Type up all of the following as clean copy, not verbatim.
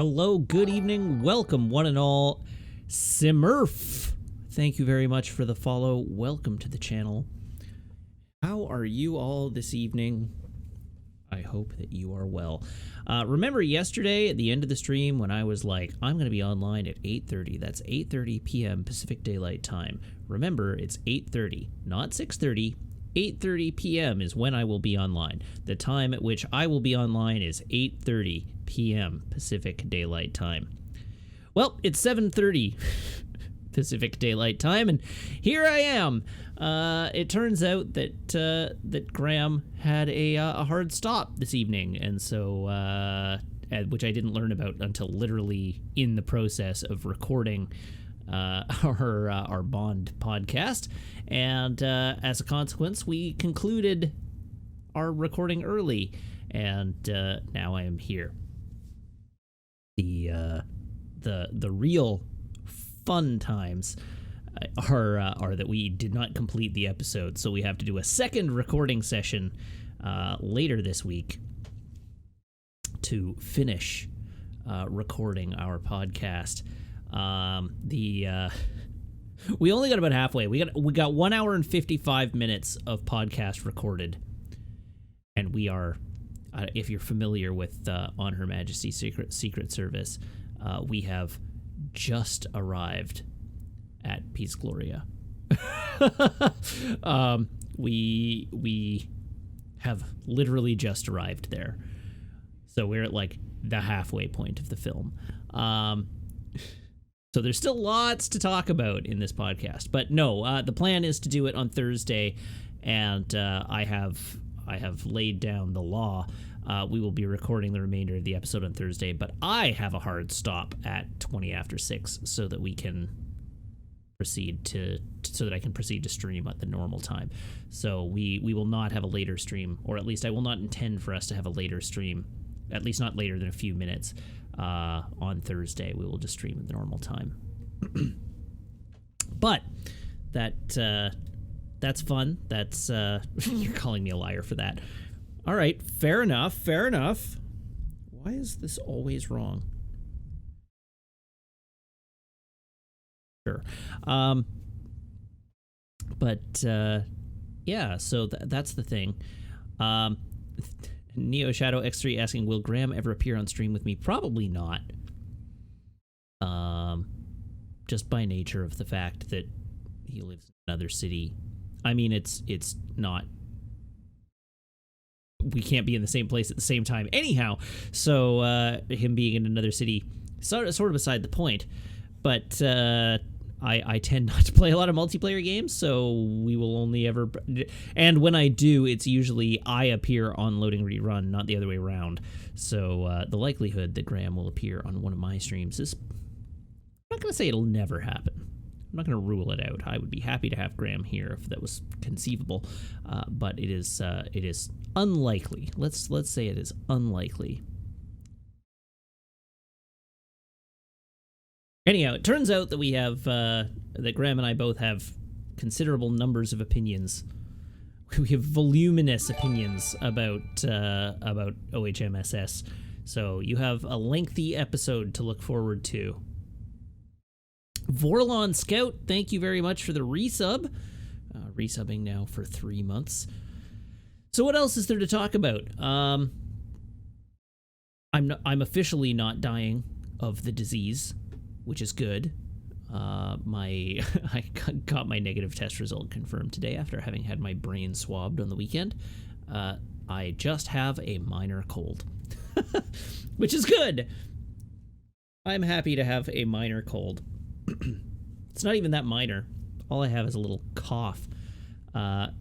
Hello, good evening, welcome one and all. Simurf, thank you very much for the follow. Welcome to the channel. How are you all this evening? I hope that you are well. Remember yesterday at the end of the stream when I was like, I'm going to be online at 8:30. That's 8:30 p.m. Pacific Daylight Time. Remember, it's 8:30, not 6:30. 8:30 p.m. is when I will be online. The time at which I will be online is 8:30 p.m. Pacific Daylight Time. Well, it's 7:30 Pacific Daylight Time, and here I am. It turns out that that Graham had a hard stop this evening, and so which I didn't learn about until literally in the process of recording our Bond podcast, and as a consequence, we concluded our recording early, and now I am here. The real fun times are that we did not complete the episode, so we have to do a second recording session later this week to finish recording our podcast. We only got about halfway. We got 1 hour and 55 minutes of podcast recorded, and we are, if you're familiar with On Her Majesty's Secret Service, we have just arrived at Peace Gloria. We have literally just arrived there, so we're at like the halfway point of the film. So there's still lots to talk about in this podcast, but no, the plan is to do it on Thursday, and I have laid down the law. We will be recording the remainder of the episode on Thursday, but I have a hard stop at 20 after 6 so that we can so that I can proceed to stream at the normal time. So we will not have a later stream, or at least I will not intend for us to have a later stream, at least not later than a few minutes. On Thursday, we will just stream at the normal time. But that's fun. That's you're calling me a liar for that. All right, fair enough. Why is this always wrong? Sure. Yeah. So that's the thing. Neo Shadow X3 asking, will Graham ever appear on stream with me? Probably not. Just by nature of the fact that he lives in another city. I mean, it's not... We can't be in the same place at the same time anyhow, so him being in another city, sort of beside the point. But I tend not to play a lot of multiplayer games, so we will only ever... And when I do, it's usually I appear on Loading Rerun, not the other way around. So the likelihood that Graham will appear on one of my streams is... I'm not going to say it'll never happen. I'm not going to rule it out. I would be happy to have Graham here if that was conceivable, but it is unlikely. Let's say it is unlikely. Anyhow, it turns out that we have, that Graham and I both have considerable numbers of opinions. We have voluminous opinions about OHMSS. So you have a lengthy episode to look forward to. Vorlon Scout, thank you very much for the resub. Resubbing now for 3 months. So what else is there to talk about? I'm officially not dying of the disease, which is good. I got my negative test result confirmed today after having had my brain swabbed on the weekend. I just have a minor cold, which is good. I'm happy to have a minor cold. It's not even that minor. All I have is a little cough. Shane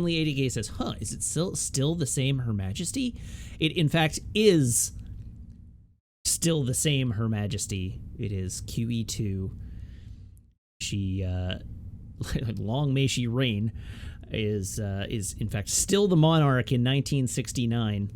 Lee 80K says, is it still the same Her Majesty? It, in fact, is still the same Her Majesty. It is QE2. She, long may she reign, is in fact still the monarch in 1969.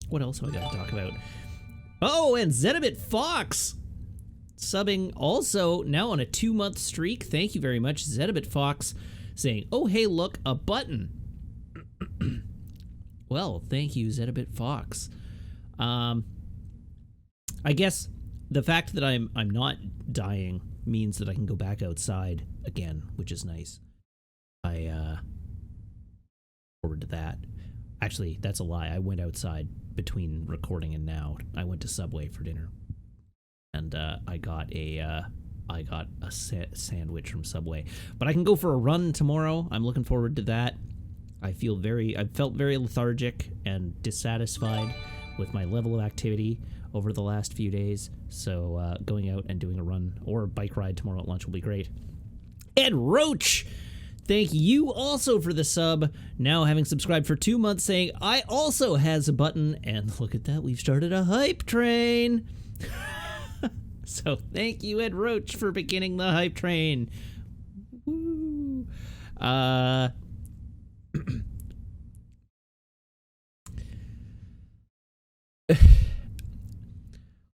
What else have I got to talk about? Oh, and Zenobit Fox subbing also now on a 2-month streak. Thank you very much, Zedabit Fox, saying, "Oh, hey, look, a button." Well, thank you, Zedabit Fox. I guess the fact that I'm not dying means that I can go back outside again, which is nice. I forward to that. Actually, that's a lie. I went outside between recording and now. I went to Subway for dinner, and I got a sandwich from Subway. But I can go for a run tomorrow. I'm looking forward to that. I felt very lethargic and dissatisfied with my level of activity over the last few days. So going out and doing a run or a bike ride tomorrow at lunch will be great. Ed Roach, thank you also for the sub. Now having subscribed for 2 months, saying, "I also has a button." And look at that, we've started a hype train. So thank you, Ed Roach, for beginning the hype train. Woo.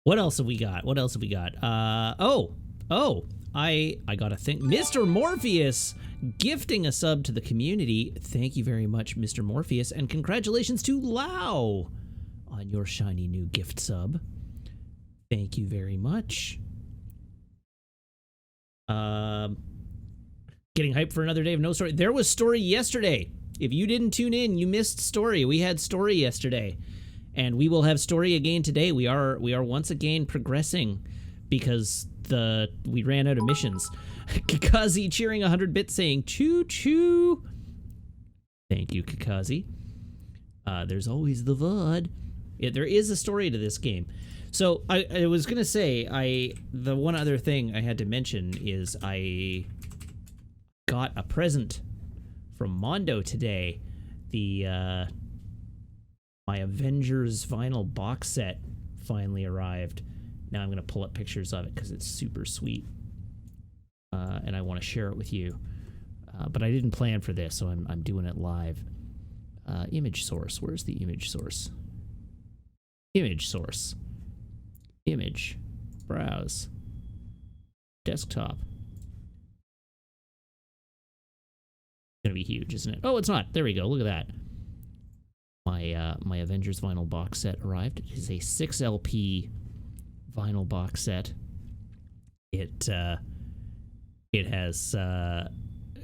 What else have we got? I got to thank Mr. Morpheus gifting a sub to the community. Thank you very much, Mr. Morpheus, and congratulations to Lau on your shiny new gift sub. Thank you very much. Getting hyped for another day of no story. There was story yesterday. If you didn't tune in, you missed story. We had story yesterday, and we will have story again today. We are once again progressing because we ran out of missions. Kakazi cheering 100 bits, saying choo choo. Thank you, Kakazi. There's always the VOD. Yeah, there is a story to this game. So I was gonna say, the one other thing I had to mention is I got a present from Mondo today. My Avengers vinyl box set finally arrived. Now I'm gonna pull up pictures of it because it's super sweet, and I want to share it with you. But I didn't plan for this, so I'm doing it live. Image source. Where's the image source? Image source. Image. Browse. Desktop. Gonna be huge, isn't it? Oh, it's not. There we go. Look at that. My Avengers vinyl box set arrived. It is a 6 LP vinyl box set. It has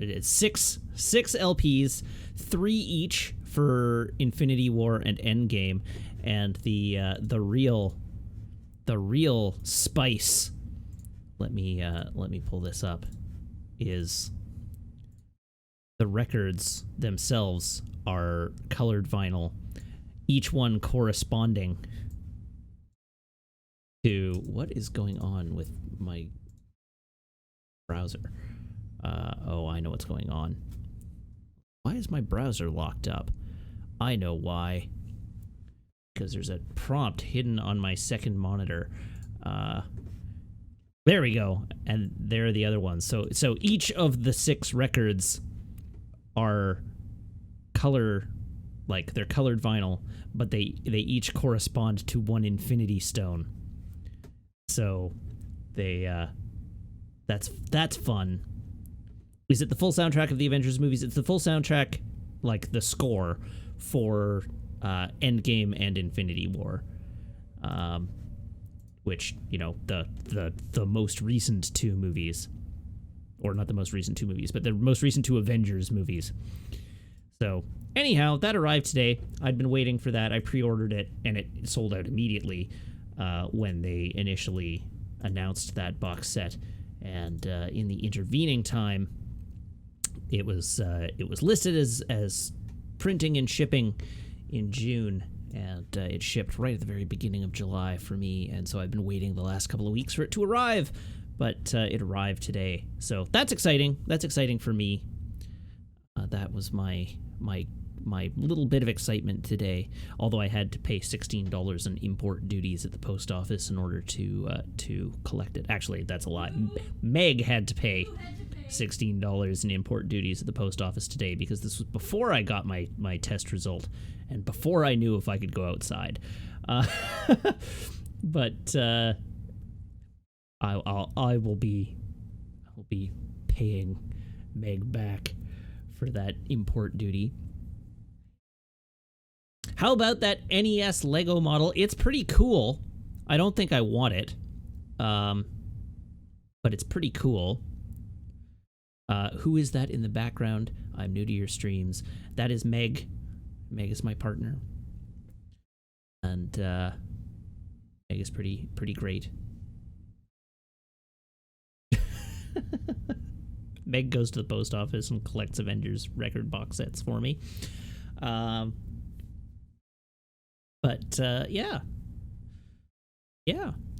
it's six LPs, 3 each for Infinity War and Endgame, and the real spice. Let me pull this up. Is the records themselves are colored vinyl, each one corresponding to what is going on with my browser. Oh, I know what's going on. Why is my browser locked up? I know why. Because there's a prompt hidden on my second monitor. There we go. And there are the other ones. So each of the 6 records are they're colored vinyl, but they each correspond to one Infinity Stone. So that's fun. Is it the full soundtrack of the Avengers movies? It's the full soundtrack, like the score for Endgame and Infinity War, which, you know, the most recent 2 movies, or not the most recent 2 movies, but the most recent 2 Avengers movies. So anyhow, that arrived today. I'd been waiting for that. I pre-ordered it, and it sold out immediately when they initially announced that box set. And in the intervening time, it was listed as printing and shipping in June, and it shipped right at the very beginning of July for me. And so I've been waiting the last couple of weeks for it to arrive, but it arrived today. So that's exciting. That's exciting for me. That was my little bit of excitement today, although I had to pay $16 in import duties at the post office in order to collect it. Actually, that's a lie. Meg had to pay $16 in import duties at the post office today, because this was before I got my test result and before I knew if I could go outside. But I will be paying Meg back for that import duty. How about that NES Lego model? It's pretty cool. I don't think I want it, but it's pretty cool. Who is that in the background? I'm new to your streams. That is Meg. Meg is my partner, and Meg is pretty great. Meg goes to the post office and collects Avengers record box sets for me. Yeah,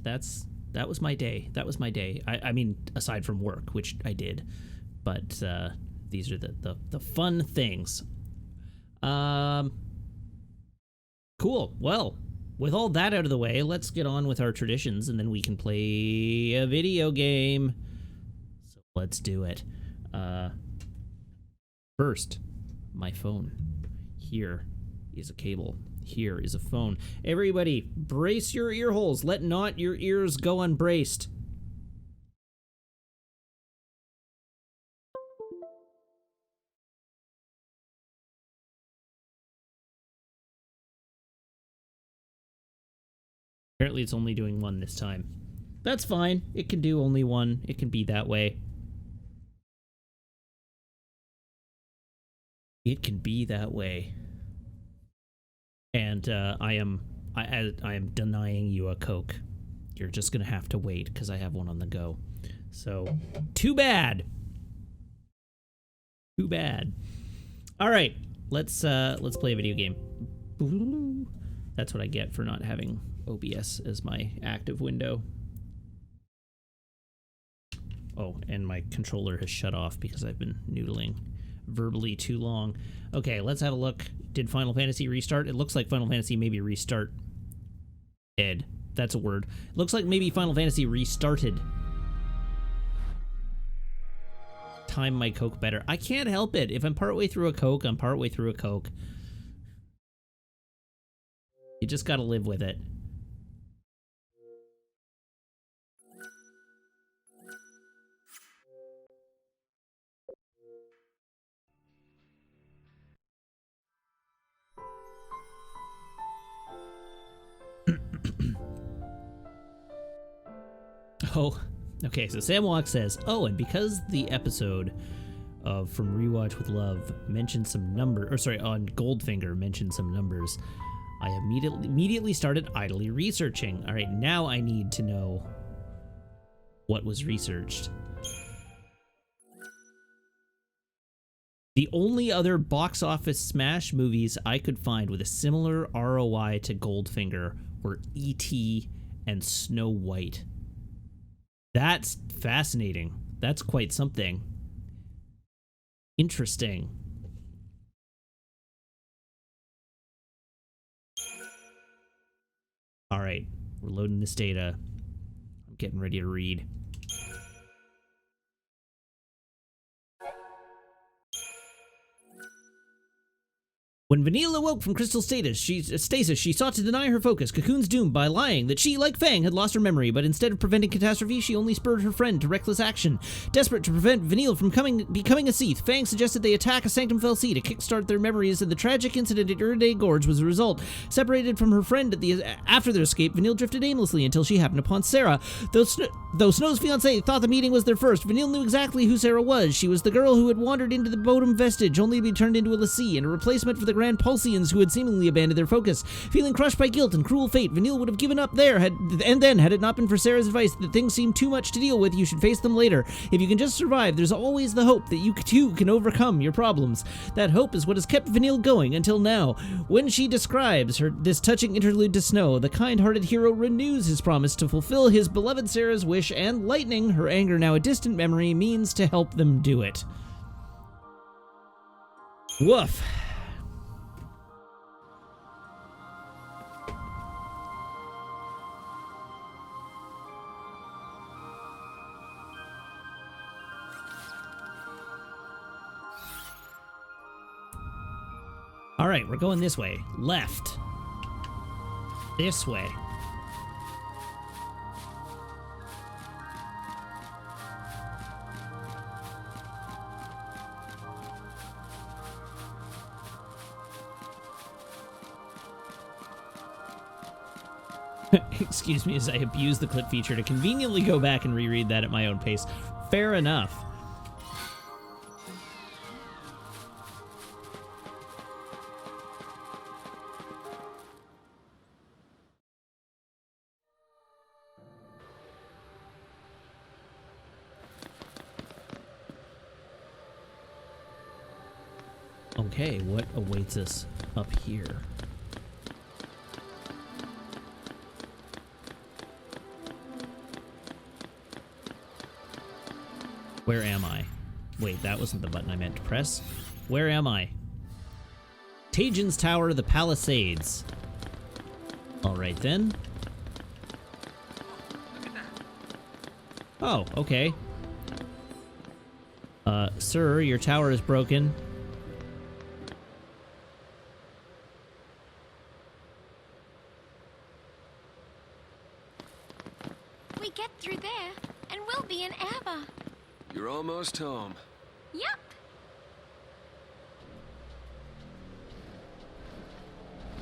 that was my day. I mean, aside from work, which I did, but these are the fun things. Cool. Well, with all that out of the way, let's get on with our traditions, and then we can play a video game. So let's do it. First, my phone. Here is a cable. Here is a phone. Everybody, brace your ear holes. Let not your ears go unbraced. Apparently it's only doing one this time. That's fine. It can do only one. It can be that way. It can be that way. And I am denying you a Coke. You're just gonna have to wait because I have one on the go. So, too bad. Too bad. All right, let's play a video game. That's what I get for not having OBS as my active window. Oh, and my controller has shut off because I've been noodling verbally too long. Okay, let's have a look. Did Final Fantasy restart? It looks like Final Fantasy maybe restart. Ed. That's a word. It looks like maybe Final Fantasy restarted. Time my Coke better. I can't help it. If I'm partway through a Coke, I'm partway through a Coke. You just gotta live with it. Oh, okay, so Sam Walk says, oh, and because the episode of From Rewatch with Love mentioned some on Goldfinger mentioned some numbers, I immediately started idly researching. All right, now I need to know what was researched. The only other box office smash movies I could find with a similar ROI to Goldfinger were E.T. and Snow White. That's fascinating. That's quite something. Interesting. All right, we're loading this data. I'm getting ready to read. When Vanille awoke from crystal stasis, she sought to deny her focus, Cocoon's doom, by lying that she, like Fang, had lost her memory, but instead of preventing catastrophe, she only spurred her friend to reckless action. Desperate to prevent Vanille from becoming a Seath, Fang suggested they attack a Sanctum Felsi to kickstart their memories, and the tragic incident at Uriday Gorge was the result. Separated from her friend after their escape, Vanille drifted aimlessly until she happened upon Sarah. Though Snow's fiancé thought the meeting was their first, Vanille knew exactly who Sarah was. She was the girl who had wandered into the Bodum vestige, only to be turned into a Lassie, and a replacement for the Grand Pulsians who had seemingly abandoned their focus. Feeling crushed by guilt and cruel fate, Vanille would have given up there, had it not been for Sarah's advice that things seem too much to deal with, you should face them later. If you can just survive, there's always the hope that you too can overcome your problems. That hope is what has kept Vanille going until now. When she describes this touching interlude to Snow, the kind-hearted hero renews his promise to fulfill his beloved Sarah's wish, and Lightning, her anger now a distant memory, means to help them do it. Woof. All right, we're going this way. Left. This way. Excuse me as I abuse the clip feature to conveniently go back and reread that at my own pace. Fair enough. Okay, what awaits us up here? Where am I? Wait, that wasn't the button I meant to press. Where am I? Taejin's Tower, the Palisades. Alright then. Oh, okay. Sir, your tower is broken. We get through there, and we'll be in Abba. You're almost home. Yep.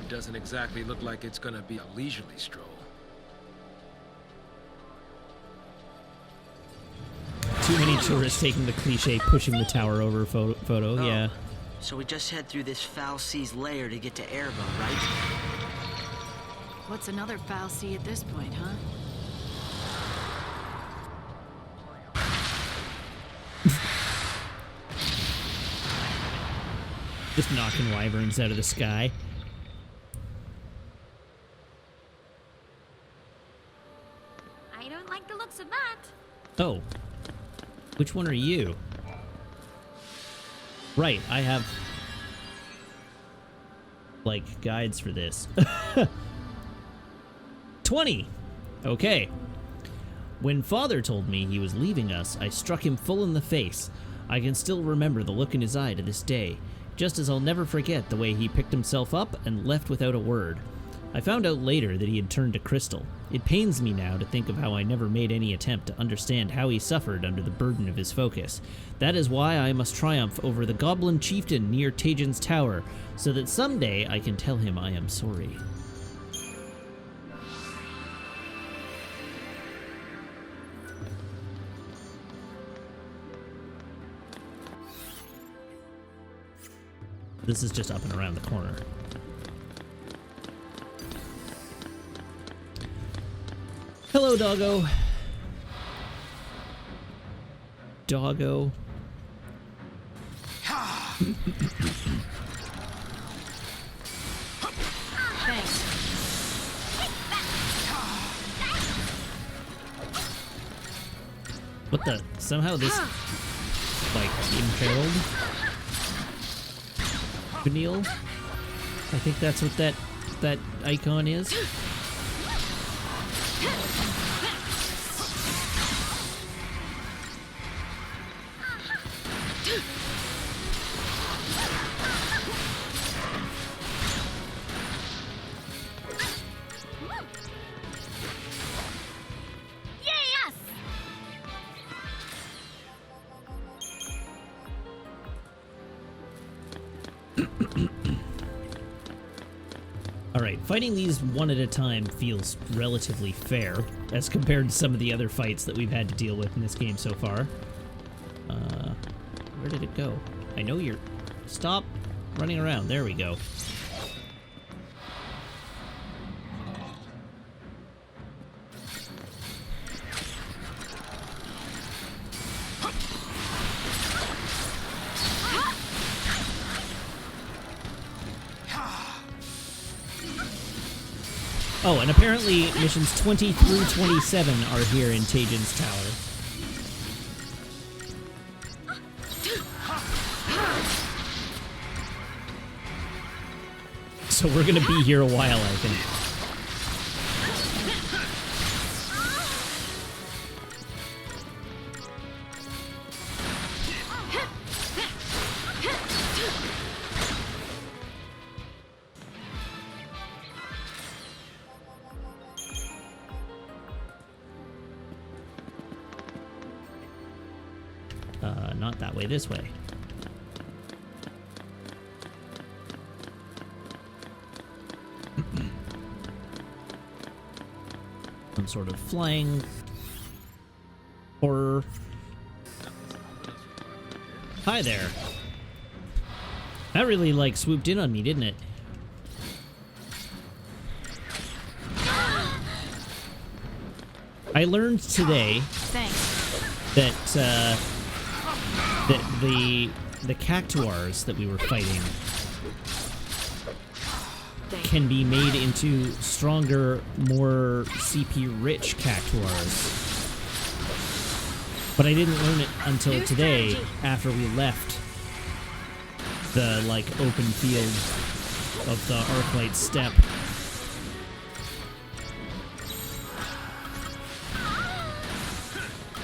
It doesn't exactly look like it's gonna be a leisurely stroll. Too many tourists taking the cliche pushing the tower over photo, Oh, yeah. so we just head through this foul sea's lair to get to Erba, right? What's another foul sea at this point, huh? Just knocking wyverns out of the sky. I don't like the looks of that. Oh. Which one are you? Right, I have... like, guides for this. 20! Okay. When Father told me he was leaving us, I struck him full in the face. I can still remember the look in his eye to this day, just as I'll never forget the way he picked himself up and left without a word. I found out later that he had turned to crystal. It pains me now to think of how I never made any attempt to understand how he suffered under the burden of his focus. That is why I must triumph over the goblin chieftain near Taejin's tower, so that someday I can tell him I am sorry. This is just up and around the corner. Hello, doggo. Doggo. Thanks. What the? Somehow this, like, imperiled Vanille? I think that's what that icon is. Yes! Alright, fighting these one at a time feels relatively fair as compared to some of the other fights that we've had to deal with in this game so far. Where did it go? I know you're... Stop running around. There we go. Oh, and apparently missions 20 through 27 are here in Taejin's Tower. So we're gonna be here a while, I think. Not that way, this way. sort of flying horror. Hi there. That really, like, swooped in on me, didn't it? I learned today that the cactuars that we were fighting can be made into stronger, more CP-rich cactuars. But I didn't learn it until today, after we left the, like, open field of the Arclight Steppe.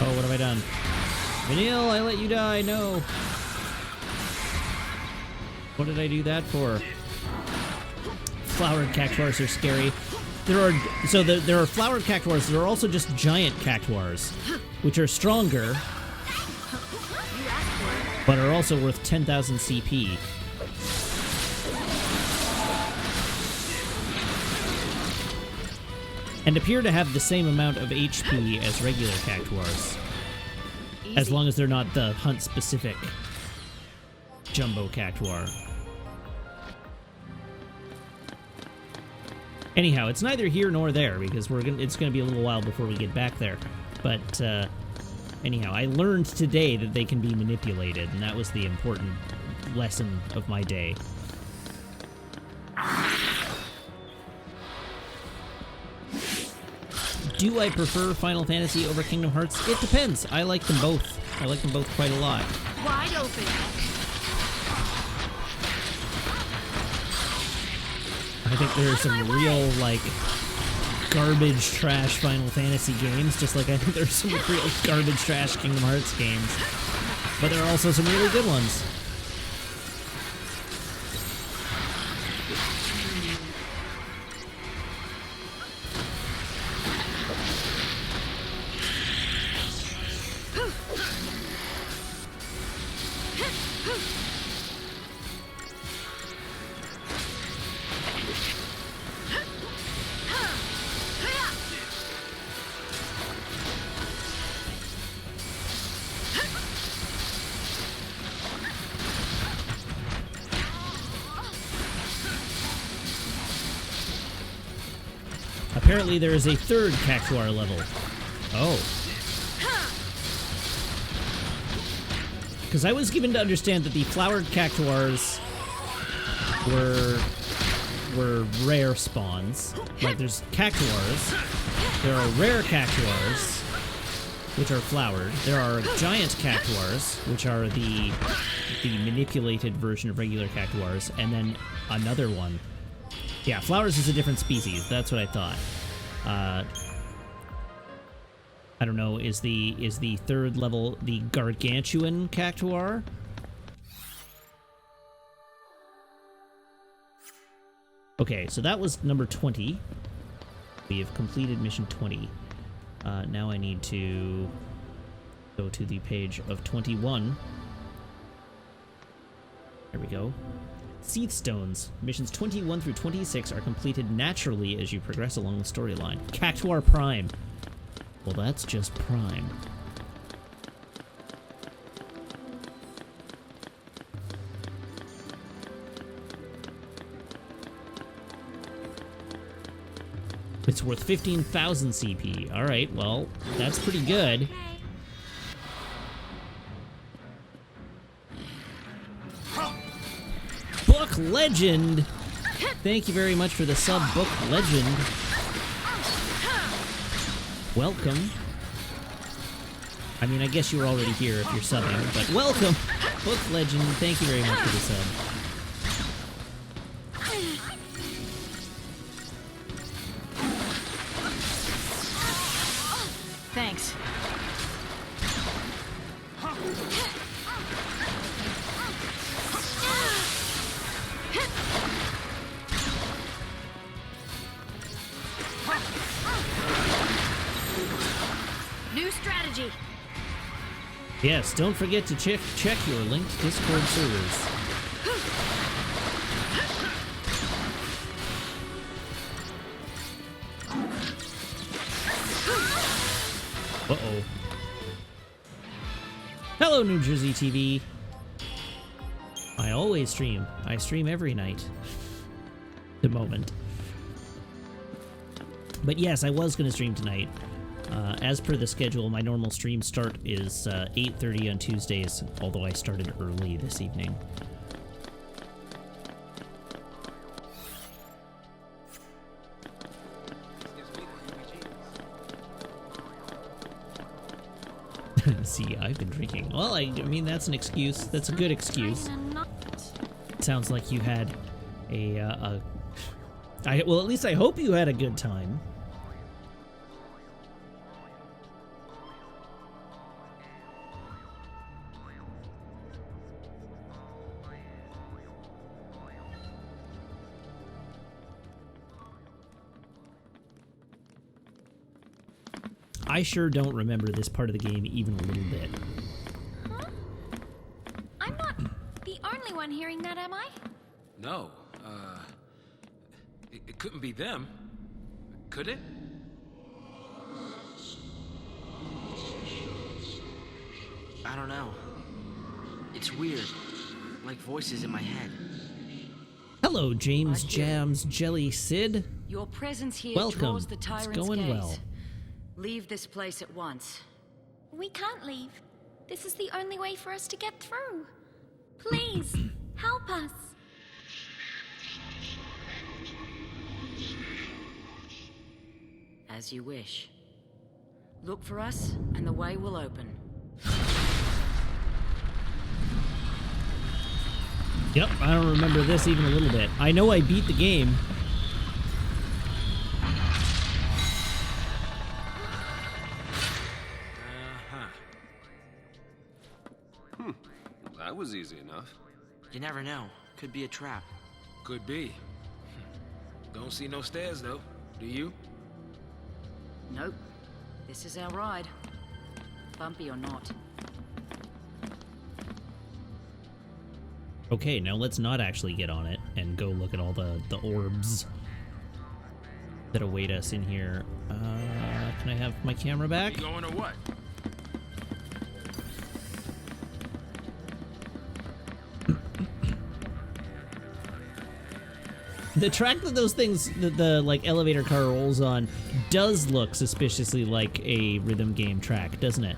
Oh, what have I done? Vanille, I let you die, no! What did I do that for? Flowered cactuars are scary. There are flowered cactuars. There are also just giant cactuars, which are stronger, but are also worth 10,000 CP. And appear to have the same amount of HP as regular cactuars, as long as they're not the hunt-specific jumbo cactuar. Anyhow, it's neither here nor there, because it's gonna be a little while before we get back there. But anyhow, I learned today that they can be manipulated, and that was the important lesson of my day. Do I prefer Final Fantasy over Kingdom Hearts? It depends. I like them both. I like them both quite a lot. Wide open. I think there are some real, like, garbage trash Final Fantasy games, just like I think there's some real garbage trash Kingdom Hearts games. But there are also some really good ones. Apparently there is a third cactuar level. Oh. Because I was given to understand that the flowered cactuars were rare spawns. Like, there's cactuars. There are rare cactuars, which are flowered. There are giant cactuars, which are the manipulated version of regular cactuars, and then another one. Yeah, flowers is a different species. That's what I thought. I don't know. Is the third level the gargantuan cactuar? Okay, so that was number 20. We have completed mission 20. Now I need to go to the page of 21. There we go. Seath Stones. Missions 21 through 26 are completed naturally as you progress along the storyline. Cactuar Prime. Well, that's just Prime. It's worth 15,000 CP. Alright, well, that's pretty good. Book Legend! Thank you very much for the sub, Book Legend. Welcome. I mean, I guess you were already here if you're subbing, but welcome! Book Legend, thank you very much for the sub. Thanks. New strategy. Yes, don't forget to check your linked Discord servers. Hello, New Jersey TV. I always stream. I stream every night. The moment. But yes, I was going to stream tonight. As per the schedule, my normal stream start is 8:30 on Tuesdays, although I started early this evening. See, I've been drinking. Well, I mean, that's an excuse. That's a good excuse. Sounds like you had well, at least I hope you had a good time. I sure don't remember this part of the game even a little bit. Huh? I'm not the only one hearing that, am I? No, it couldn't be them. Could it? I don't know. It's weird. Like voices in my head. Hello, James Jams Jelly Sid. Your presence here Welcome. draws the It's tyrant's going gaze. well. Leave this place at once. We can't leave. This is the only way for us to get through. Please, help us. As you wish. Look for us, and the way will open. Yep, I don't remember this even a little bit. I know I beat the game. That was easy enough. You never know. Could be a trap. Could be. Don't see no stairs, though. Do you? Nope. This is our ride. Bumpy or not. Okay, now let's not actually get on it and go look at all the orbs that await us in here. Can I have my camera back? You going or what? The track that those things, the like elevator car rolls on, does look suspiciously like a rhythm game track, doesn't it?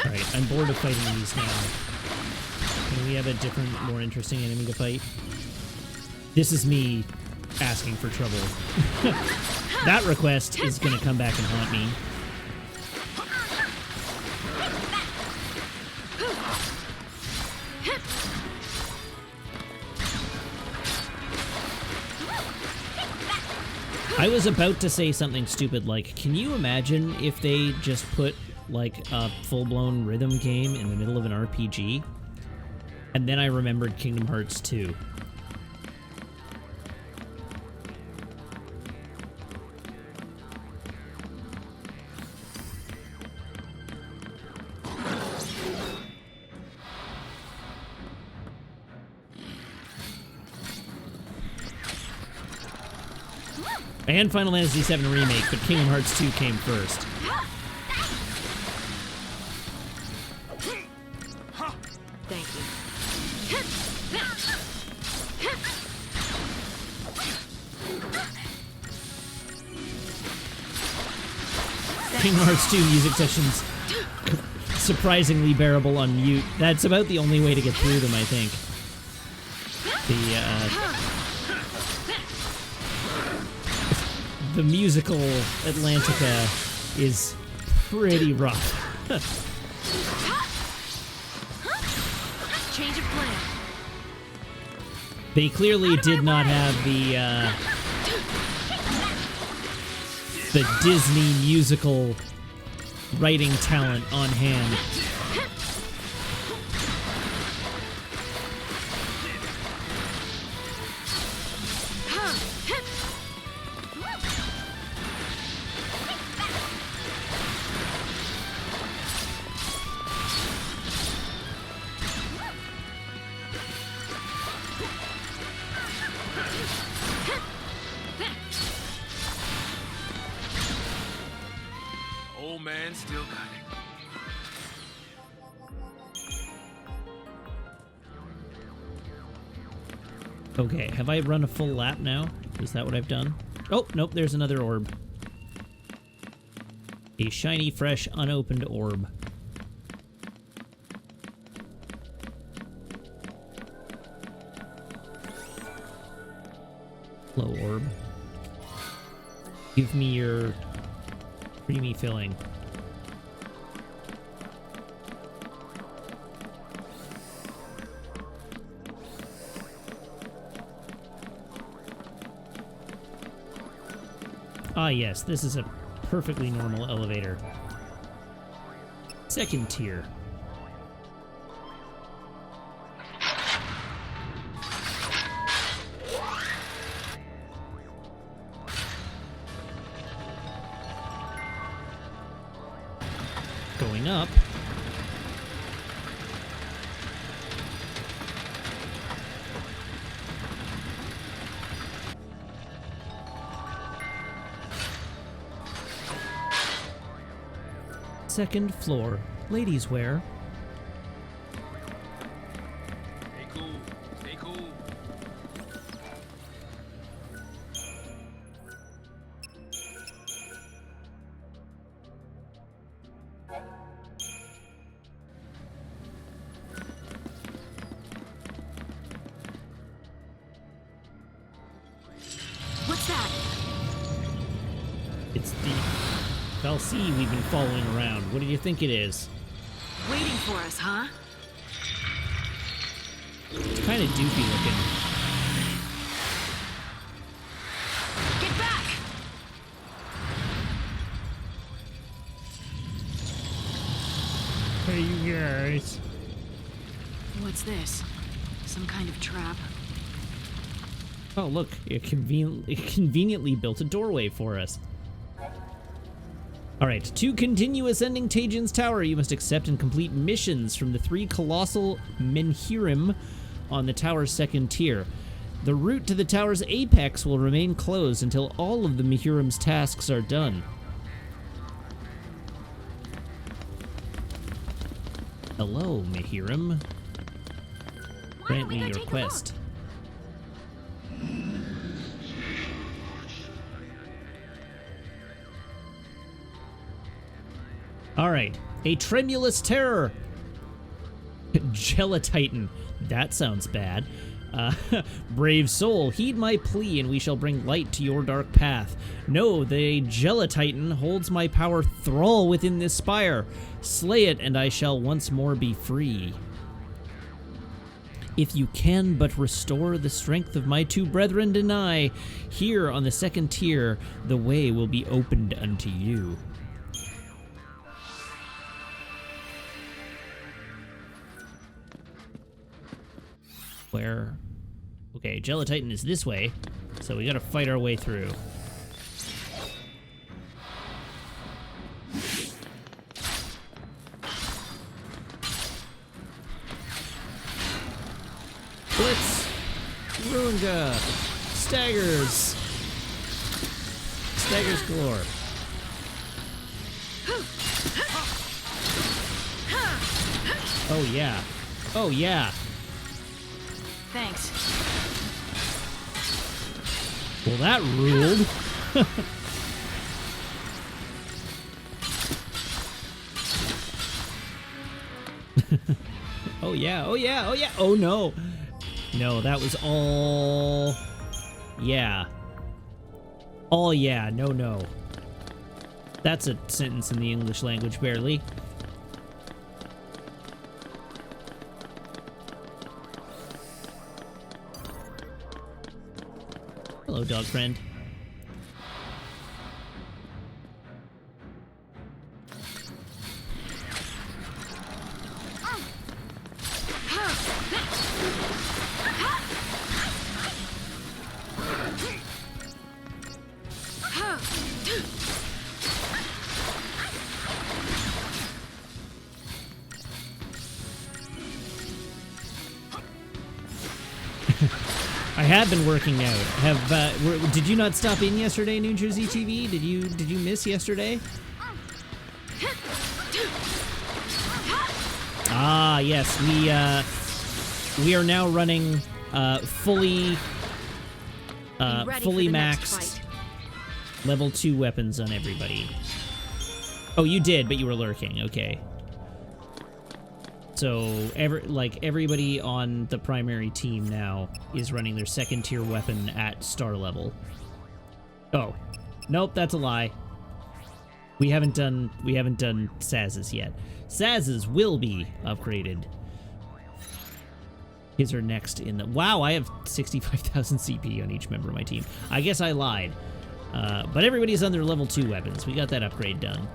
Alright, I'm bored of fighting these now. Can we have a different, more interesting enemy to fight? This is me asking for trouble. That request is gonna come back and haunt me. I was about to say something stupid like, can you imagine if they just put like a full-blown rhythm game in the middle of an RPG? And then I remembered Kingdom Hearts 2. And Final Fantasy VII Remake, but Kingdom Hearts 2 came first. Thank you. Kingdom Hearts 2 music sessions surprisingly bearable on mute. That's about the only way to get through them, I think. The musical Atlantica is pretty rough. Change of plan. They clearly did not have the Disney musical writing talent on hand. man still got it. Okay, have I run a full lap now? Is that what I've done? Oh, nope, there's another orb. A shiny, fresh, unopened orb. Hello, orb. Give me your creamy filling. Ah, yes, this is a perfectly normal elevator. Second tier. Going up. Second floor, ladies' wear. Stay cool. Stay cool. What's that? It's the Valsea we've been following around. What do you think it is? Waiting for us, huh? It's kind of doofy looking. Get back! Hey, you guys. What's this? Some kind of trap? Oh, look, it conveniently built a doorway for us. Alright, to continue ascending Taejin's tower, you must accept and complete missions from the 3 colossal menhirim on the tower's second tier. The route to the tower's apex will remain closed until all of the menhirim's tasks are done. Hello, menhirim. Why don't Grant we me go your take a quest. Alright, a tremulous terror. Gelatitan. That sounds bad. Brave soul, heed my plea and we shall bring light to your dark path. No, the Gelatitan holds my power thrall within this spire. Slay it and I shall once more be free. If you can but restore the strength of my 2 brethren deny, here on the second tier, the way will be opened unto you. Where? Okay, Gelatitan is this way, so we gotta fight our way through. Blitz! Ruinga! Staggers! Staggers galore. Oh yeah. Oh yeah. Thanks. Well, that ruled. Oh yeah, oh yeah, oh yeah, oh no. No, that was all... Yeah. All yeah, no, no. That's a sentence in the English language, barely. Hello, dog friend. I have been working out. Did you not stop in yesterday, New Jersey TV? Did you miss yesterday? Ah, yes, we are now running fully maxed level 2 weapons on everybody. Oh, you did, but you were lurking. Okay. So everybody on the primary team now is running their 2nd tier weapon at star level. Oh, nope, that's a lie. We haven't done Saz's yet. Saz's will be upgraded. His are next in the... Wow, I have 65,000 CP on each member of my team. I guess I lied. But everybody's on their level 2 weapons. We got that upgrade done.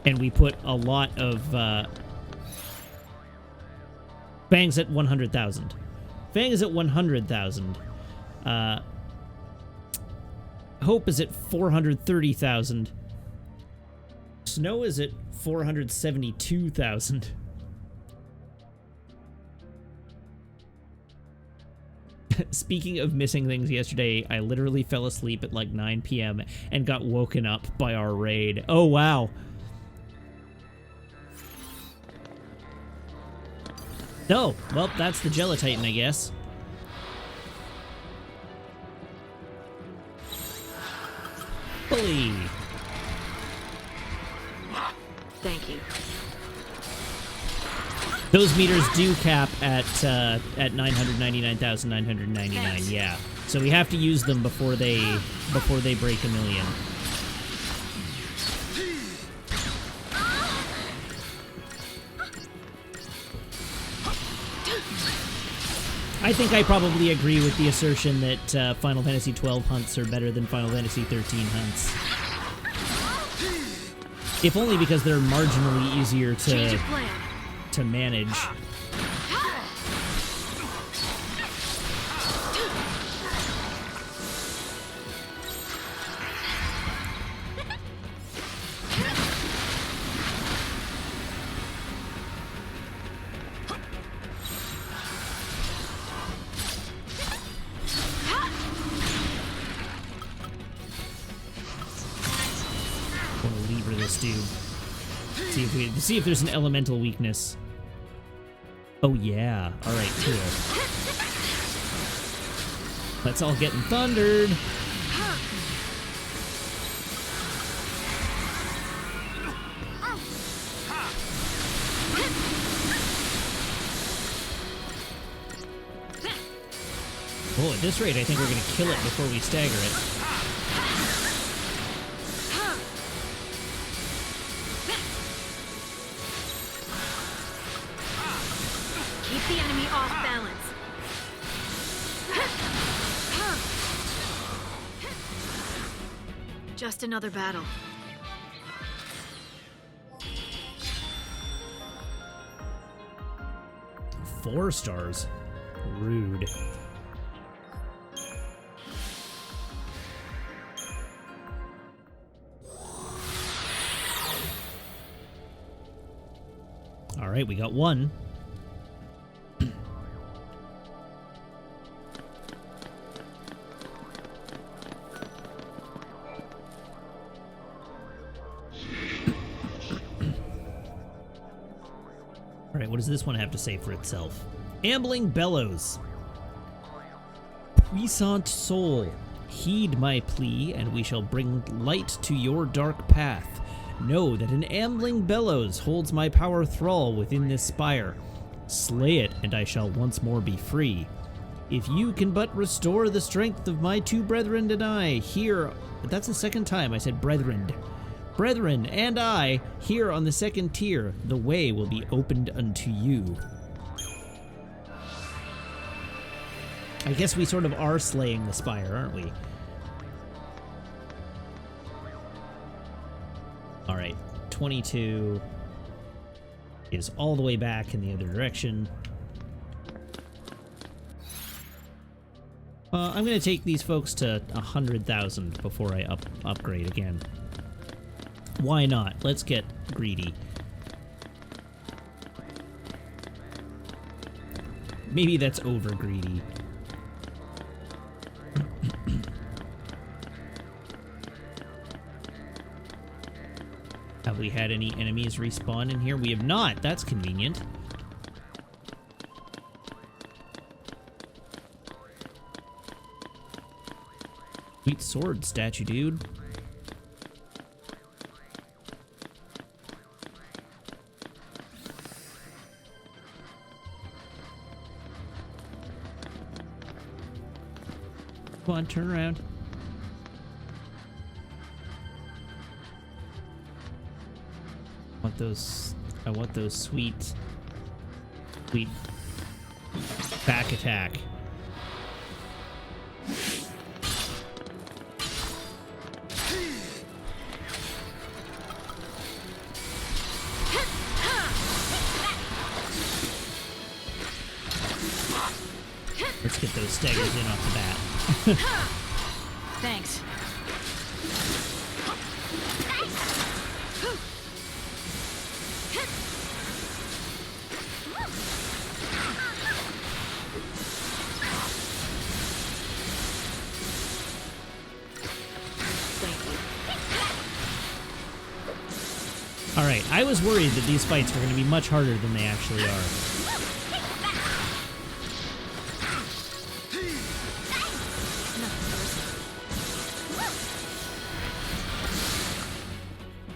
And we put a lot of... Fang's at 100,000. Fang is at 100,000. Hope is at 430,000. Snow is at 472,000. Speaking of missing things yesterday, I literally fell asleep at like 9 p.m. and got woken up by our raid. Oh, wow. No, well, that's the Gelatitan, I guess. Bully. Thank you. Those meters do cap at 999,999. Yeah. So we have to use them before they break 1 million. I think I probably agree with the assertion that Final Fantasy XII hunts are better than Final Fantasy XIII hunts. If only because they're marginally easier to manage. Dude. See if there's an elemental weakness. Oh yeah. Alright, cool. Let's all get thundered. Oh, at this rate, I think we're gonna kill it before we stagger it. The enemy off balance. Just another battle. Four stars? Rude. All right, we got one. What does this one have to say for itself? Ambling Bellows. Puissant soul, heed my plea, and we shall bring light to your dark path. Know that an ambling bellows holds my power thrall within this spire. Slay it, and I shall once more be free. If you can but restore the strength of my two brethren and I, here... That's the second time I said brethren. Brethren and I, here on the 2nd tier, the way will be opened unto you. I guess we sort of are slaying the spire, aren't we? Alright, 22 is all the way back in the other direction. I'm going to take these folks to 100,000 before I upgrade again. Why not? Let's get greedy. Maybe that's over greedy. we had any enemies respawn in here. We have not. That's convenient. Sweet sword statue, dude. Come on, turn around. I want those sweet back attack. Let's get those staggers in off the bat. Thanks. Alright, I was worried that these fights were going to be much harder than they actually are.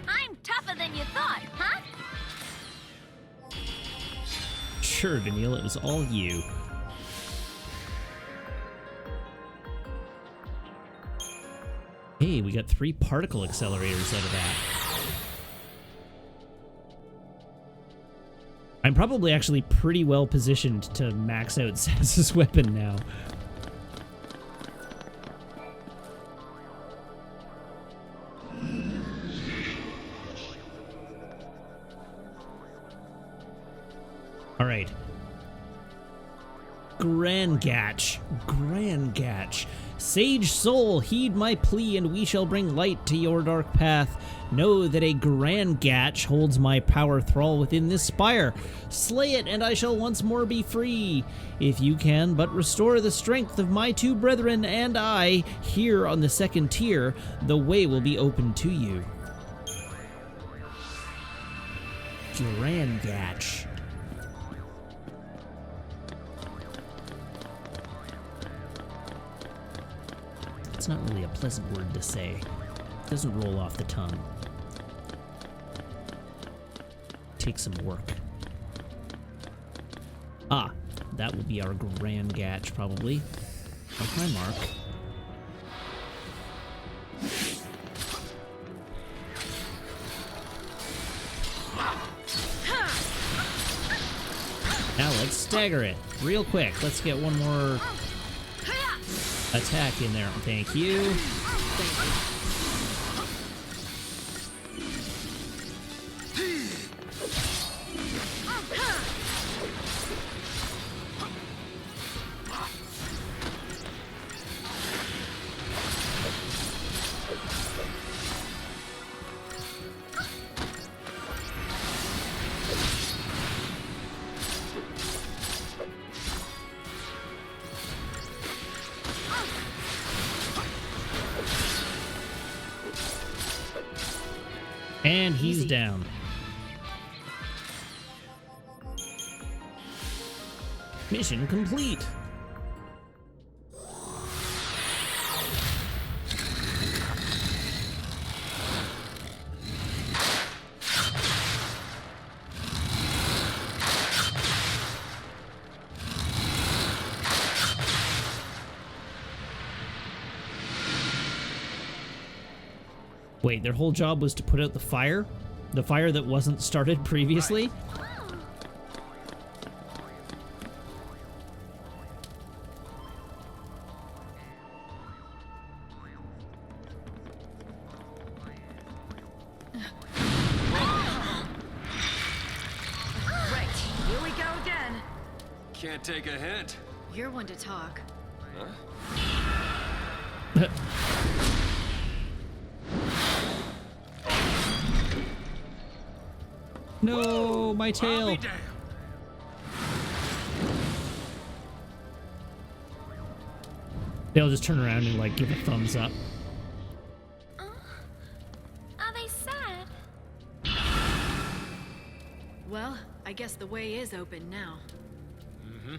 I'm tougher than you thought, huh? Sure, Daniil, it was all you. Hey, we got 3 particle accelerators out of that. I'm probably actually pretty well positioned to max out Sass's weapon now. Alright. Grangatch. Grangatch. Sage soul, heed my plea, and we shall bring light to your dark path. Know that a Grangatch holds my power thrall within this spire. Slay it, and I shall once more be free. If you can but restore the strength of my 2 brethren and I, here on the 2nd tier, the way will be open to you. Grangatch. It's not really a pleasant word to say. It doesn't roll off the tongue. Take some work. Ah, that will be our Grangatch, probably. Off my mark. Now let's stagger it real quick. Let's get one more attack in there. Thank you. And he's down. Mission complete. Wait, their whole job was to put out the fire? The fire that wasn't started previously? Right, here we go again. Can't take a hint. You're one to talk. No, my I'll tail. be damned. They'll just turn around and like give a thumbs up. Are they sad? I guess the way is open now. Mm-hmm.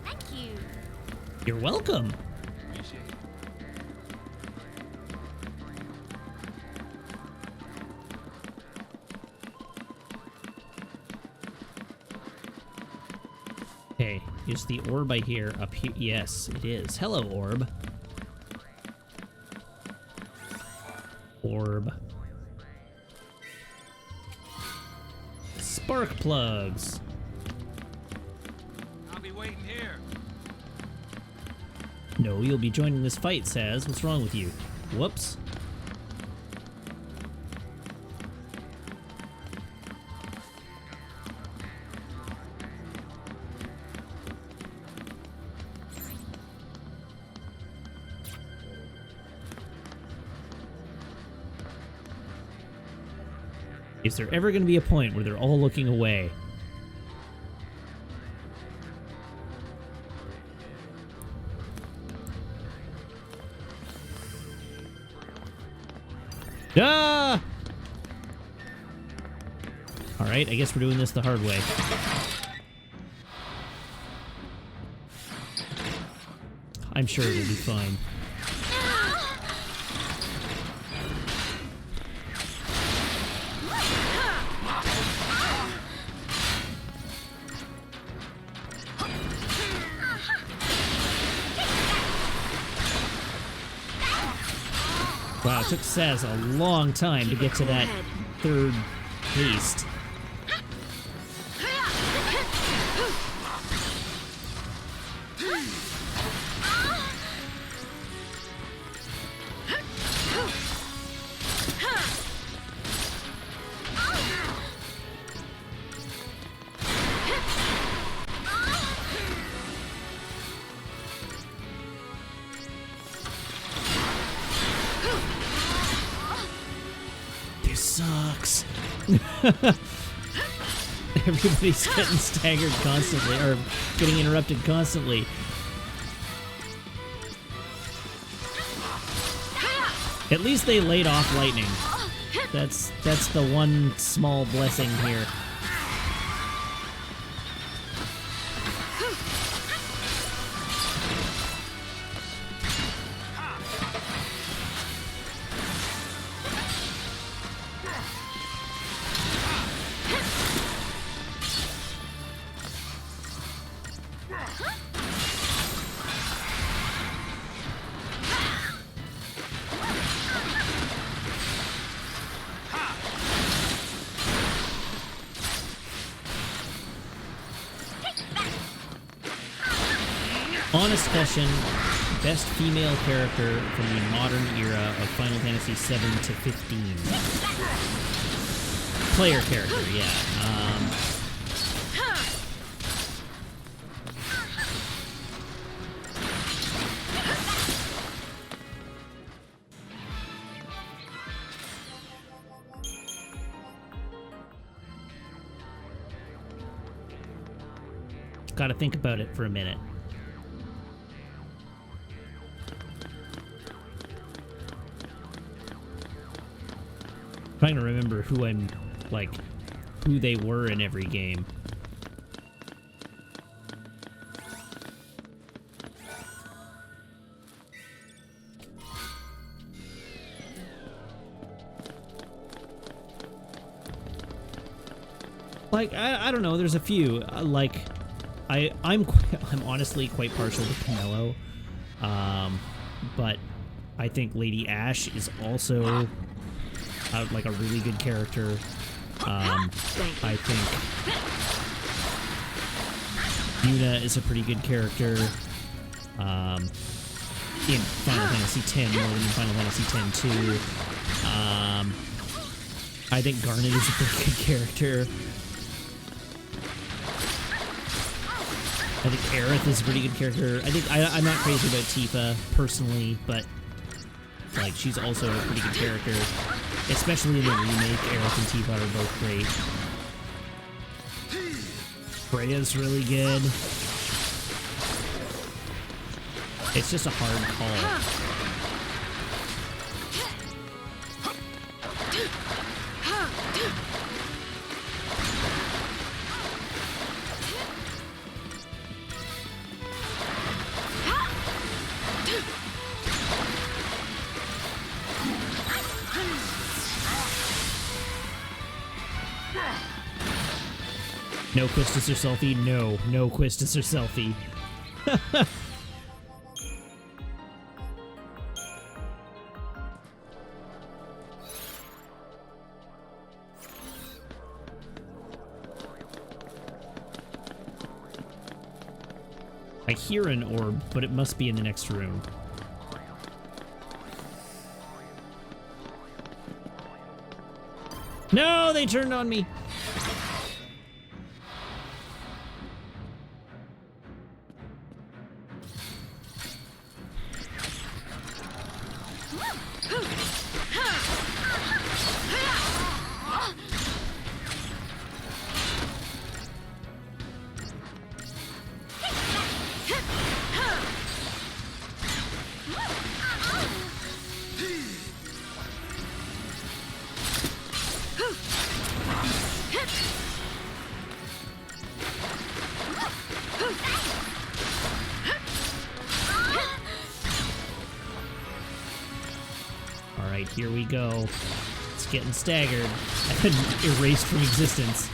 Thank you. You're welcome. Appreciate it. Hey, is the orb I hear up here? Yes, it is. Hello, orb. Orb. Spark plugs. I'll be waiting here. No, you'll be joining this fight, Saz. What's wrong with you? Whoops. Is there ever going to be a point where they're all looking away? Ah! Alright, I guess we're doing this the hard way. I'm sure it'll be fine. Wow, it took Saz a long time to get to that third haste. This sucks. Everybody's getting staggered constantly, or getting interrupted constantly. At least they laid off lightning. That's the one small blessing here. Honest question, best female character from the modern era of Final Fantasy VII to 15. Player character, yeah. Gotta think about it for a minute. Trying to remember who who they were in every game. Like, I don't know, there's a few. I'm honestly quite partial to Pinello. But I think Lady Ash is also like a really good character. I think Yuna is a pretty good character. In Final Fantasy X more than in Final Fantasy X too. I think Garnet is a pretty good character. I think Aerith is a pretty good character. I'm not crazy about Tifa personally, but like she's also a pretty good character. Especially in the remake, Aerith and Tifa are both great. Freya's really good. It's just a hard call. No Quistis or selfie? No. No Quistis or selfie. I hear an orb, but it must be in the next room. No, they turned on me. Alright, here we go. It's getting staggered. I've been erased from existence.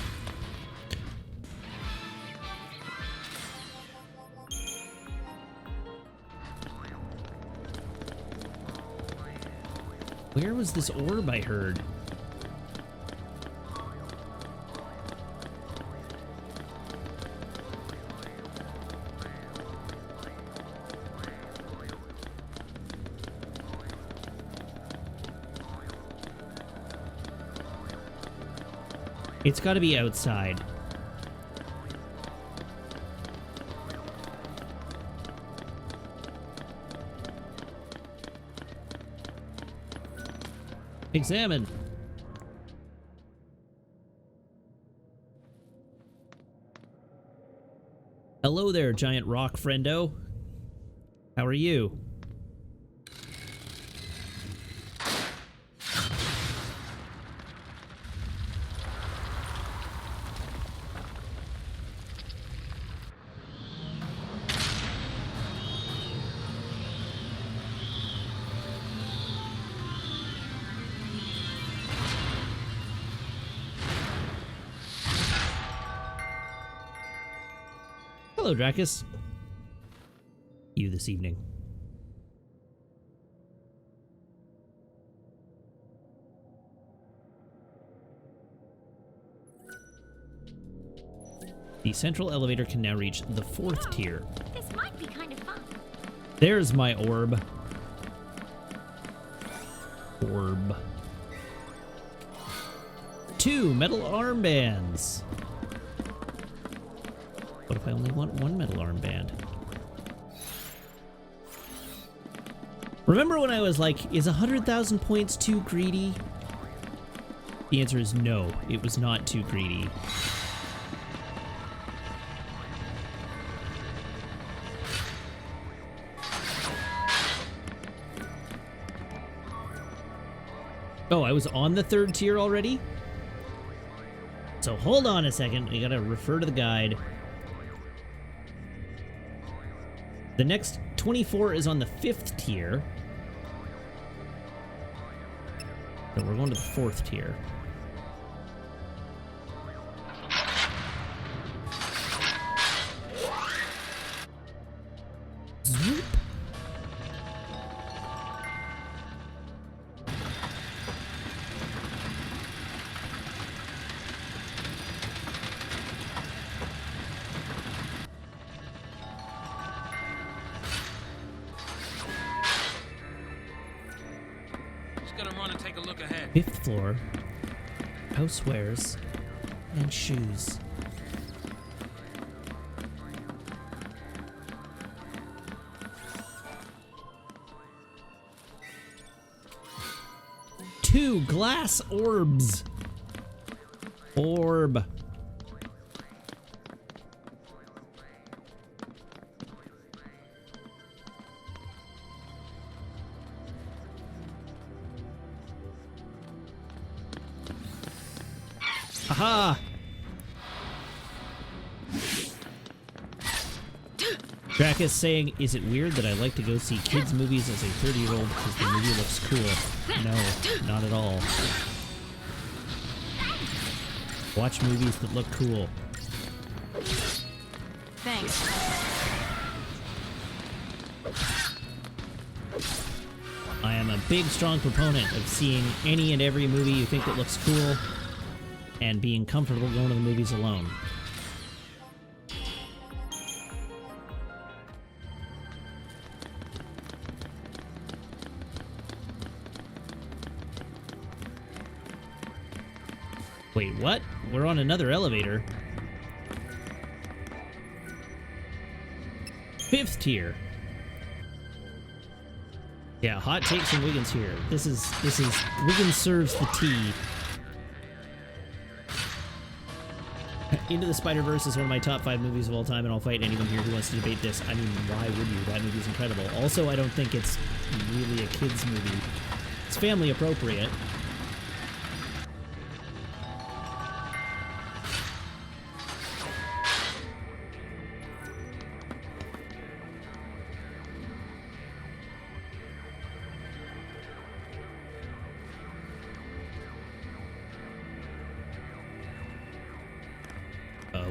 Where was this orb I heard? It's got to be outside. Examine. Hello there, giant rock friendo. How are you? Hello, Dracus. You this evening. The central elevator can now reach the 4th tier. This might be kind of fun. There's my orb. Orb. 2 metal armbands. What if I only want 1 metal armband? Remember when I was like, is 100,000 points too greedy? The answer is no, it was not too greedy. Oh, I was on the 3rd tier already? So hold on a second, we gotta refer to the guide. The next 24 is on the 5th tier. So we're going to the 4th tier. Zoop. Gonna run and take a look ahead. 5th floor. Housewares and shoes. Two glass orbs. Orb. Haha! Drac is saying, is it weird that I like to go see kids' movies as a 30-year-old because the movie looks cool? No, not at all. Watch movies that look cool. Thanks. I am a big, strong proponent of seeing any and every movie you think that looks cool and being comfortable going to the movies alone. Wait, what? We're on another elevator. 5th tier. Yeah, hot takes from Wiggins here. This is Wiggins serves the tea. Into the Spider-Verse is one of my top 5 movies of all time, and I'll fight anyone here who wants to debate this. I mean, why would you? That movie's incredible. Also, I don't think it's really a kid's movie. It's family appropriate.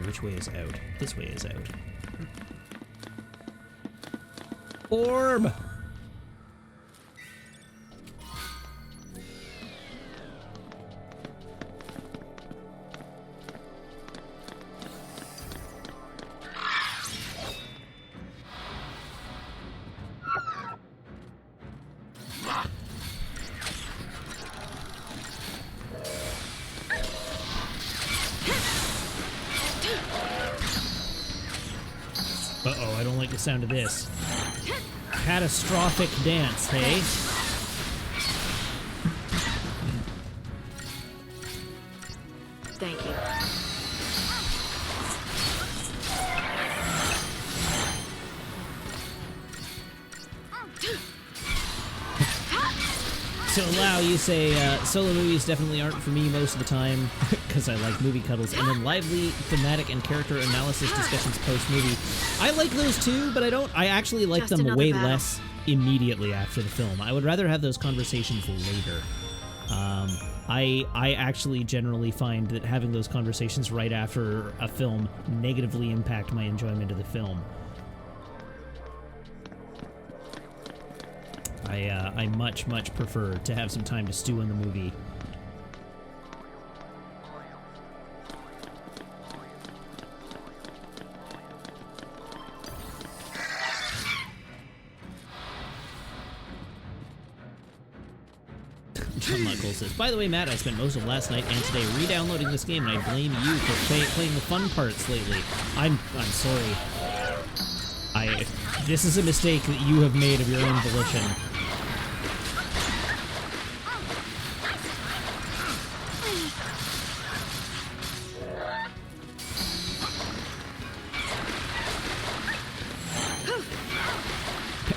Which way is out? This way is out. Orb! Uh-oh, I don't like the sound of this. Catastrophic dance, hey? Thank you. So, Lau, you say solo movies definitely aren't for me most of the time because I like movie cuddles, and then lively, thematic, and character analysis discussions post-movie. I like those too, but I actually like Just them another way battle. less immediately after the film. I would rather have those conversations later. I actually generally find that having those conversations right after a film negatively impact my enjoyment of the film. I much prefer to have some time to stew in the movie. John Michael says, by the way, Matt, I spent most of last night and today re-downloading this game, and I blame you for playing the fun parts lately. I'm sorry. This is a mistake that you have made of your own volition.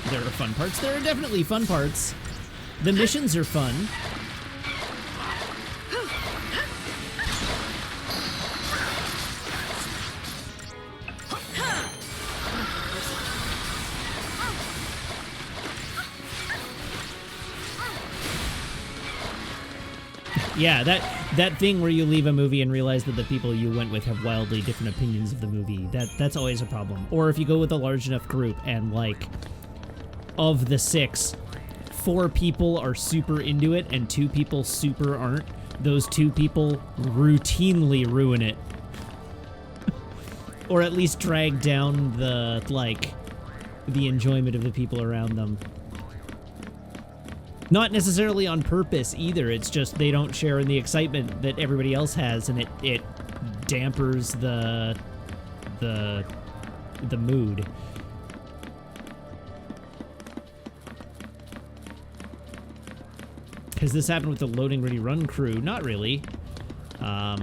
There are fun parts. There are definitely fun parts. The missions are fun. Yeah, that thing where you leave a movie and realize that the people you went with have wildly different opinions of the movie, that's always a problem. Or if you go with a large enough group and, like, of the 6, 4 people are super into it and 2 people super aren't, those 2 people routinely ruin it. Or at least drag down the enjoyment of the people around them. Not necessarily on purpose either, it's just they don't share in the excitement that everybody else has, and it dampers the mood. Has this happened with the Loading Ready Run crew? Not really. I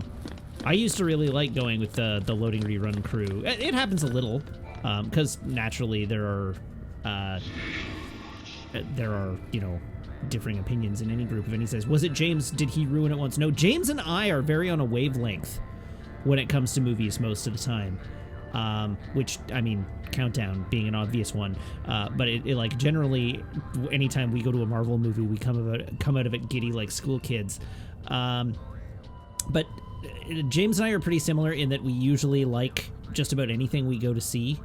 used to really like going with the Loading Ready Run crew. It happens a little, because naturally there are, you know, differing opinions in any group. If any says, was it James? Did he ruin it once? No, James and I are very on a wavelength when it comes to movies most of the time. Which, I mean, Countdown being an obvious one. But it like generally, anytime we go to a Marvel movie, we come out of it giddy like school kids. But James and I are pretty similar in that we usually like just about anything we go to see.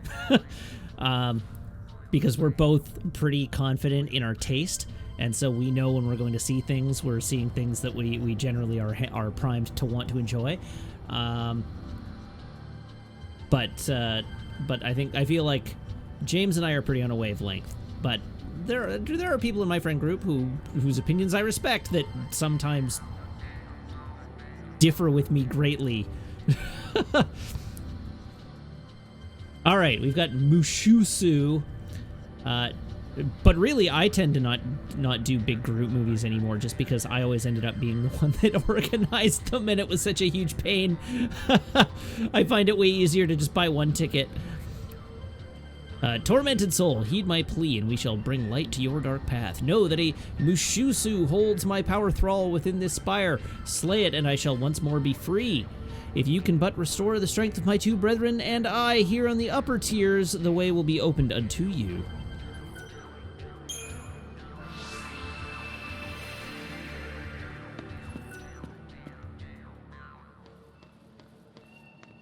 Because we're both pretty confident in our taste. And so we know when we're going to see things, we're seeing things that we generally are primed to want to enjoy. But I feel like James and I are pretty on a wavelength. But there are people in my friend group whose opinions I respect that sometimes differ with me greatly. All right, we've got Mushusu. But really, I tend to not do big group movies anymore, just because I always ended up being the one that organized them, and it was such a huge pain. I find it way easier to just buy one ticket. Tormented soul, heed my plea, and we shall bring light to your dark path. Know that a Mushusu holds my power thrall within this spire. Slay it, and I shall once more be free. If you can but restore the strength of my two brethren and I here on the upper tiers, the way will be opened unto you.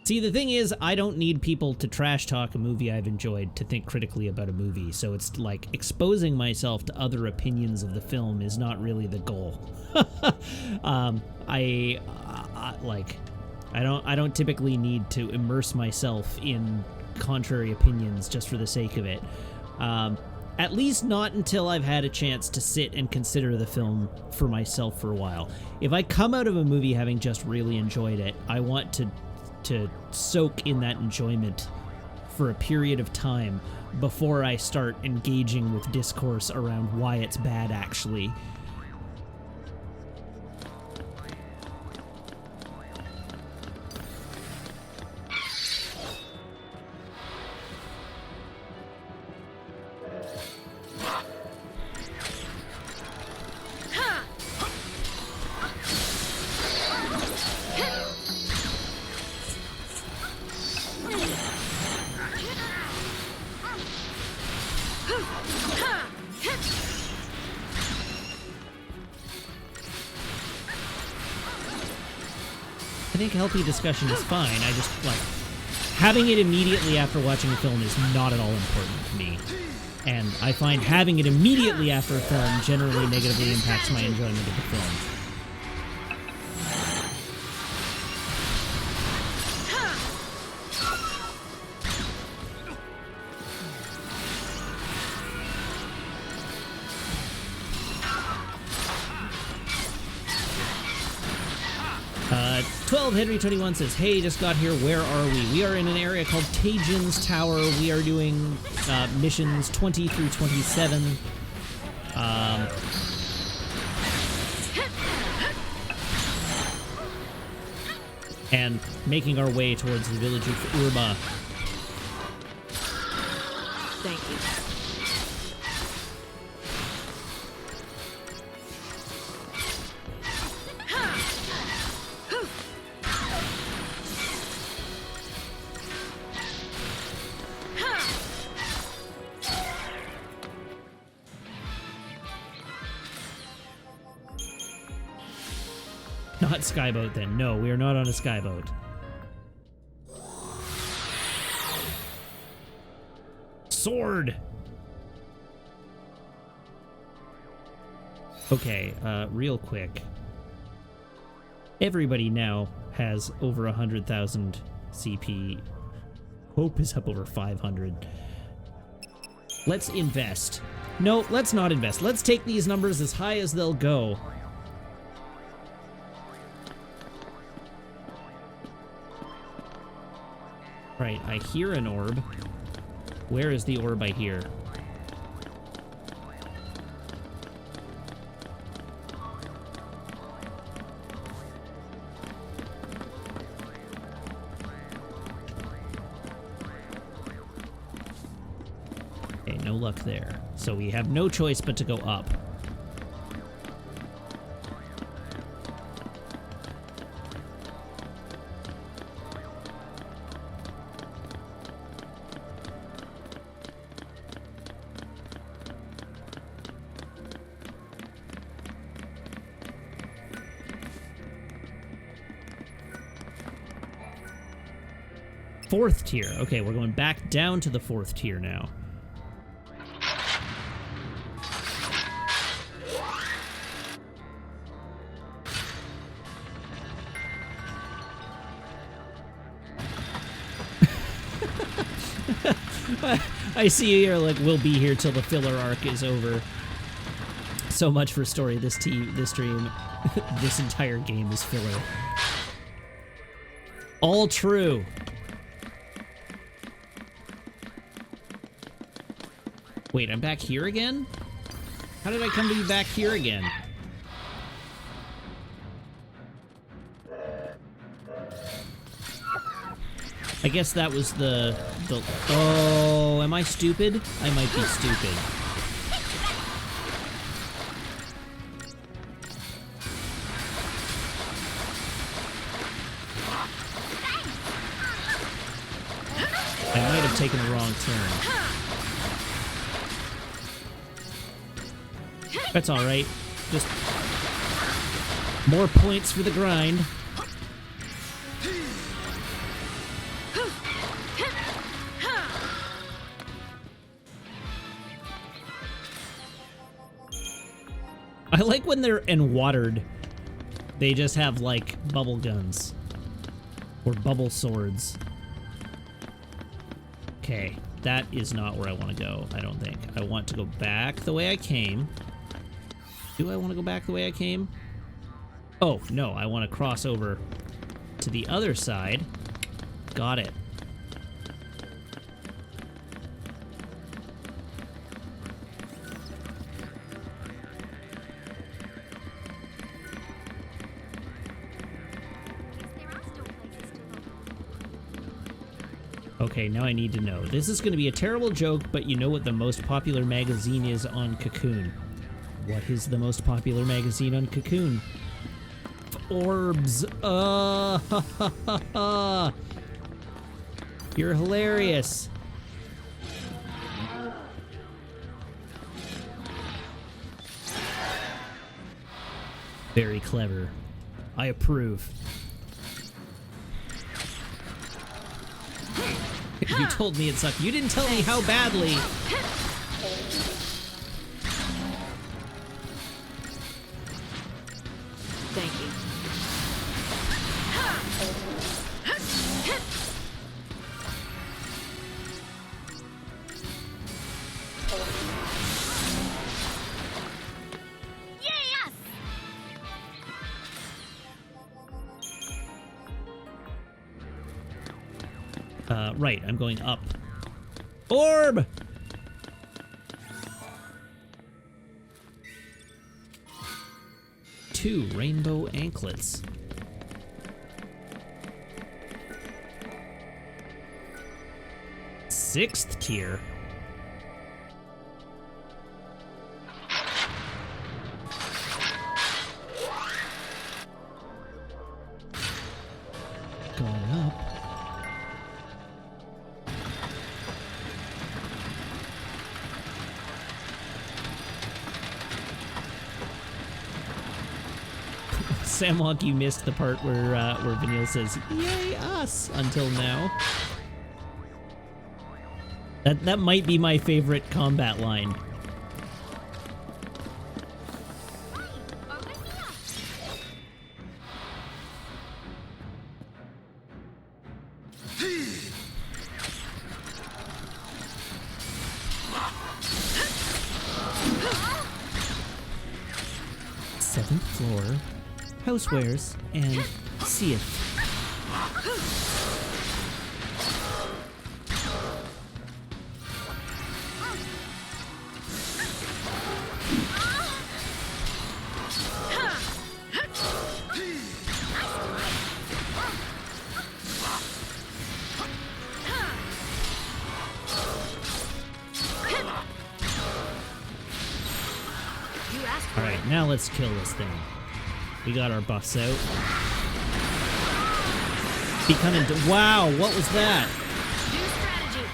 See, the thing is, I don't need people to trash talk a movie I've enjoyed to think critically about a movie, so it's like exposing myself to other opinions of the film is not really the goal. I don't typically need to immerse myself in contrary opinions just for the sake of it. At least not until I've had a chance to sit and consider the film for myself for a while. If I come out of a movie having just really enjoyed it, I want to soak in that enjoyment for a period of time before I start engaging with discourse around why it's bad, actually. I think healthy discussion is fine. I just, like, having it immediately after watching a film is not at all important to me. And I find having it immediately after a film generally negatively impacts my enjoyment of the film. Henry21 says, hey, just got here. Where are we? We are in an area called Taejin's Tower. We are doing missions 20 through 27. And making our way towards the village of Urba. Thank you. Not skyboat then. No, we are not on a skyboat. Sword! Okay, real quick. Everybody now has over 100,000 CP. Hope is up over 500. Let's invest. No, let's not invest. Let's take these numbers as high as they'll go. Right, I hear an orb. Where is the orb I hear? Okay, no luck there. So we have no choice but to go up. 4th tier. Okay, we're going back down to the 4th tier now. I see you're like, we'll be here till the filler arc is over. So much for story. This stream, this entire game is filler. All true. Wait, I'm back here again? How did I come to be back here again? I guess that was the... Oh, am I stupid? I might be stupid. I might have taken a wrong turn. That's alright. Just... more points for the grind. I like when they're enwatered, they just have, like, bubble guns. Or bubble swords. Okay, that is not where I want to go, I don't think. I want to go back the way I came. Do I want to go back the way I came? Oh, no, I want to cross over to the other side. Got it. Okay, now I need to know. This is going to be a terrible joke, but you know what the most popular magazine is on Cocoon. What is the most popular magazine on Cocoon? Orbs. You're hilarious. Very clever. I approve. You told me it sucked. You didn't tell me how badly. Thank you. Yes! Right, I'm going up. Orb! Two rainbow anklets. Sixth tier. Going up. Samwalk, you missed the part where Vanille says, "Yay us!" until now. That might be my favorite combat line. Over here! 7th floor, housewares, and seeth. Alright, now let's kill this thing. We got our buffs out. Becoming... Wow, what was that? New strategy.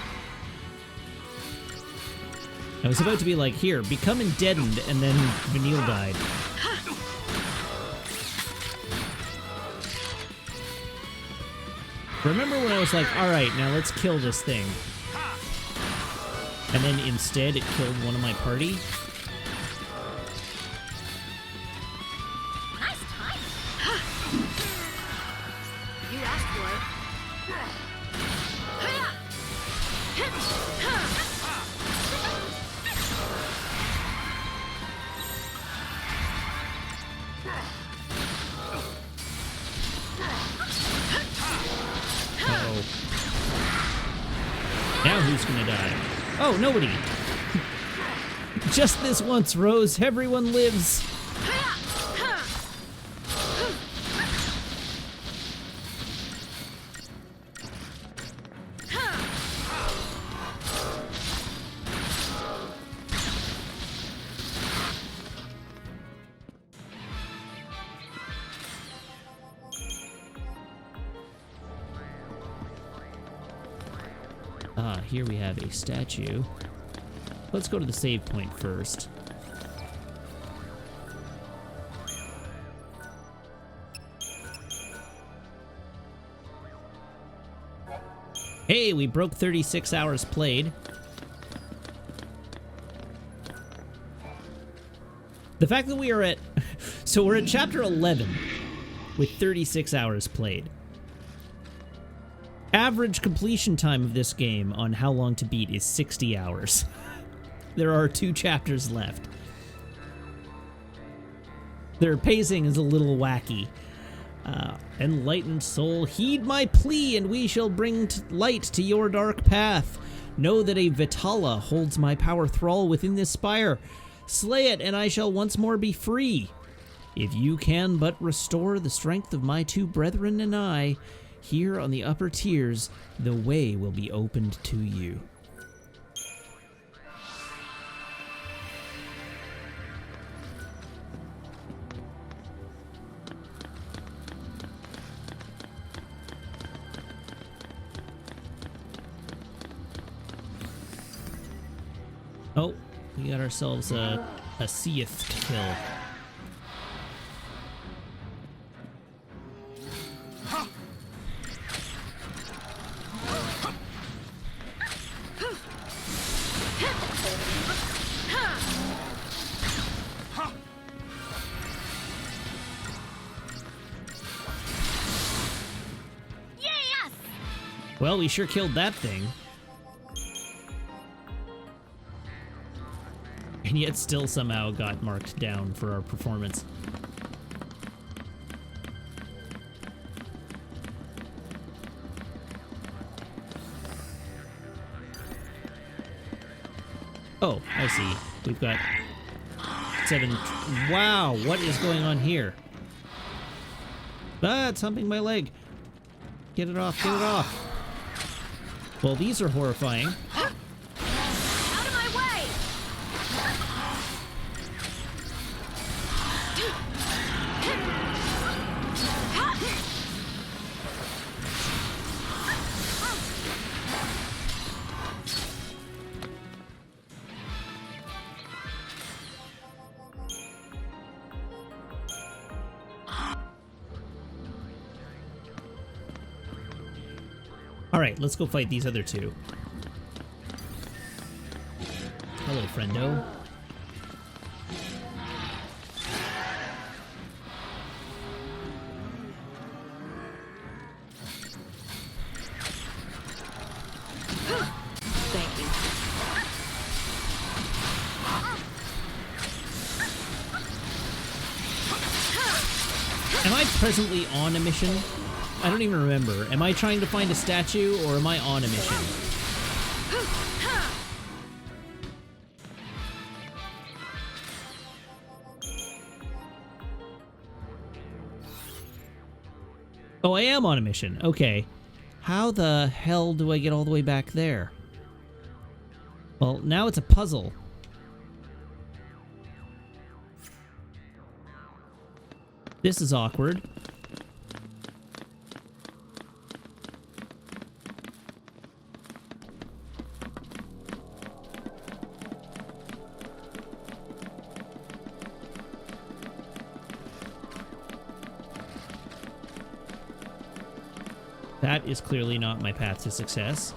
I was about to be like, here, becoming deadened, and then Vanille died. Remember when I was like, alright, now let's kill this thing. And then instead it killed one of my party? Nice time. You asked for it. Uh-oh. Now who's gonna die? Oh, nobody! Just this once, Rose. Everyone lives. Ah, here we have a statue. Let's go to the save point first. Hey, we broke 36 hours played. The fact that we are at... So we're at chapter 11 with 36 hours played. Average completion time of this game on how long to beat is 60 hours. There are 2 chapters left. Their pacing is a little wacky. Enlightened soul, heed my plea, and we shall bring light to your dark path. Know that a Vitala holds my power thrall within this spire. Slay it, and I shall once more be free. If you can but restore the strength of my 2 brethren and I, here on the upper tiers, the way will be opened to you. Oh, we got ourselves a XIII to kill. Yes! Well, we sure killed that thing. And yet still somehow got marked down for our performance. Oh, I see. We've got 7... Wow, what is going on here? Ah, it's humping my leg. Get it off, get it off. Well, these are horrifying. Out of my way! Alright, let's go fight these other 2. Hello, friendo. Thank you. Am I presently on a mission? I don't even remember. Am I trying to find a statue, or am I on a mission? Oh, I am on a mission. Okay. How the hell do I get all the way back there? Well, now it's a puzzle. This is awkward. That is clearly not my path to success.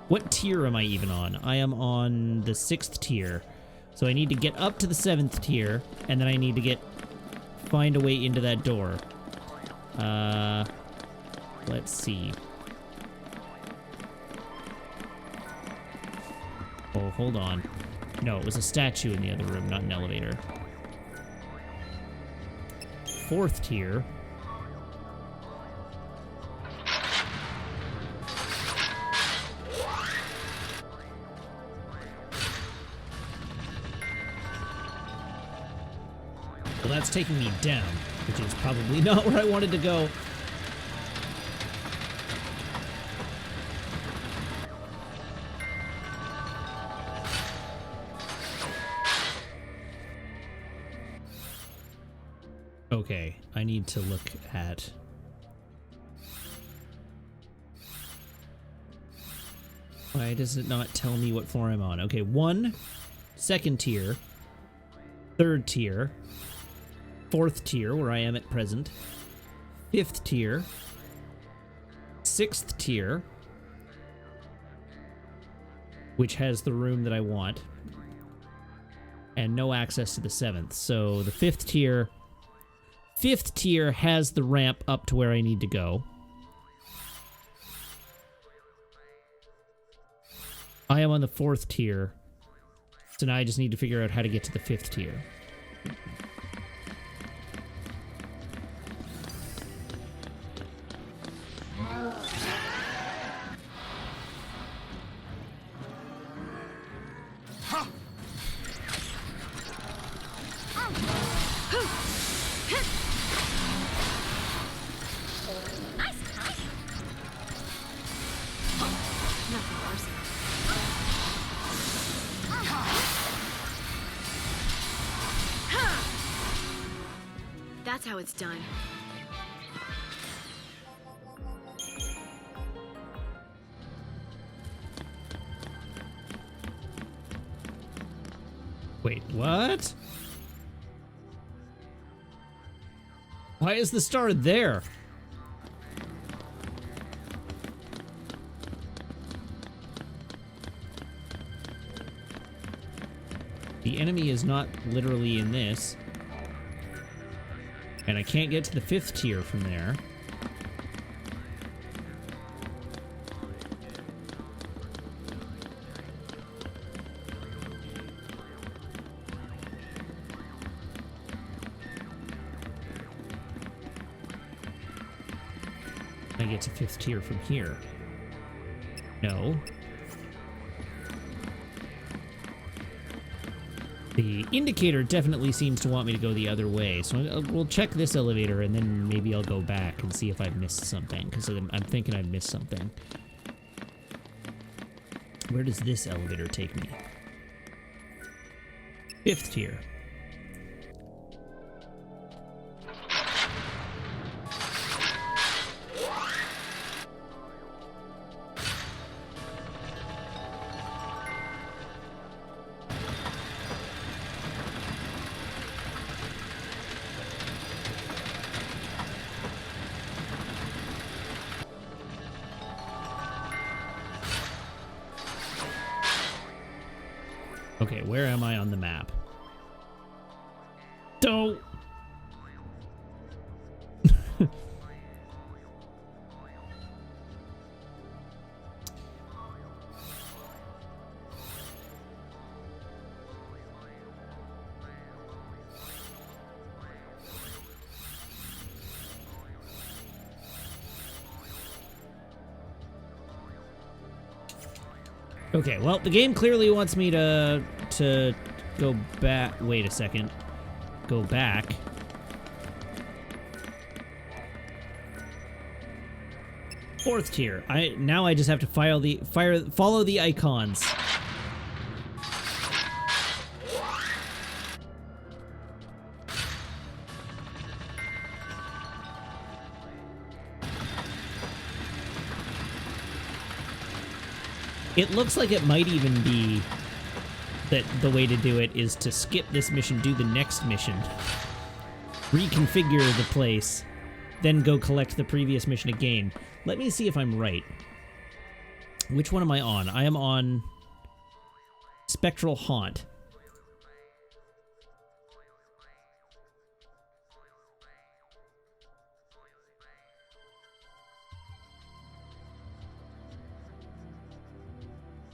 What tier am I even on? I am on the 6th tier. So I need to get up to the 7th tier, and then I need to find a way into that door. Let's see. Oh, hold on. No, it was a statue in the other room, not an elevator. 4th tier. Well, that's taking me down, which is probably not where I wanted to go. Okay, I need to look at... Why does it not tell me what floor I'm on? Okay, 1, 2nd tier, 3rd tier, 4th tier, where I am at present, 5th tier, 6th tier, which has the room that I want, and no access to the 7th. So the 5th tier has the ramp up to where I need to go. I am on the 4th tier, so now I just need to figure out how to get to the 5th tier. That's how it's done. Wait, what? Why is the star there? The enemy is not literally in this. And I can't get to the 5th tier from there. I get to 5th tier from here. No. The indicator definitely seems to want me to go the other way, so we'll check this elevator and then maybe I'll go back and see if I've missed something, because I'm thinking I've missed something. Where does this elevator take me? 5th tier. Okay, where am I on the map? Don't. Okay, well, the game clearly wants me to go back. Wait a second. Go back. Fourth tier. Now I just have to follow the icons. It looks like it might even be that the way to do it is to skip this mission, do the next mission, reconfigure the place, then go collect the previous mission again. Let me see if I'm right. Which one am I on? I am on Spectral Haunt.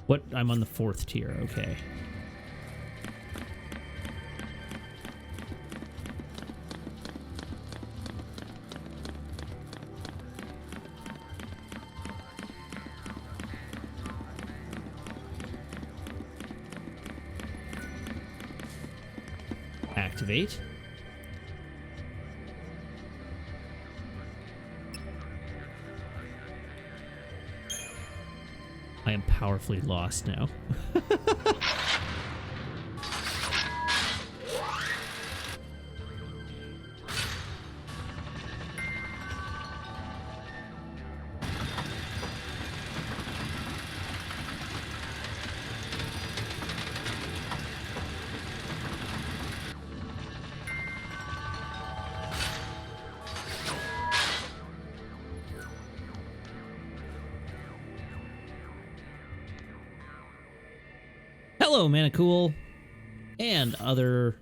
What? I'm on the 4th tier, okay. Activate. I am powerfully lost now. Hello, Manacool, and other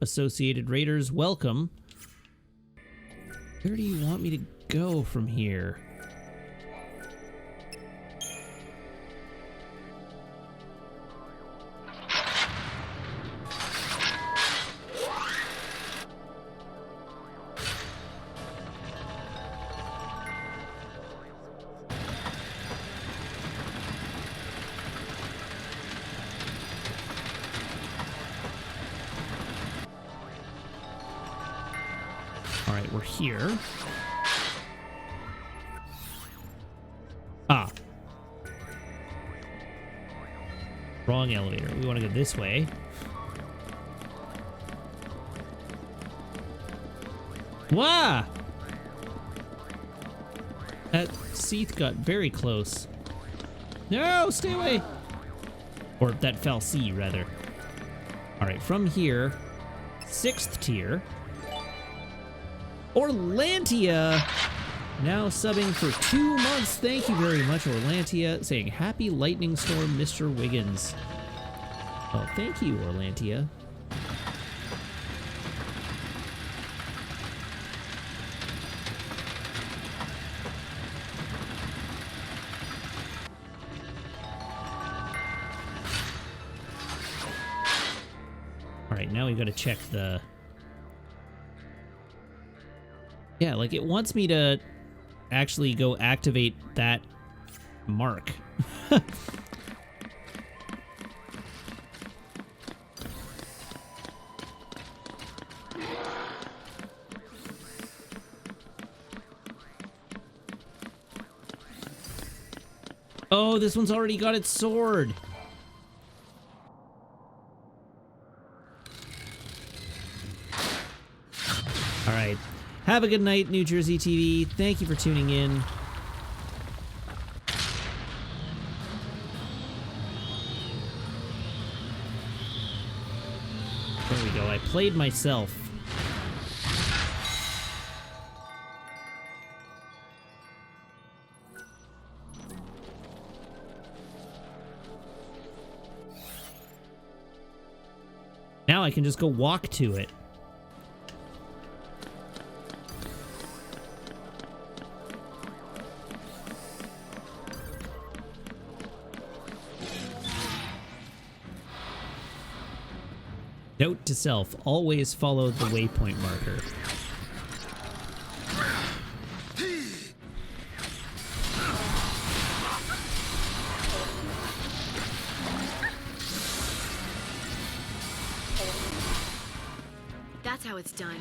associated raiders. Welcome. Where do you want me to go from here? Alright, we're here. Ah. Wrong elevator. We want to go this way. Wah! That Seath got very close. No, stay away! Or that fell C, rather. Alright, from here, 6th tier. Orlantia, now subbing for 2 months. Thank you very much, Orlantia. Saying, happy lightning storm, Mr. Wiggins. Oh, thank you, Orlantia. All right, now we've got to check the... Yeah, like it wants me to actually go activate that mark. Oh, this one's already got its sword. All right. Have a good night, New Jersey TV. Thank you for tuning in. There we go. I played myself. Now I can just go walk to it. Note to self, always follow the waypoint marker. That's how it's done.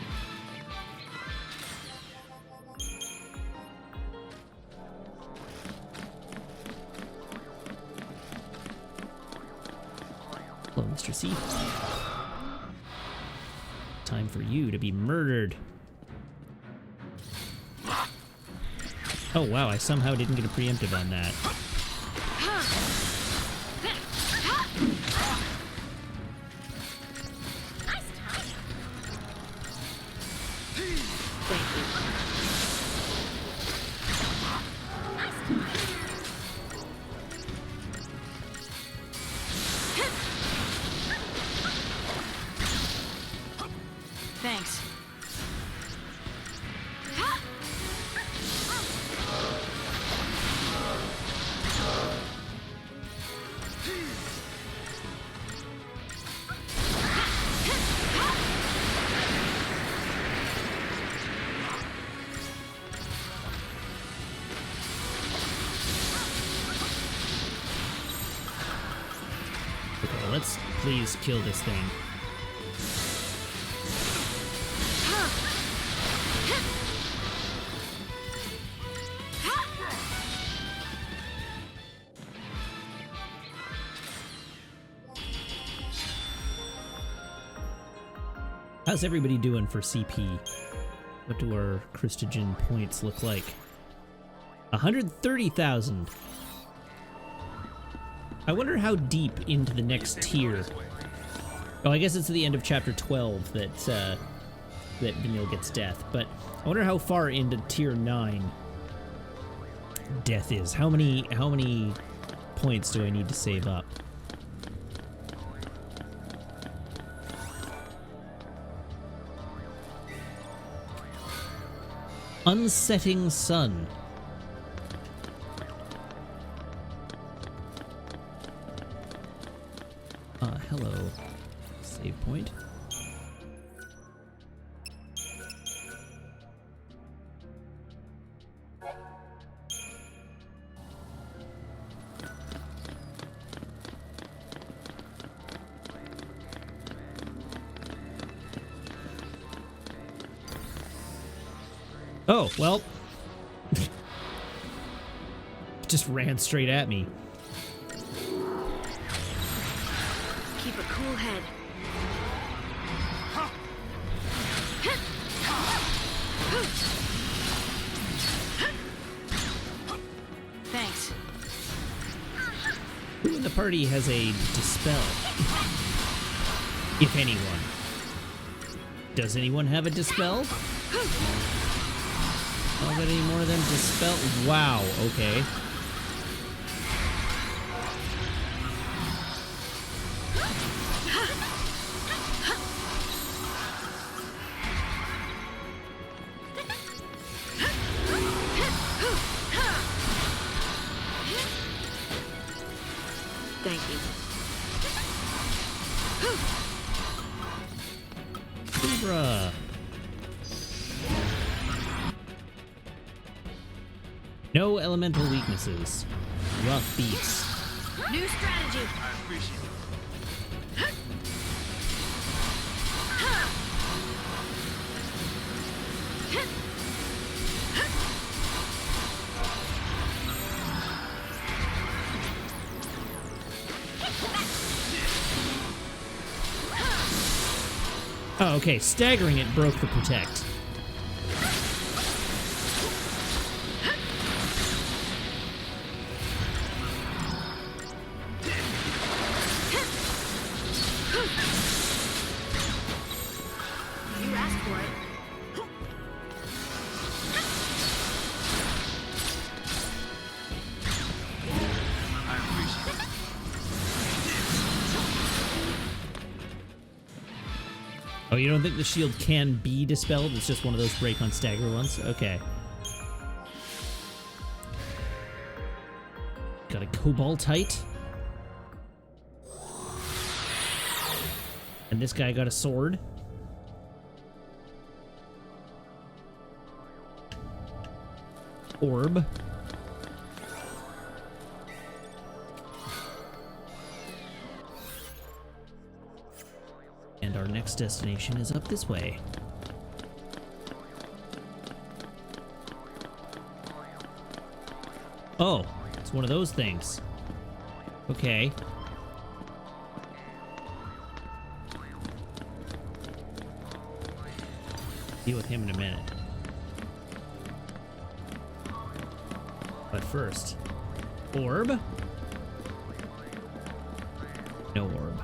Hello, Mr. C. Time for you to be murdered. Oh wow, I somehow didn't get a preemptive on that. Thanks. Okay, let's please kill this thing. How's everybody doing for CP? What do our Christogen points look like? 130,000. I wonder how deep into the next tier. Oh, I guess it's at the end of chapter 12 that Vanille gets death, but I wonder how far into tier 9 death is. How many points do I need to save up? Unsetting Sun. Hello. Save point. Oh, well. Just ran straight at me. Keep a cool head. Thanks. Who in the party has a dispel? If anyone. Does anyone have a dispel? Don't get any more of them dispel. Wow, okay. Thank you. Bruh. No elemental weaknesses. Rough beats. New strategy. I appreciate it. Oh, okay. Staggering it broke the protect. You asked for it. I appreciate it. Oh, you don't think the shield can be dispelled? It's just one of those break on stagger ones? Okay. Got a Cobaltite. And this guy got a sword. Orb. And our next destination is up this way. Oh, it's one of those things. Okay. Deal with him in a minute. But first, orb? No orb.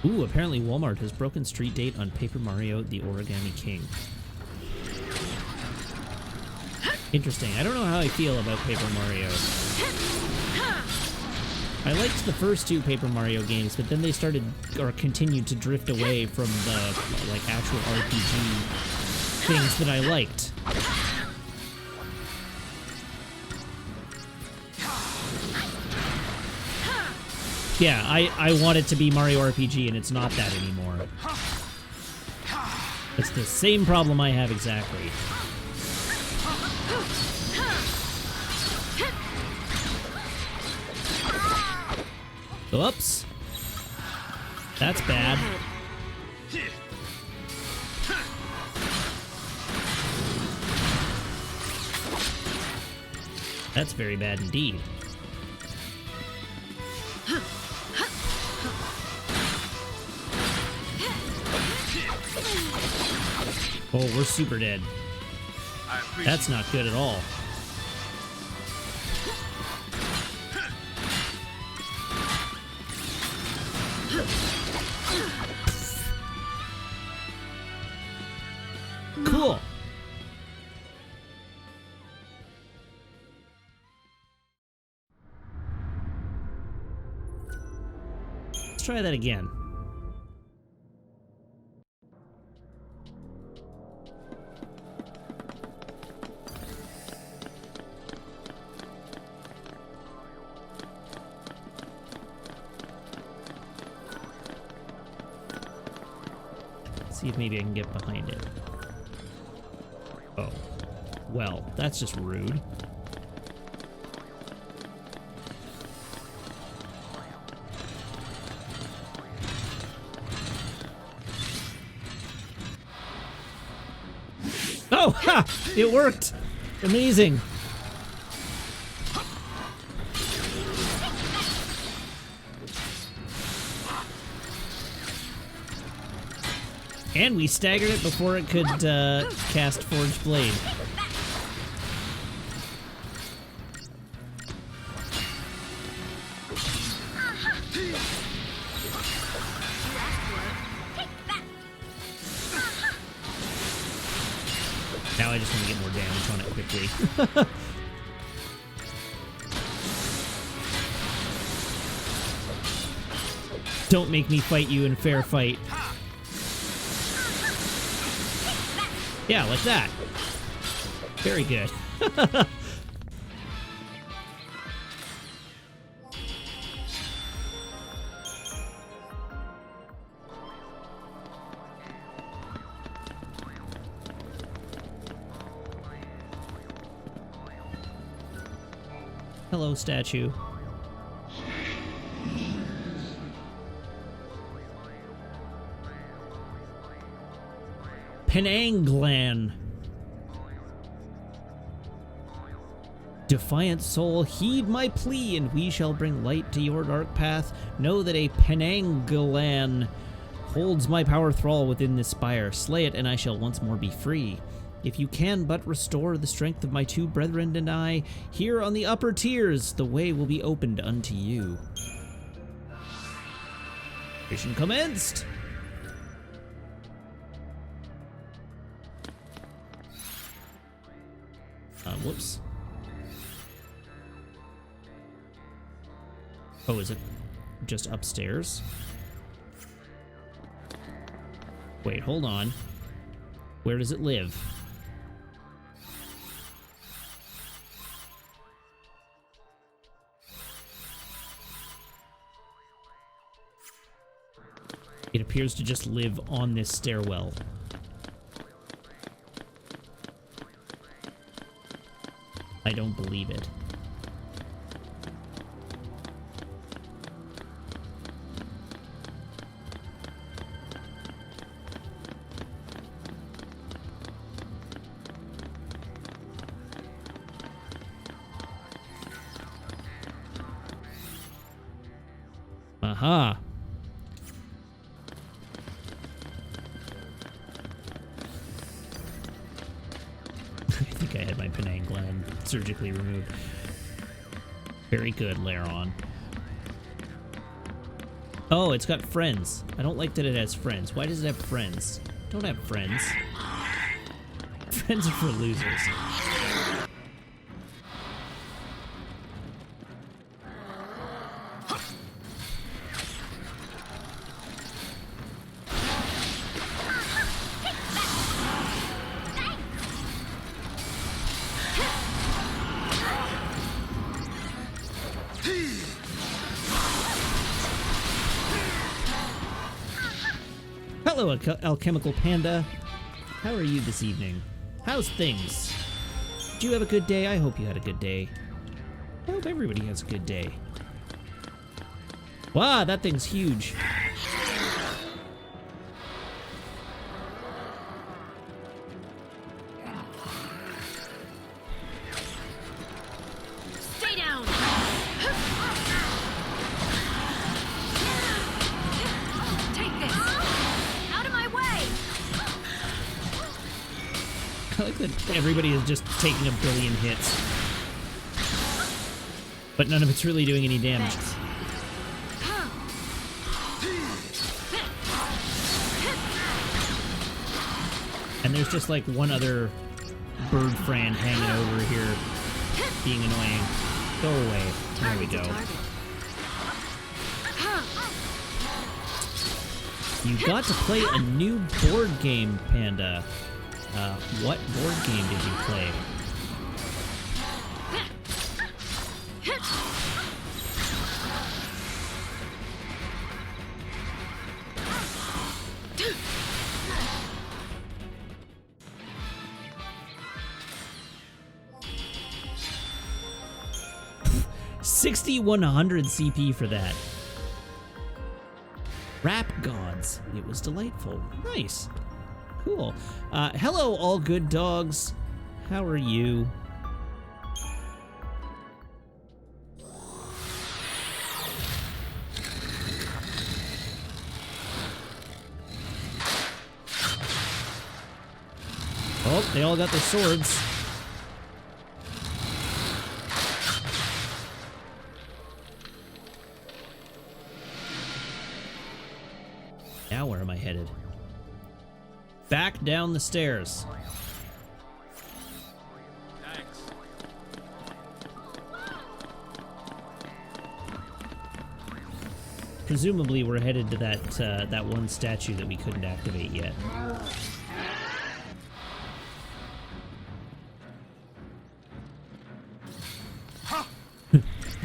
Ooh, apparently Walmart has broken street date on Paper Mario: The Origami King. Interesting. I don't know how I feel about Paper Mario. I liked the first two Paper Mario games, but then they started, or continued to drift away from the, like, actual RPG things that I liked. Yeah, I want it to be Mario RPG, and it's not that anymore. It's the same problem I have exactly. Oops. That's bad. That's very bad indeed. Oh, we're super dead. That's not good at all. Cool. Let's try that again. See if maybe I can get behind it. Oh. Well, that's just rude. Oh, ha! It worked! Amazing! And we staggered it before it could cast Forged Blade. Now I just want to get more damage on it quickly. Don't make me fight you in fair fight. Yeah, like that. Very good. Hello, statue. Penanglan. Defiant soul, heed my plea, and we shall bring light to your dark path. Know that a Penanglan holds my power thrall within this spire. Slay it, and I shall once more be free. If you can but restore the strength of my two brethren and I, here on the upper tiers, the way will be opened unto you. Mission commenced! Whoops. Oh, is it just upstairs? Wait, hold on. Where does it live? It appears to just live on this stairwell. I don't believe it. Aha. I think I had my Penang gland surgically removed. Very good, Laron. Oh, it's got friends. I don't like that it has friends. Why does it have friends? Don't have friends. Friends are for losers. Hello, Alchemical Panda. How are you this evening? How's things? Did you have a good day? I hope you had a good day. I hope everybody has a good day. Wow, that thing's huge. Stay down. Take this! Out of my way! I like that everybody is just taking a billion hits. But none of it's really doing any damage. Thanks. And there's just like one other bird friend hanging over here being annoying. Go away. There we go. You got to play a new board game, Panda. What board game did you play? $6,100 CP for that. Rap Gods. It was delightful. Nice. Cool. Hello, all good dogs. How are you? Oh, they all got their swords. Now where am I headed? Back down the stairs. Thanks. Presumably we're headed to that one statue that we couldn't activate yet.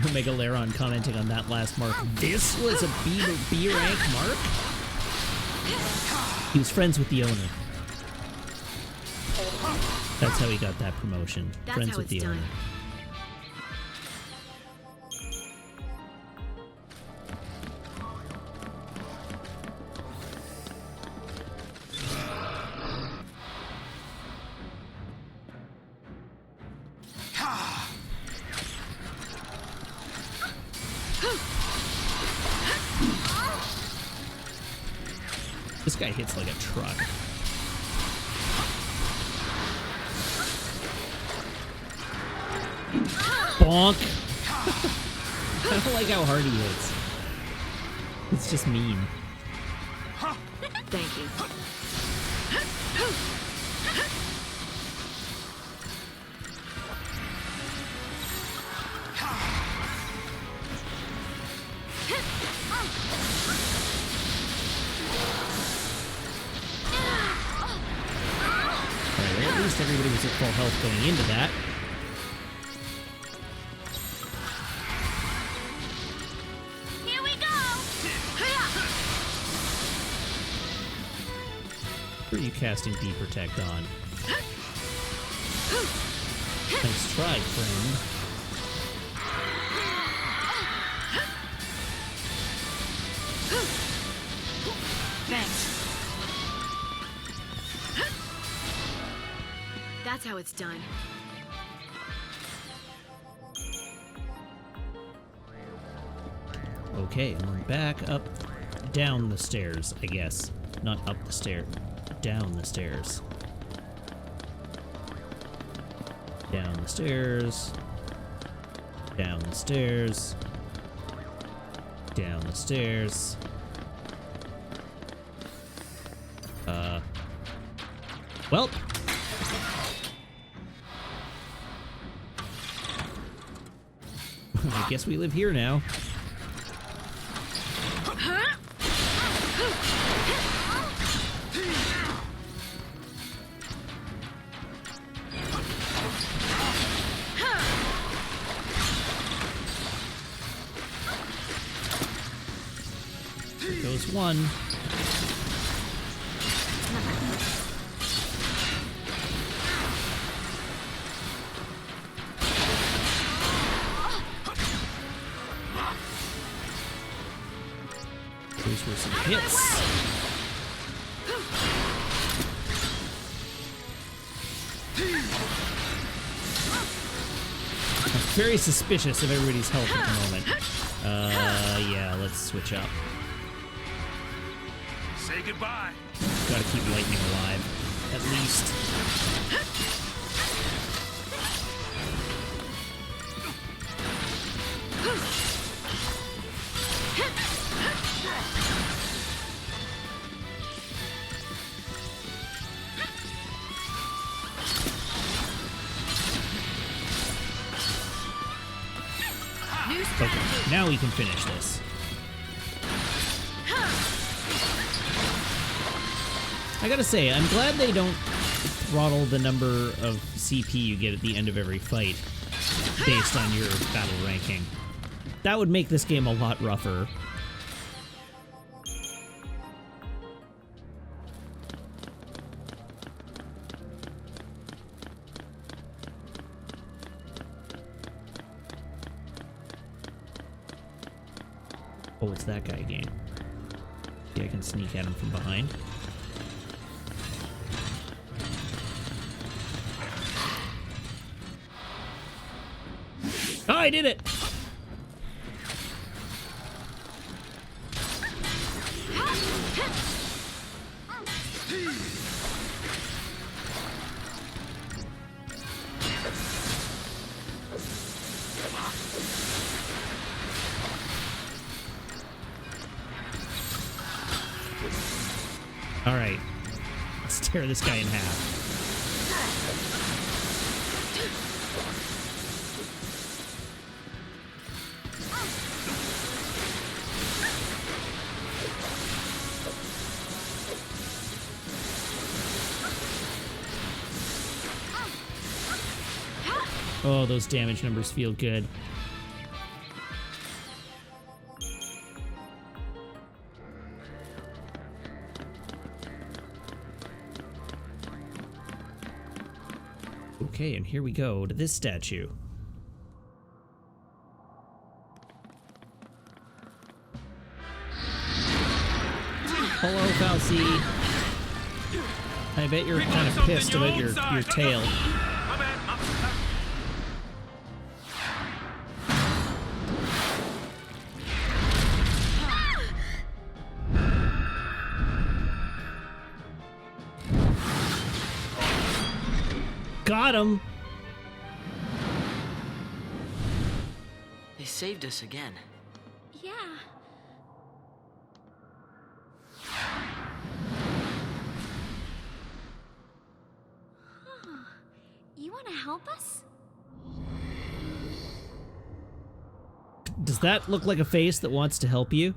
Omega Laron commenting on that last mark. This was a B rank mark? He was friends with the owner. That's how he got that promotion. That's Friends how with the it's done. owner. This guy hits like a truck. Bonk! I don't like how hard he hits. It's just mean. Thank you. Alright, well, at least everybody was at full health going into that. Here we go! Who are you casting Bee Protect on? Nice try, friend. Thanks. That's how it's done. Okay, and we're back up, down the stairs, I guess. Not up the stair, down the stairs. Down the stairs. Down the stairs. Down the stairs. Well. I guess we live here now. There goes one. Those were some hits. I'm very suspicious of everybody's health at the moment. Yeah, let's switch up. Say goodbye. Gotta keep Lightning alive, at least. Okay, now we can finish this. I gotta say, I'm glad they don't throttle the number of CP you get at the end of every fight based on your battle ranking. That would make this game a lot rougher. Oh, it's that guy again. Yeah, I can sneak at him from behind. Oh, I did it! All right, let's tear this guy in half. Oh, those damage numbers feel good. Okay, and here we go to this statue. Hello, Falsey. I bet you're kind of pissed about your tail. Got him! They saved us again. Yeah. Huh. You want to help us? Does that look like a face that wants to help you?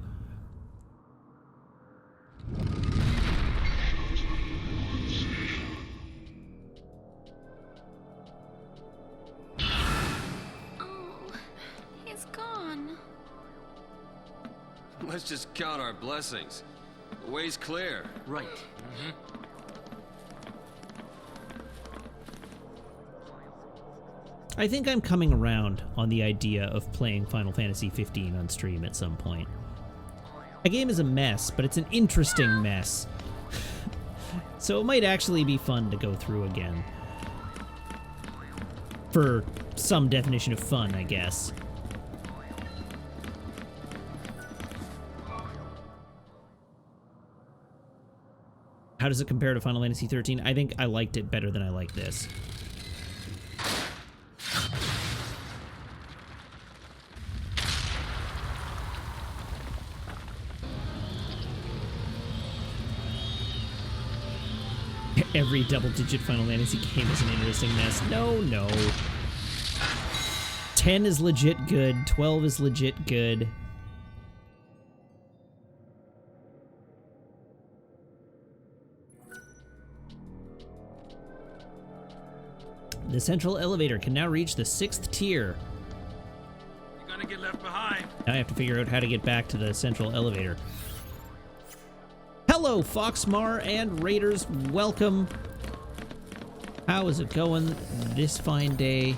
Let's just count our blessings. The way's clear. Right. I think I'm coming around on the idea of playing Final Fantasy XV on stream at some point. The game is a mess, but it's an interesting mess. So it might actually be fun to go through again. For some definition of fun, I guess. How does it compare to Final Fantasy XIII? I think I liked it better than I like this. Every double-digit Final Fantasy game is an interesting mess. No, no. 10 is legit good. 12 is legit good. The central elevator can now reach the 6th tier. You're gonna get left behind. Now I have to figure out how to get back to the central elevator. Hello, Foxmar and Raiders. Welcome. How is it going this fine day?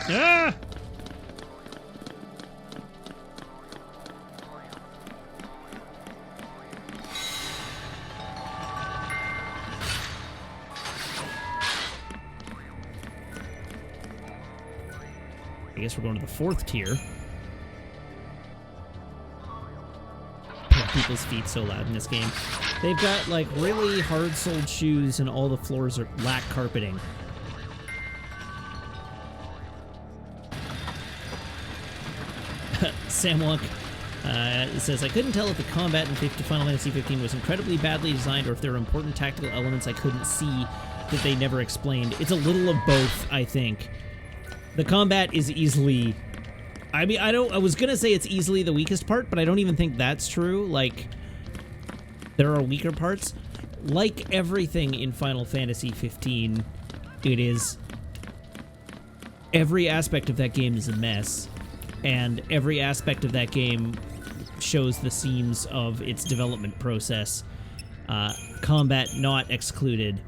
Ah! I guess we're going to the 4th tier. People's feet so loud in this game. They've got like really hard-soled shoes and all the floors lack carpeting. Samwalk says, I couldn't tell if the combat in Final Fantasy XV was incredibly badly designed or if there were important tactical elements I couldn't see that they never explained. It's a little of both, I think. The combat is easily... I mean, I was gonna say it's easily the weakest part, but I don't even think that's true. Like, there are weaker parts. Like everything in Final Fantasy XV, it is... Every aspect of that game is a mess, and every aspect of that game shows the seams of its development process. Combat not excluded.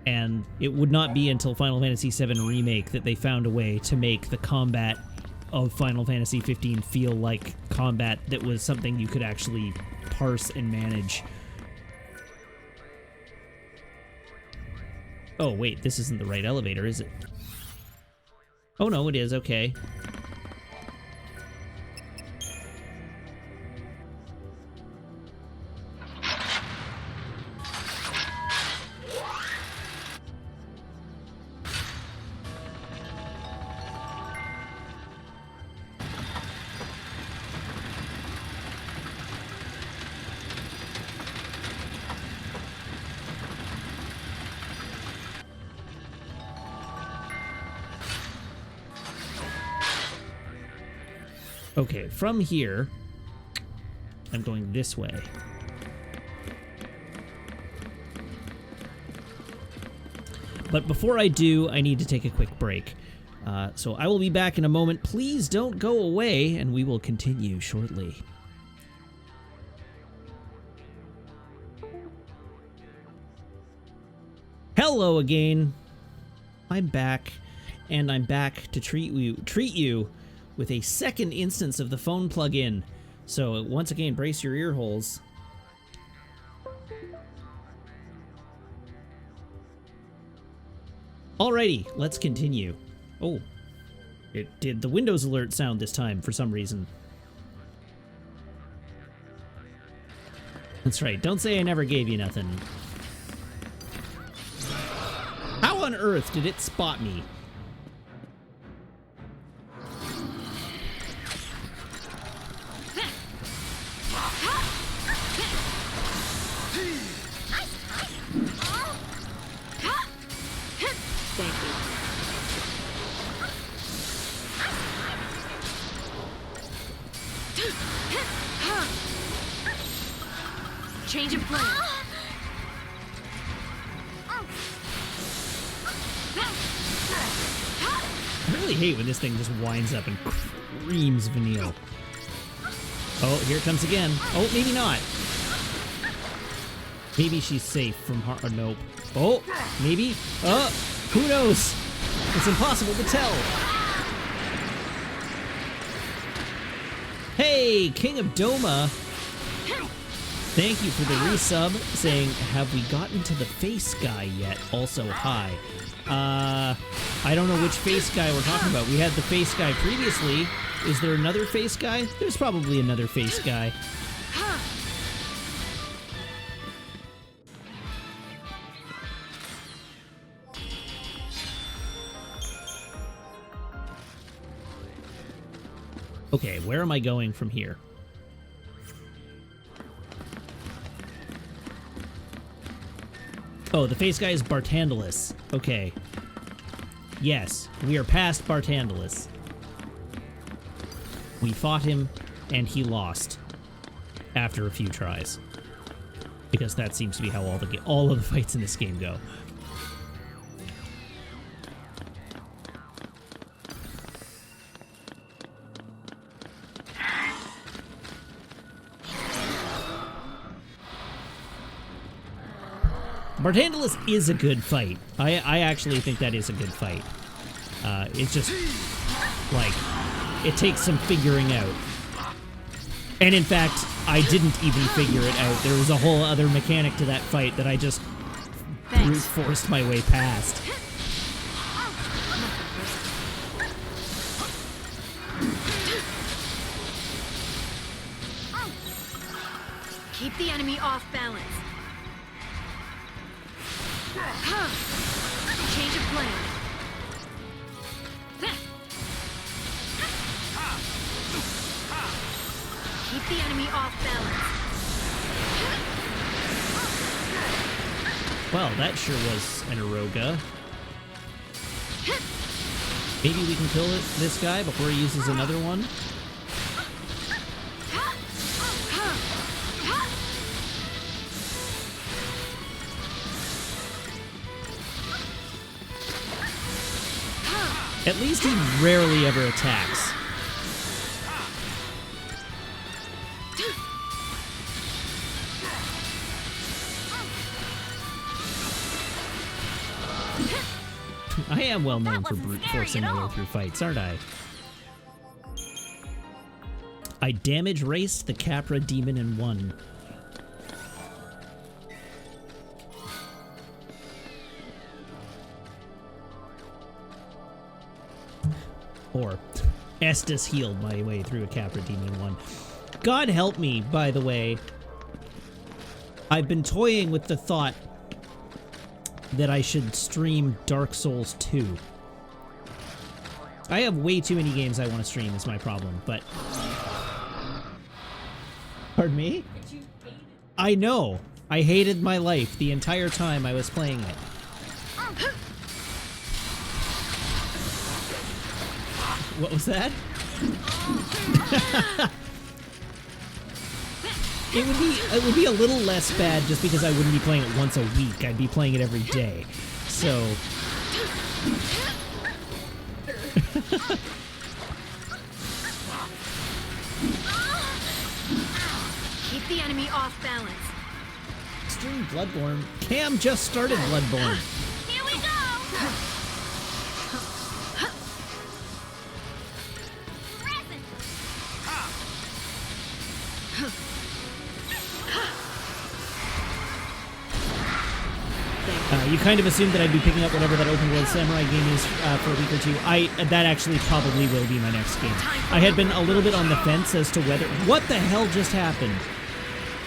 And it would not be until Final Fantasy VII Remake that they found a way to make the combat of Final Fantasy XV feel like combat that was something you could actually parse and manage. Oh, wait, this isn't the right elevator, is it? Oh, no, it is, okay. Okay, from here, I'm going this way. But before I do, I need to take a quick break. So I will be back in a moment. Please don't go away, and we will continue shortly. Hello again. I'm back, and I'm back to treat you with a second instance of the phone plug-in. So once again, brace your ear holes. Alrighty, let's continue. Oh, it did the Windows alert sound this time for some reason. That's right, don't say I never gave you nothing. How on earth did it spot me? Change of plan. I really hate when this thing just winds up and creams Vanille. Oh, here it comes again. Oh, maybe not. Maybe she's safe from harm. Nope. Oh, maybe. Who knows? It's impossible to tell. Hey, King of Doma. Thank you for the resub, saying, have we gotten to the face guy yet? Also, hi. I don't know which face guy we're talking about. We had the face guy previously. Is there another face guy? There's probably another face guy. Okay, where am I going from here? Oh, the face guy is Bartandalus. Okay. Yes, we are past Bartandalus. We fought him, and he lost after a few tries. Because that seems to be how all of the fights in this game go. Bartandalus is a good fight. I actually think that is a good fight. It's just, like, it takes some figuring out. And in fact, I didn't even figure it out. There was a whole other mechanic to that fight that I just brute forced my way past. Keep the enemy off balance. Change of plan. Keep the enemy off balance. Well, that sure was an eroga. Maybe we can kill this guy before he uses another one? At least he rarely ever attacks. I am well known for brute forcing my way through fights, aren't I? I damage raced the Capra demon and won. Or Estus healed my way through a Capra demon and won. God help me, by the way. I've been toying with the thought that I should stream Dark Souls 2. I have way too many games I want to stream is my problem, but... Pardon me? I know. I hated my life the entire time I was playing it. What was that? It would be a little less bad just because I wouldn't be playing it once a week. I'd be playing it every day. So Keep the enemy off balance. stream Bloodborne. Cam just started Bloodborne. Here we go! Present! You kind of assumed that I'd be picking up whatever that open world samurai game is for a week or two. That actually probably will be my next game. I had been a little bit on the fence as to whether... What the hell just happened?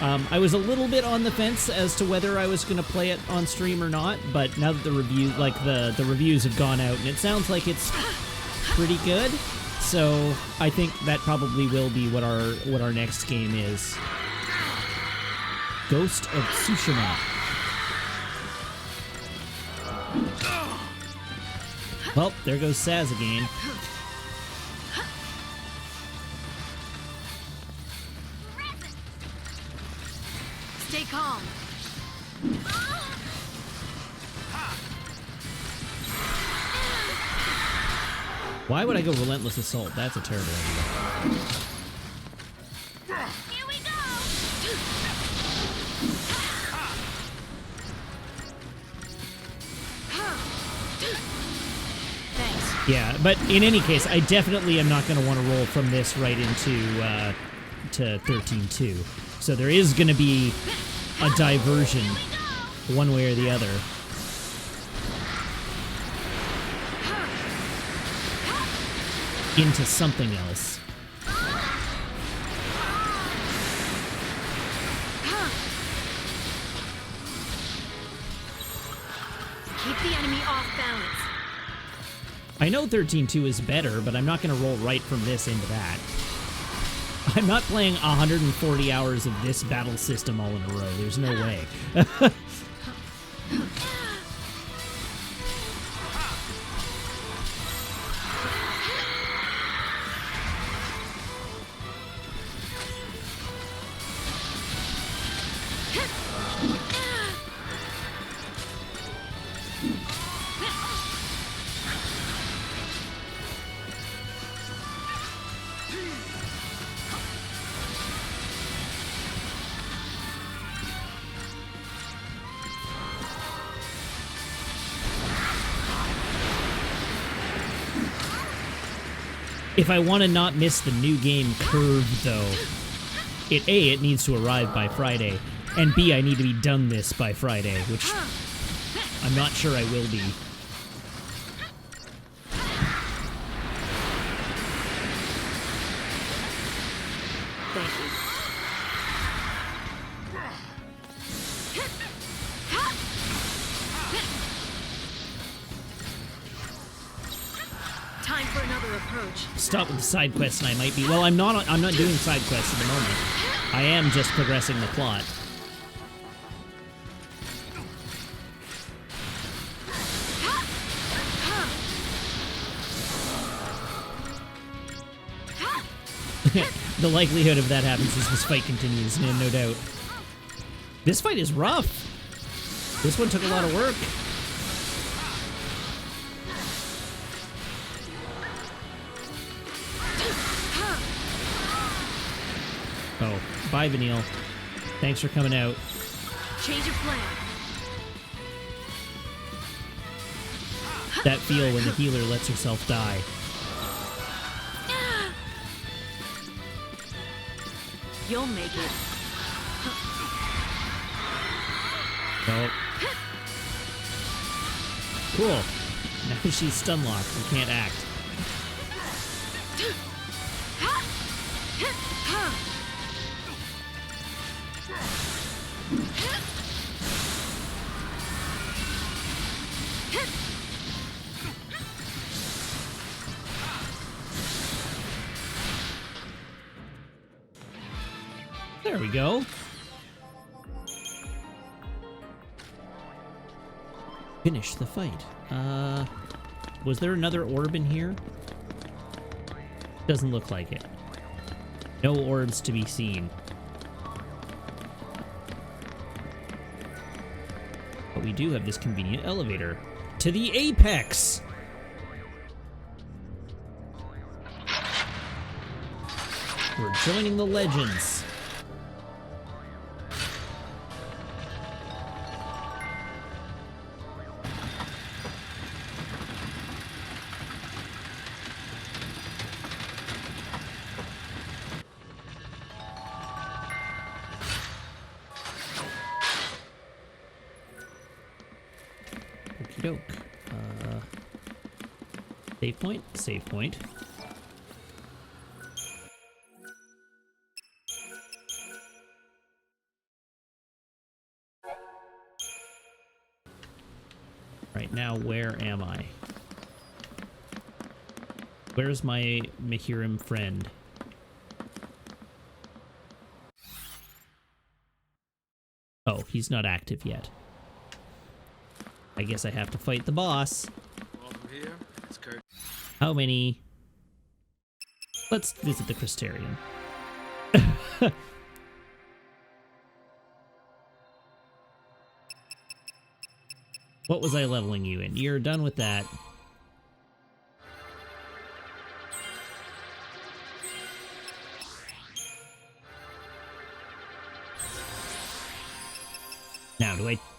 I was a little bit on the fence as to whether I was going to play it on stream or not, but now that the reviews have gone out, and it sounds like it's pretty good, so I think that probably will be what our next game is. Ghost of Tsushima. Well, there goes Saz again. Stay calm. Why would I go Relentless Assault? That's a terrible idea. Here we go! Thanks. Yeah, but in any case, I definitely am not going to want to roll from this right into to 13-2. So there is going to be a diversion one way or the other. Into something else. Keep the enemy off balance. I know 13-2 is better, but I'm not going to roll right from this into that. I'm not playing 140 hours of this battle system all in a row. There's no way. If I want to not miss the new game curve, though, it needs to arrive by Friday, and B, I need to be done this by Friday, which I'm not sure I will be. Thank you. time for another approach. Stop with the side quests, and I might be. Well, I'm not doing side quests at the moment. I am just progressing the plot. The likelihood of that happens as this fight continues, no doubt. This fight is rough. This one took a lot of work. Oh, bye, Vanille. Thanks for coming out. Change of plan. That feel when the healer lets herself die. You'll make it. Oh. Cool. Now she's stun locked and can't act. There we go. Finish the fight. Was there another orb in here? Doesn't look like it. No orbs to be seen. But we do have this convenient elevator to the apex. We're joining the legends. Okie doke. Save point? Save point. Right now, where am I? Where's my Mihirim friend? Oh, he's not active yet. I guess I have to fight the boss. Well, from here, it's Kurt. How many? Let's visit the Crystarian. What was I leveling you in? You're done with that. Now,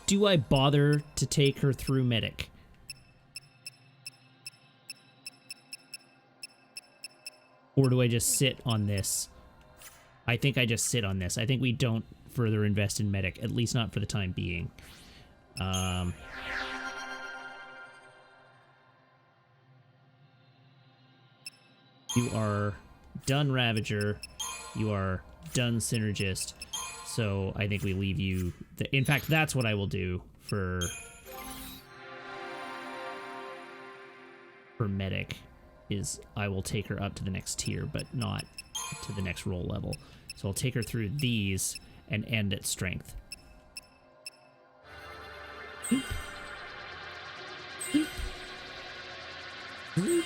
do I bother to take her through medic? Or do I just sit on this? I think I just sit on this. I think we don't further invest in medic, at least not for the time being. You are done Ravager. You are done Synergist. So I think we leave you... In fact, that's what I will do for medic, is I will take her up to the next tier, but not to the next role level. So I'll take her through these and end at strength. Oop. Oop. Oop.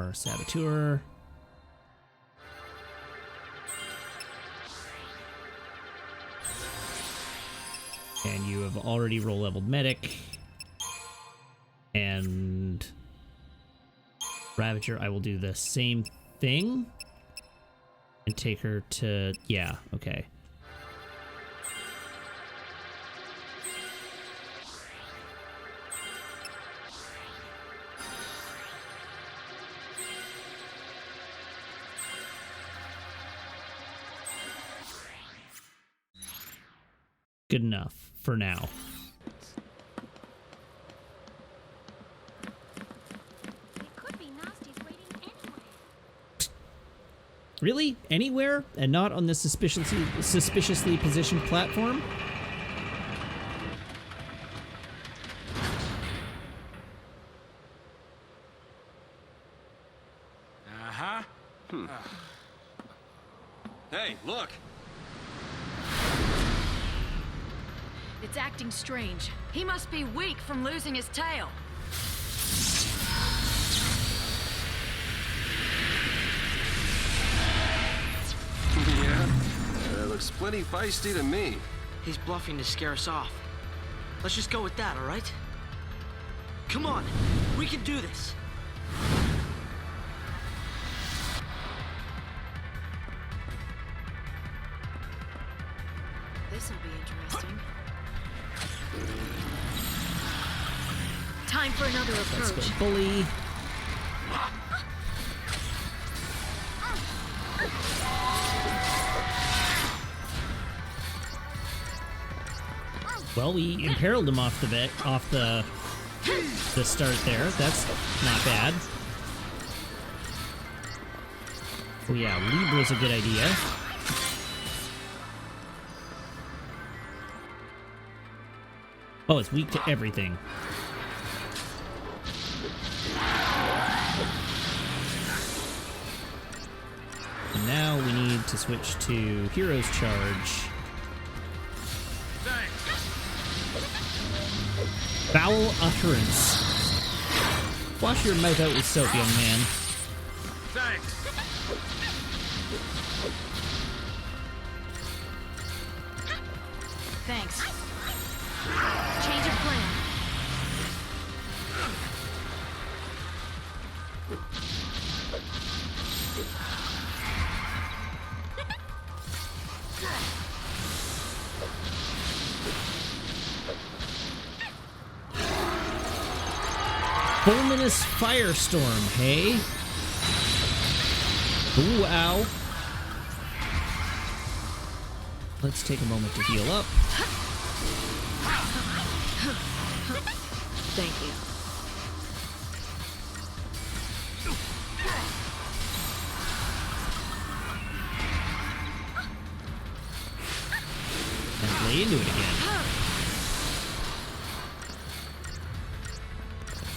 Our Saboteur. And you have already roll leveled medic. And Ravager, I will do the same thing. And take her to... Yeah, okay. Good enough for now. There could be nasties waiting anyway. Really? Anywhere? And not on this suspiciously positioned platform? Uh-huh. Hey, look! It's acting strange. He must be weak from losing his tail. Yeah? That looks plenty feisty to me. He's bluffing to scare us off. Let's just go with that, all right? Come on, we can do this. This'll be interesting. Time for another Let's approach. go bully. Well, we imperiled him off the start there. That's not bad. Oh yeah, Libra's a good idea. Oh, it's weak to everything. And now we need to switch to Hero's Charge. Foul utterance. Wash your mouth out with soap, young man. Thanks. Thanks. Change of plan. Fulminous Firestorm, hey? Ooh, ow. Let's take a moment to heal up. Thank you. And lay into it again.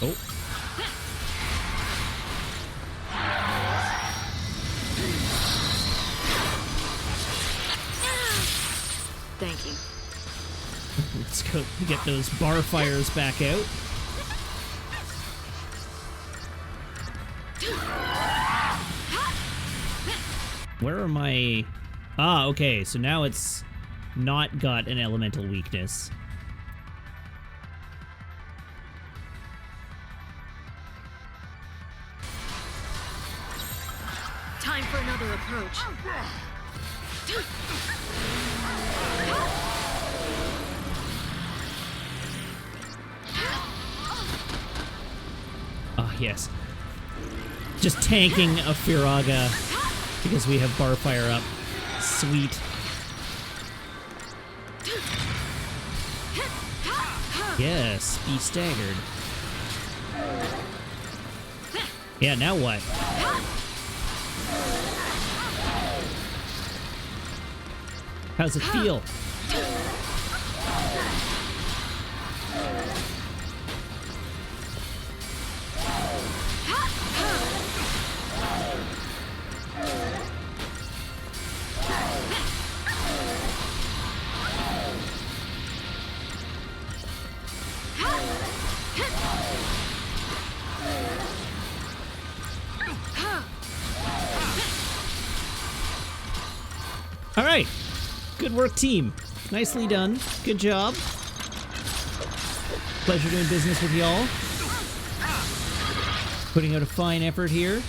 Oh. Thank you. Let's go get those bar fires back out. Where are my... Ah, okay, so now it's not got an elemental weakness. Time for another approach. Ah, yes. Just tanking a Firaga because we have bar fire up. Sweet. Yes, be staggered. Yeah, now what? How's it feel? All right. Good work, team. Nicely done. Good job. Pleasure doing business with y'all. Putting out a fine effort here.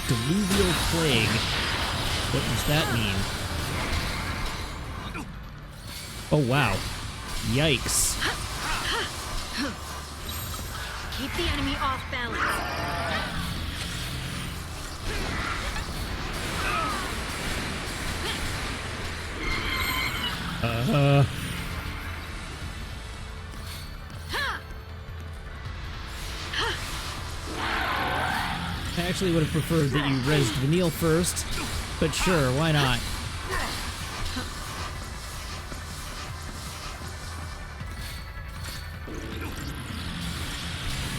Diluvial plague. What does that mean? Oh, wow. Yikes. Keep the enemy off balance. I actually would have preferred that you rezzed Vanille first, but sure, why not?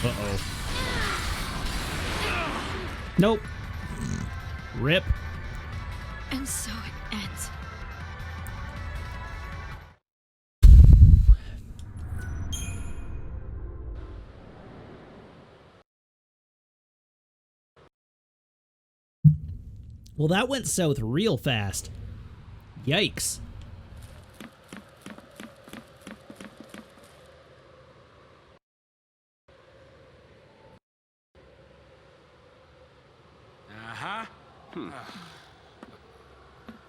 Uh-oh. Nope. Rip. And so it ends. Well, that went south real fast. Yikes. Uh-huh.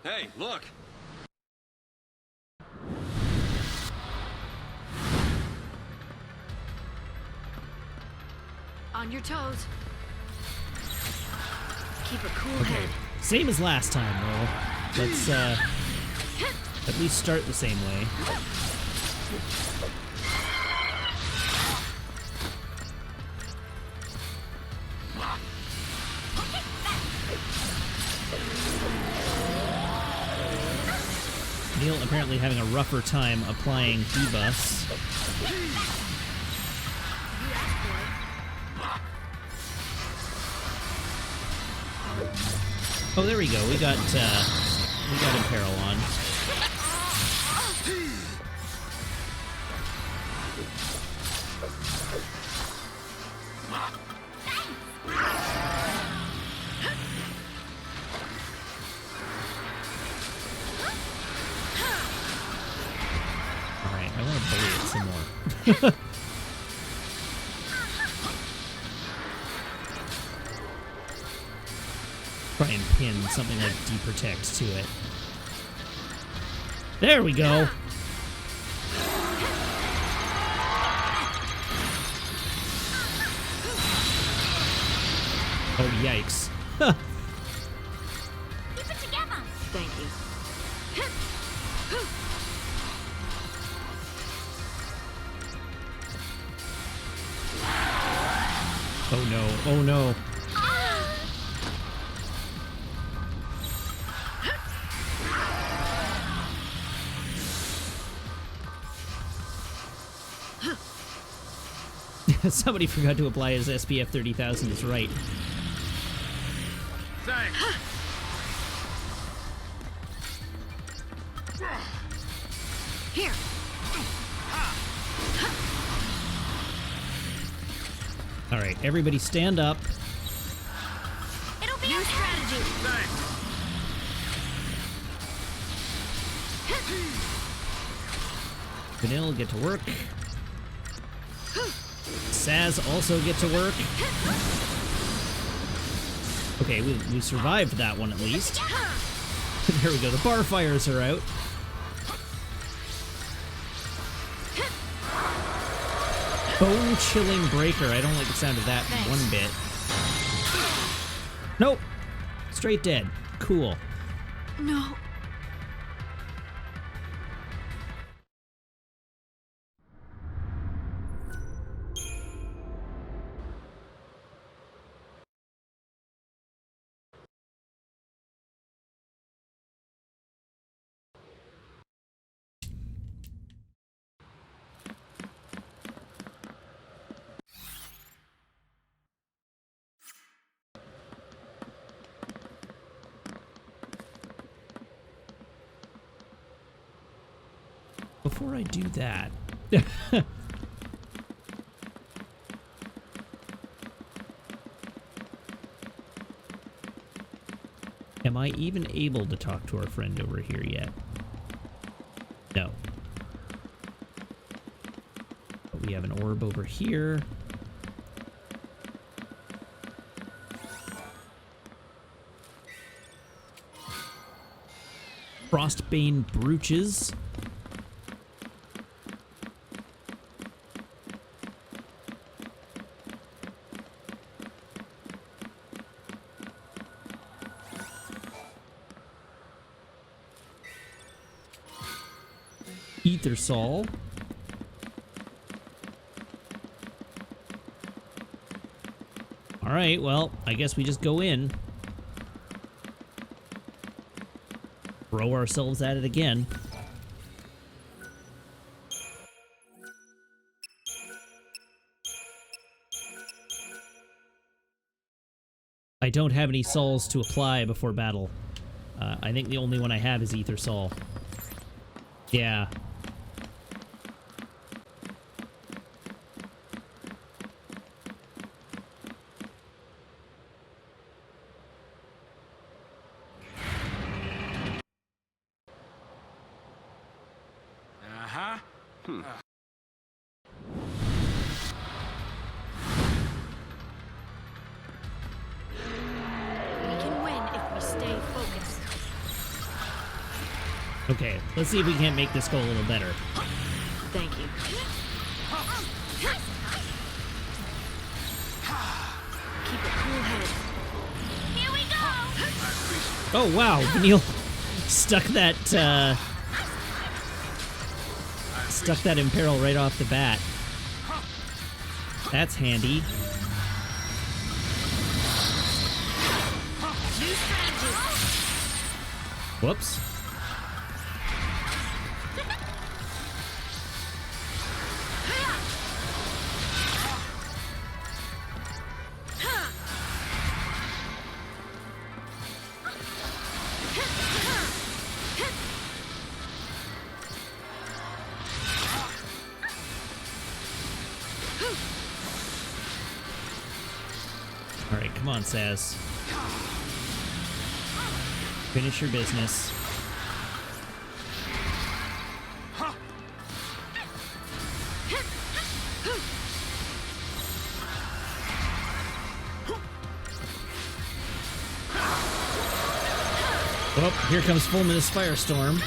Hey, look! On your toes. Keep a cool Okay. head. Same as last time, though. Let's, at least start the same way. Neil apparently having a rougher time applying debuffs. Oh, there we go. We got Imperil on. All right, I want to bully it some more. Try and pin something like Deprotect to it. There we go. Oh, yikes. Keep it together. Thank you. Oh no, oh no. Somebody forgot to apply his SPF 30,000 is right. Thanks. Here. All right, everybody stand up. It'll be New okay. strategy. Thanks. Vanille, get to work. Saz also get to work. Okay, we survived that one at least. There we go, the bar fires are out. Bone-chilling breaker. I don't like the sound of that one bit. Nope. Straight dead. Cool. No. Before I do that... Am I even able to talk to our friend over here yet? No. But we have an orb over here. Frostbane brooches. Ether Sol. Alright, well, I guess we just go in. Throw ourselves at it again. I don't have any Sols to apply before battle. I think the only one I have is Ether Sol. Yeah. Uh-huh. We can win if we stay focused. Okay, let's see if we can't make this go a little better. Thank you. Keep a cool head. Here we go! Oh, wow. Neil stuck that, stuck that Imperil right off the bat. That's handy. Whoops. Alright, come on, Saz. Finish your business. Oh, here comes Fulminous Firestorm.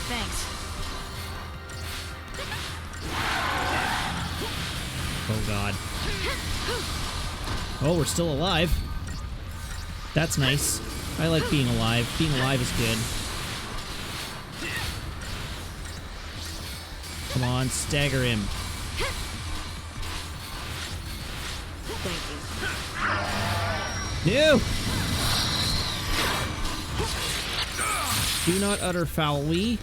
Thanks. Oh, God. Oh, we're still alive. That's nice. I like being alive. Being alive is good. Come on, stagger him. Thank you. No! Do not utter foully.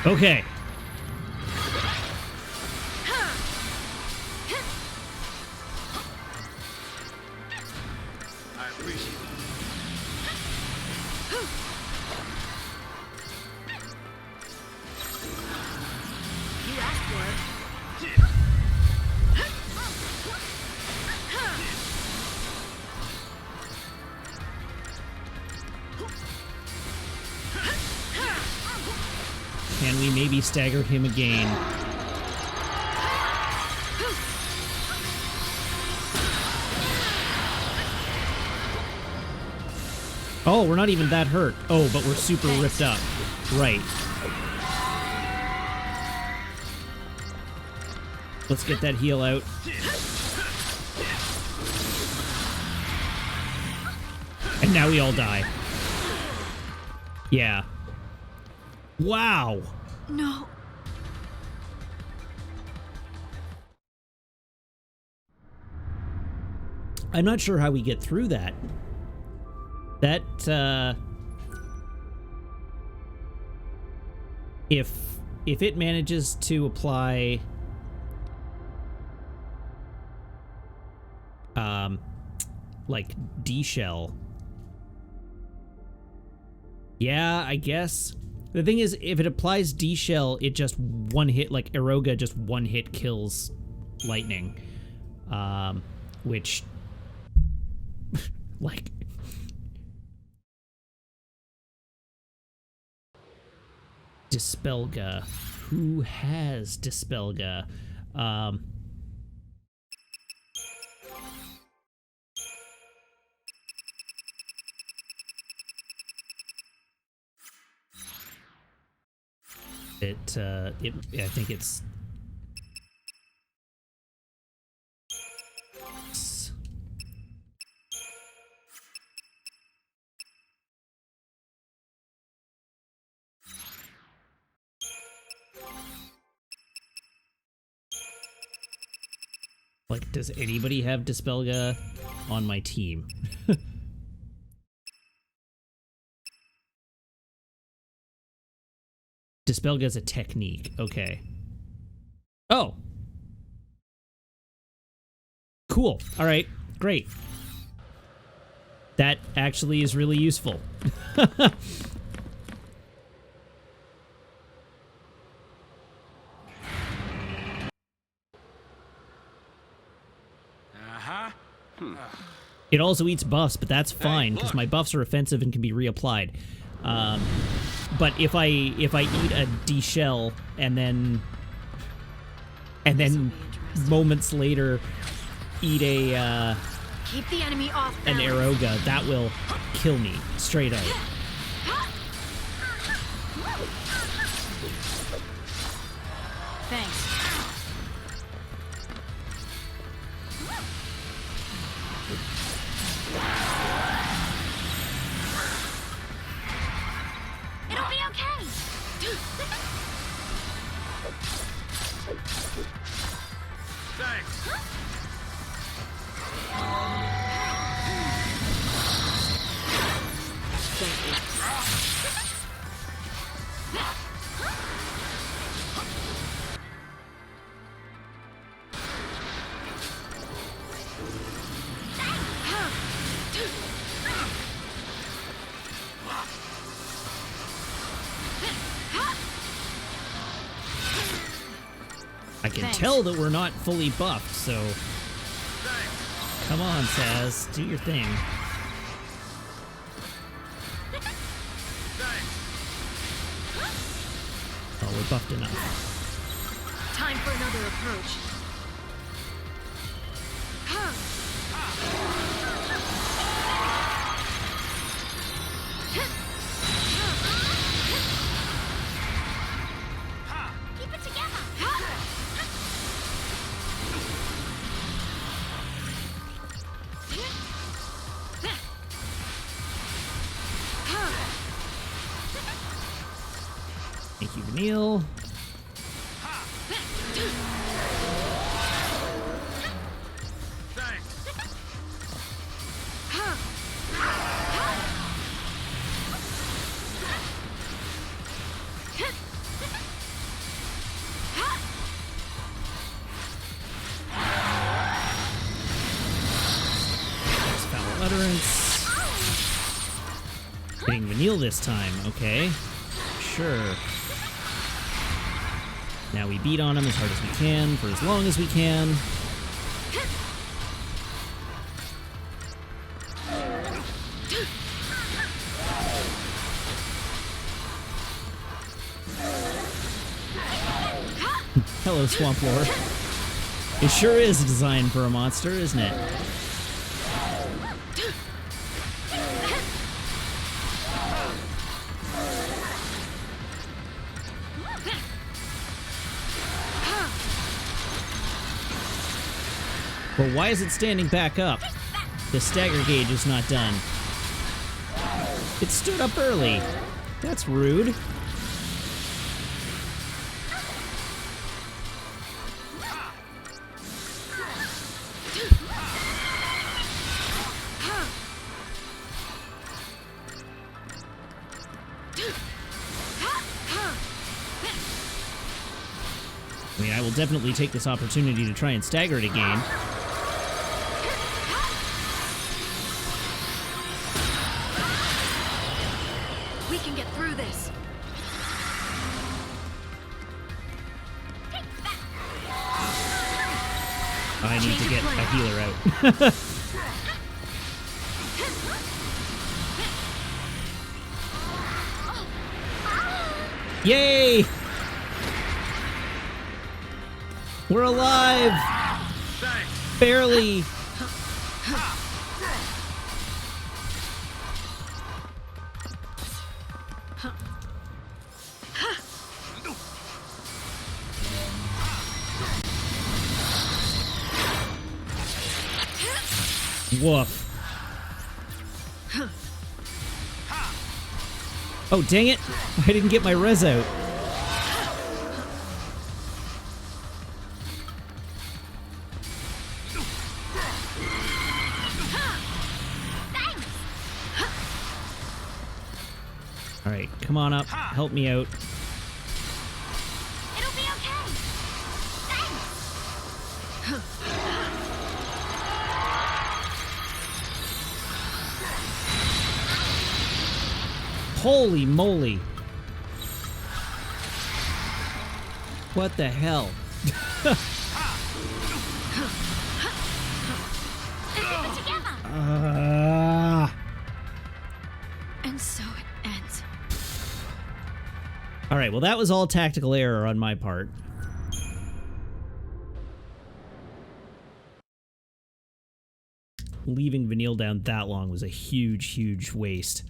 Okay. I appreciate it. You asked for it. Can we maybe stagger him again? Oh, we're not even that hurt. Oh, but we're super ripped up. Right. Let's get that heal out. And now we all die. Yeah. Wow. No. I'm not sure how we get through that. That, if it manages to apply, like, D-shell. Yeah, I guess. The thing is, if it applies D-shell, it just one hit, like, Eroga just one hit kills lightning. Which, like... Dispelga. Who has Dispelga? I think it's... Like, does anybody have Dispelga on my team? Dispelga is a technique. Okay. Oh. Cool. All right. Great. That actually is really useful. It also eats buffs, but that's fine because my buffs are offensive and can be reapplied. But if I eat a D-shell and then moments later eat a Keep the enemy off an Eroga, that will kill me straight up. Thanks. It'll be okay. Thanks. I can tell that we're not fully buffed, so come on, Saz, do your thing. Oh, we're buffed enough. Time for another approach. Keep it together. Thank you, Vanille. Foul utterance. Hitting Vanille this time, okay. Sure. Now we beat on him as hard as we can, for as long as we can. Hello, Swamp Lord. It sure is designed for a monster, isn't it? But why is it standing back up? The stagger gauge is not done. It stood up early. That's rude. mean, I will definitely take this opportunity to try and stagger it again. We can get through this. I need to get a healer out. Yay! We're alive! Barely! Woof. Oh, dang it! I didn't get my res out. Alright, come on up. Help me out. It'll be okay. Thanks. Holy moly. What the hell? Together. And so it ends. Alright, well that was all tactical error on my part. Leaving Vanille down that long was a huge, huge waste.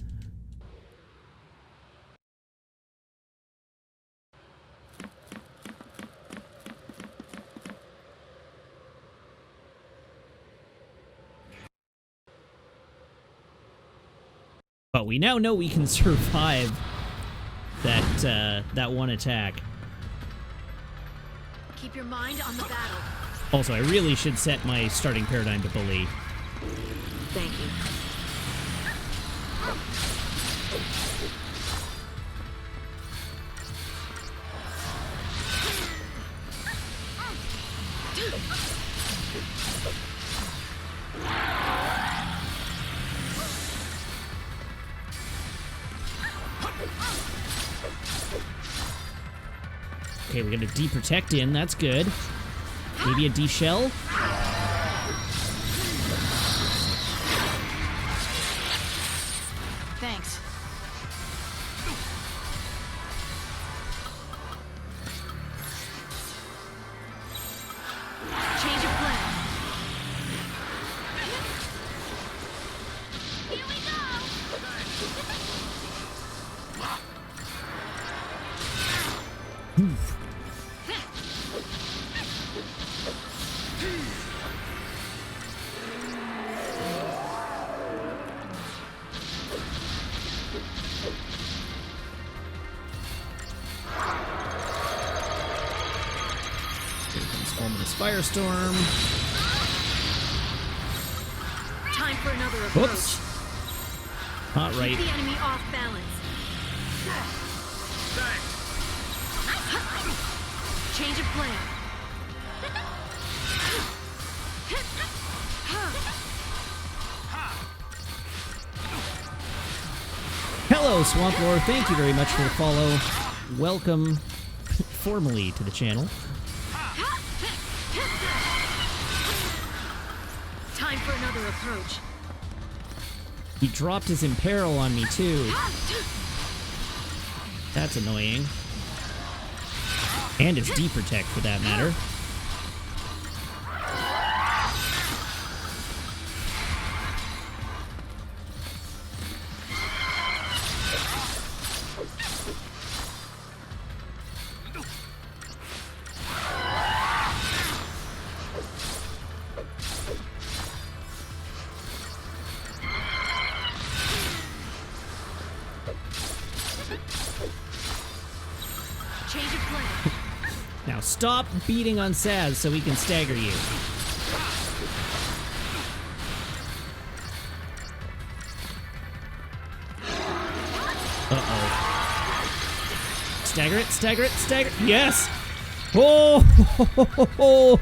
But we now know we can survive that one attack. Keep your mind on the battle. Also, I really should set my starting paradigm to bully. Thank you. Okay, we got a D-Protect in, that's good. Maybe a D-Shell? Thanks. Change of plan. Here we go. Here comes Ominous Firestorm. Time for another approach. Whoops. Not right. Keep the enemy off balance. Change of plan. Hello, Swamp Lord. Thank you very much for the follow. Welcome formally to the channel. Time for another approach. He dropped his Imperil on me, too. That's annoying. And his D-Protect, for that matter. Change of plan. Now stop beating on Saz so we can stagger you. Uh-oh. Stagger it, stagger it, stagger it. Yes! Oh!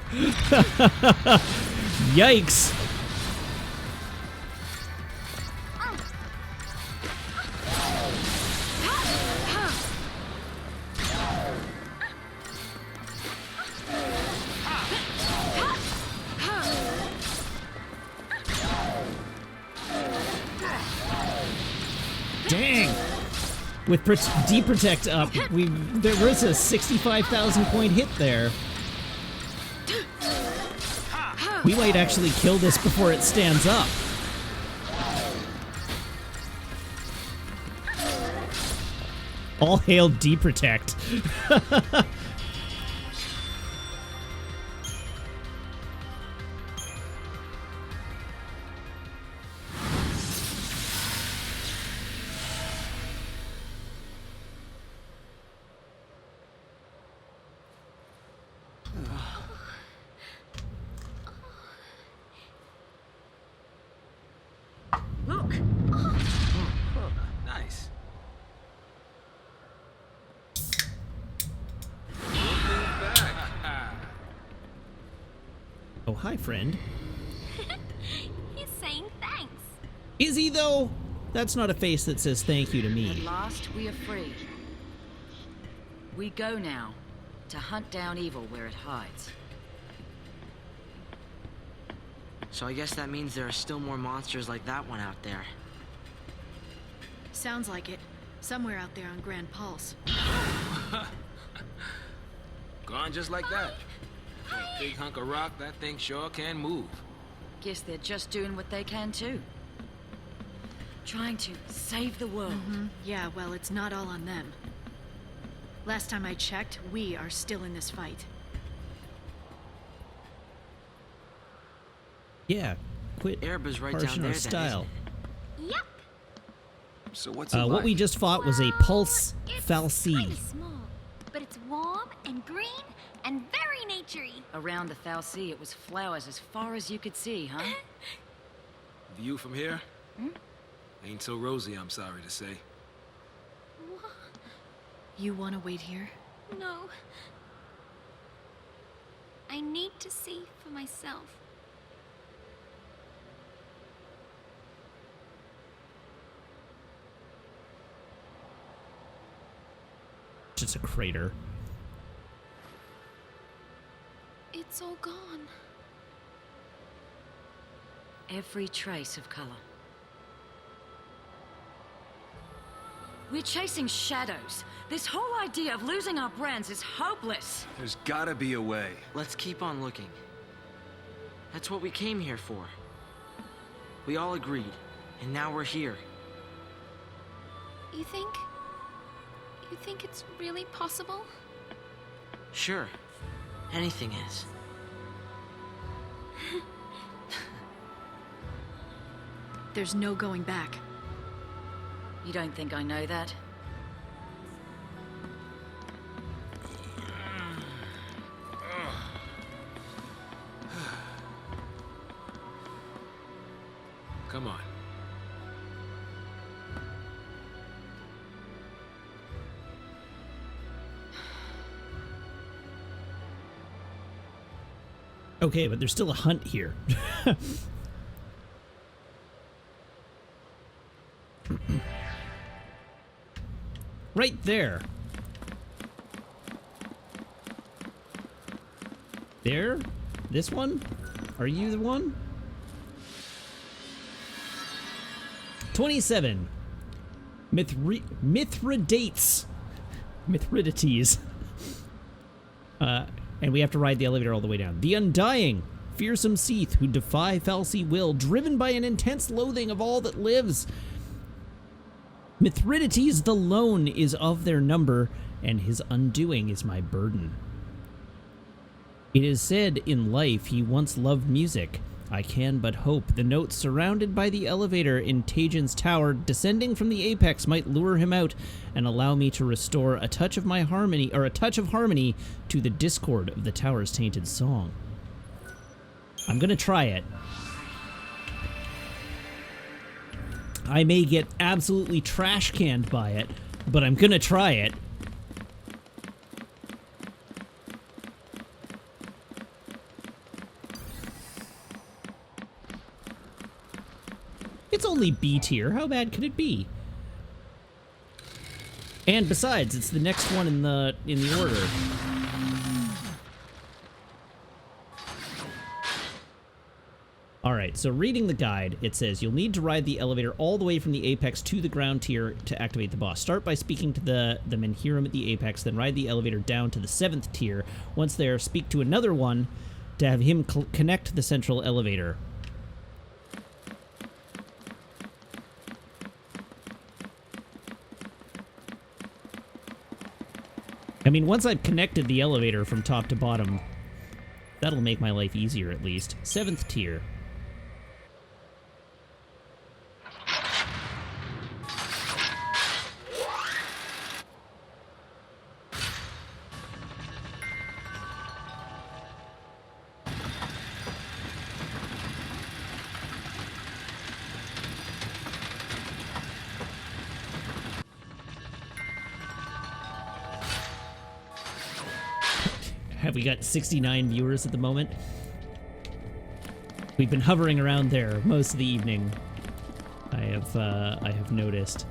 Yikes! Dang! With D-Protect up, there was a 65,000 point hit there. We might actually kill this before it stands up. All hail D-Protect. Look! Nice. Oh, hi, friend. He's saying thanks. Is he, though? That's not a face that says thank you to At me. last, we are free. We go now to hunt down evil where it hides. So I guess that means there are still more monsters like that one out there. Sounds like it. Somewhere out there on Grand Pulse. Gone just like that. For a big hunk of rock, that thing sure can move. Guess they're just doing what they can too. Trying to save the world. Yeah, well, it's not all on them. Last time I checked, we are still in this fight. Yeah, quit Ereba's right down parsing there our then, style. isn't Yep. So what's it What like? we just fought was a Well, pulse it's fal'Cie. kinda small, but it's warm and green and very naturey. Around the fal'Cie, it was flowers as far as you could see, huh? View from here? Ain't so rosy, I'm sorry to say. You want to wait here? No. I need to see for myself. Just a crater. It's all gone. Every trace of color. We're chasing shadows. This whole idea of losing our brands is hopeless. There's gotta be a way. Let's keep on looking. That's what we came here for. We all agreed, and now we're here. You think? You think it's really possible? Sure, anything is. There's no going back. You don't think I know that? Come on. Okay, but there's still a hunt here. Right there. There? This one? Are you the one? 27. Mithridates. Mithridates. And we have to ride the elevator all the way down. The Undying. Fearsome Seath who defy fal'Cie will, driven by an intense loathing of all that lives. Mithridates the lone is of their number, and his undoing is my burden. It is said in life he once loved music. I can but hope the notes surrounded by the elevator in Taejin's tower descending from the apex might lure him out and allow me to restore a touch of my harmony, or a touch of harmony, to the discord of the tower's tainted song. I'm gonna try it. I may get absolutely trash canned by it, but I'm gonna try it. only B tier. How bad could it be? And besides, it's the next one in the order. Alright, so reading the guide, it says, you'll need to ride the elevator all the way from the apex to the ground tier to activate the boss. Start by speaking to the Menhiram at the apex, then ride the elevator down to the 7th tier. Once there, speak to another one to have him connect the central elevator. I mean, once I've connected the elevator from top to bottom, that'll make my life easier at least. 7th tier. Have we got 69 viewers at the moment? We've been hovering around there most of the evening. I have noticed.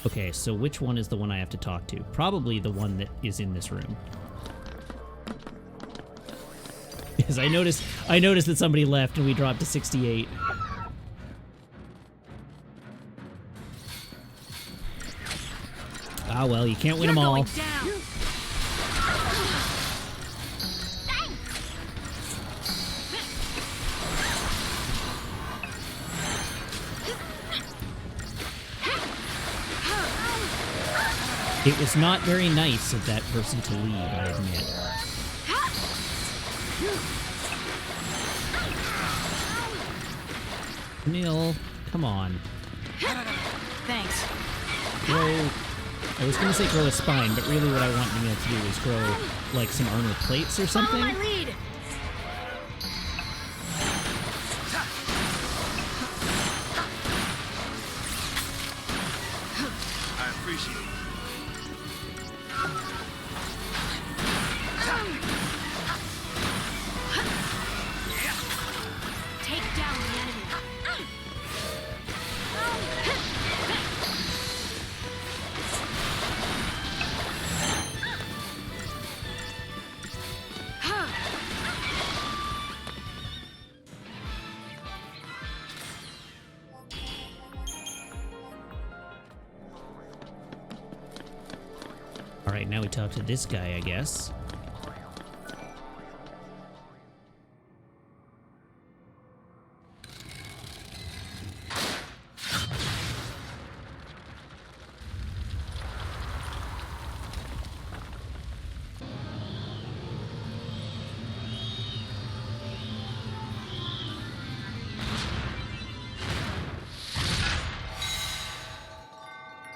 Okay, so which one is the one I have to talk to? Probably the one that is in this room. Because I noticed that somebody left and we dropped to 68. Ah, well, you can't win them all. It was not very nice of that person to leave, I admit. Camille, come on. Thanks. Grow... I was gonna say grow a spine, but really what I want Camille to do is grow, like, some armor plates or something. Follow my lead. I appreciate it. Take down the enemy. Alright, now we talk to this guy, I guess.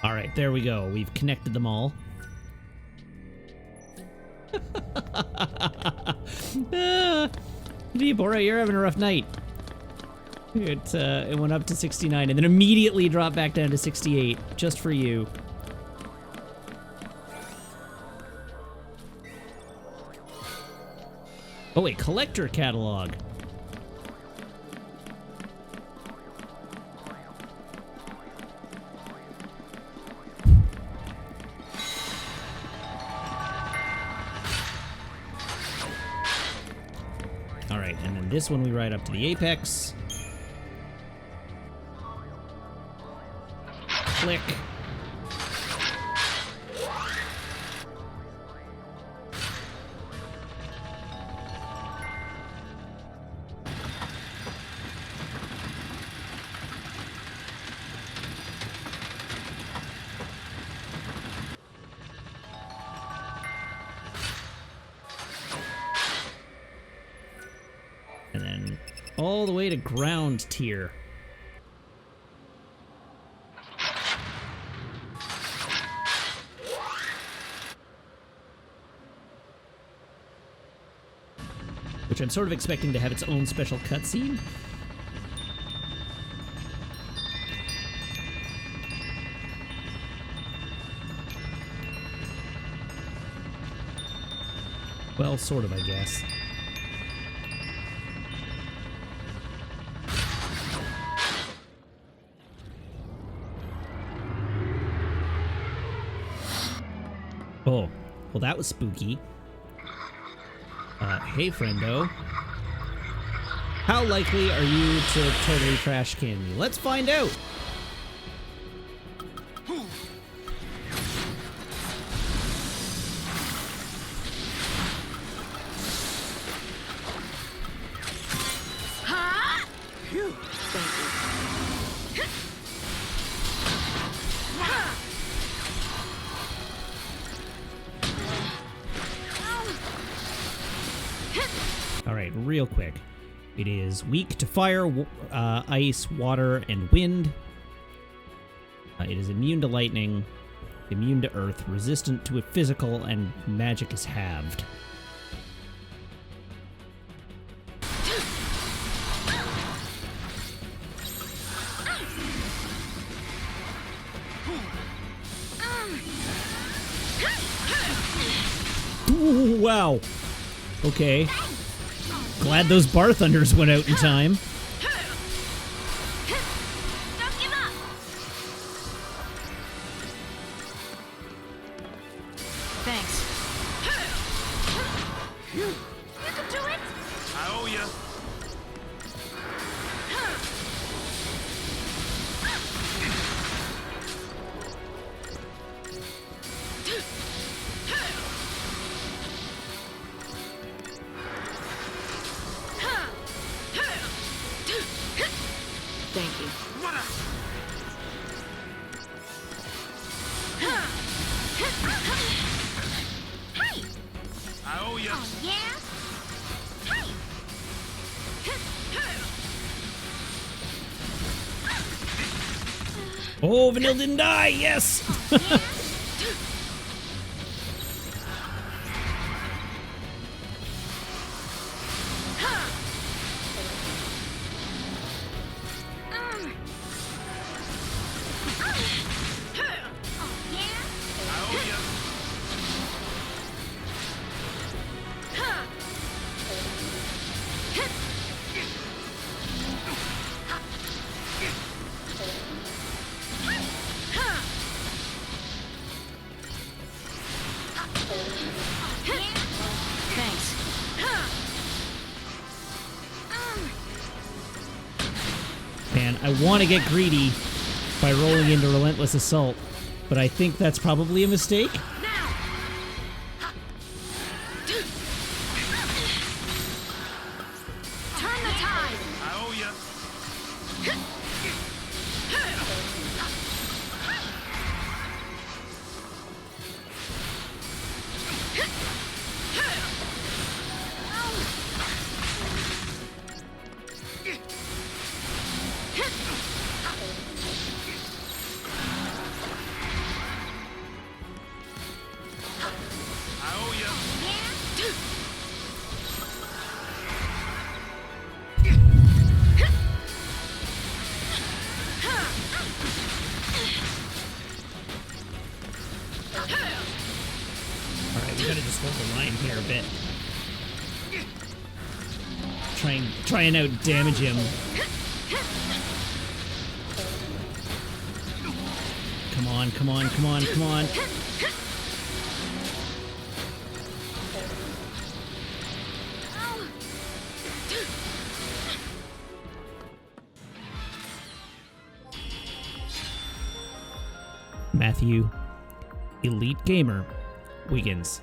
Alright, there we go. We've connected them all. Deebora, you're having a rough night. It went up to 69 and then immediately dropped back down to 68, just for you. Oh wait, collector catalog. Alright, and then this one we ride up to the apex. Click. And then all the way to ground tier. Which I'm sort of expecting to have its own special cutscene. Well, sort of, I guess. Oh, well, that was spooky. Hey, friendo. How likely are you to totally trash can me? Let's find out. All right, real quick. It is weak to fire, ice, water, and wind. It is immune to lightning, immune to earth, resistant to physical, and magic is halved. Ooh, wow. Okay. Glad those bar thunders went out in time. Don't give up! Thanks. You can do it! I owe ya. Thank you. Hey! I owe ya. Oh, yeah? Hey! Oh, Vanille didn't die. Yes. I owe ya. Thanks. Man, I want to get greedy by rolling into Relentless Assault, but I think that's probably a mistake. Turn the tide! I owe ya. I owe ya. All right, we gotta just hold the line here a bit. Try and out damage him. Come on, come on, come on, come on. Matthew, Elite Gamer, Wiggins.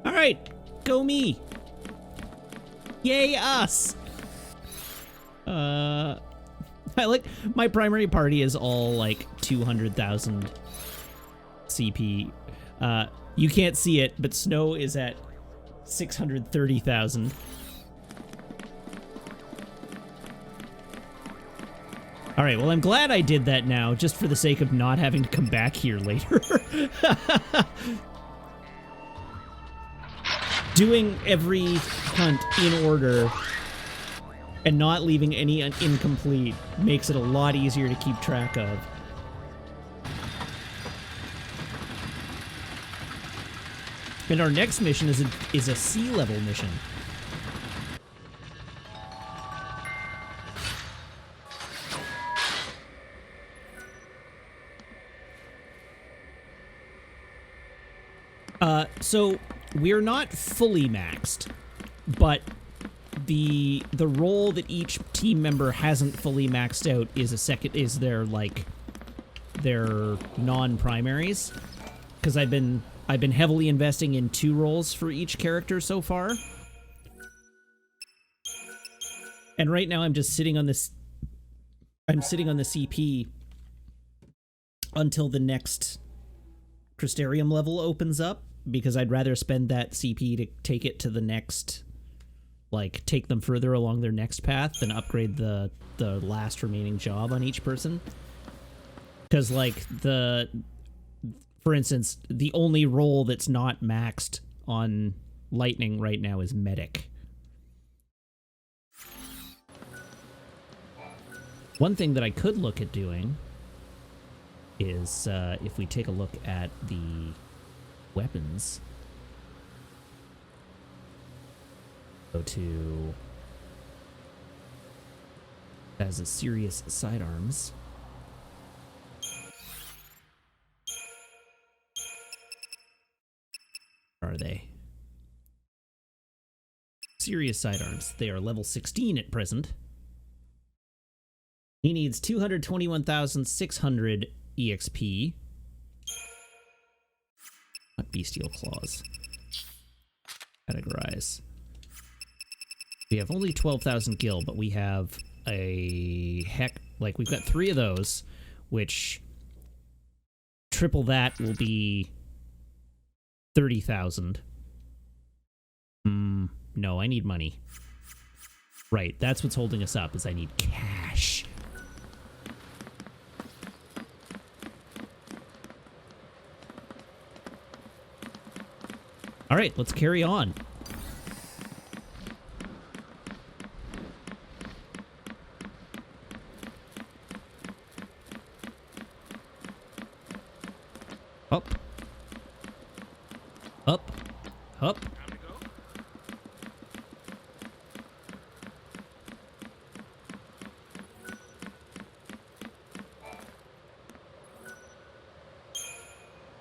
All right, go me. Yay us. I like my primary party is all like 200,000 CP. You can't see it, but Snow is at 630,000. All right, well, I'm glad I did that now, just for the sake of not having to come back here later. Doing every hunt in order and not leaving any incomplete makes it a lot easier to keep track of. And our next mission is a sea level mission. So we're not fully maxed, but the role that each team member hasn't fully maxed out is their non-primaries, because I've been heavily investing in 2 roles for each character so far. And right now I'm just sitting on this CP until the next Crystarium level opens up, because I'd rather spend that CP to take it to the next, like, take them further along their next path than upgrade the last remaining job on each person. Because, like, for instance, the only role that's not maxed on Lightning right now is Medic. One thing that I could look at doing is, if we take a look at the weapons, go to as a serious sidearms. Where are they? Serious sidearms. They are level 16 at present. He needs 221,600 EXP. Not bestial claws. Categorize. We have only 12,000 gil, but we have we've got 3 of those, which triple that will be 30,000. No, I need money. Right, that's what's holding us up, is I need cash. All right, let's carry on. Up. Up. Up.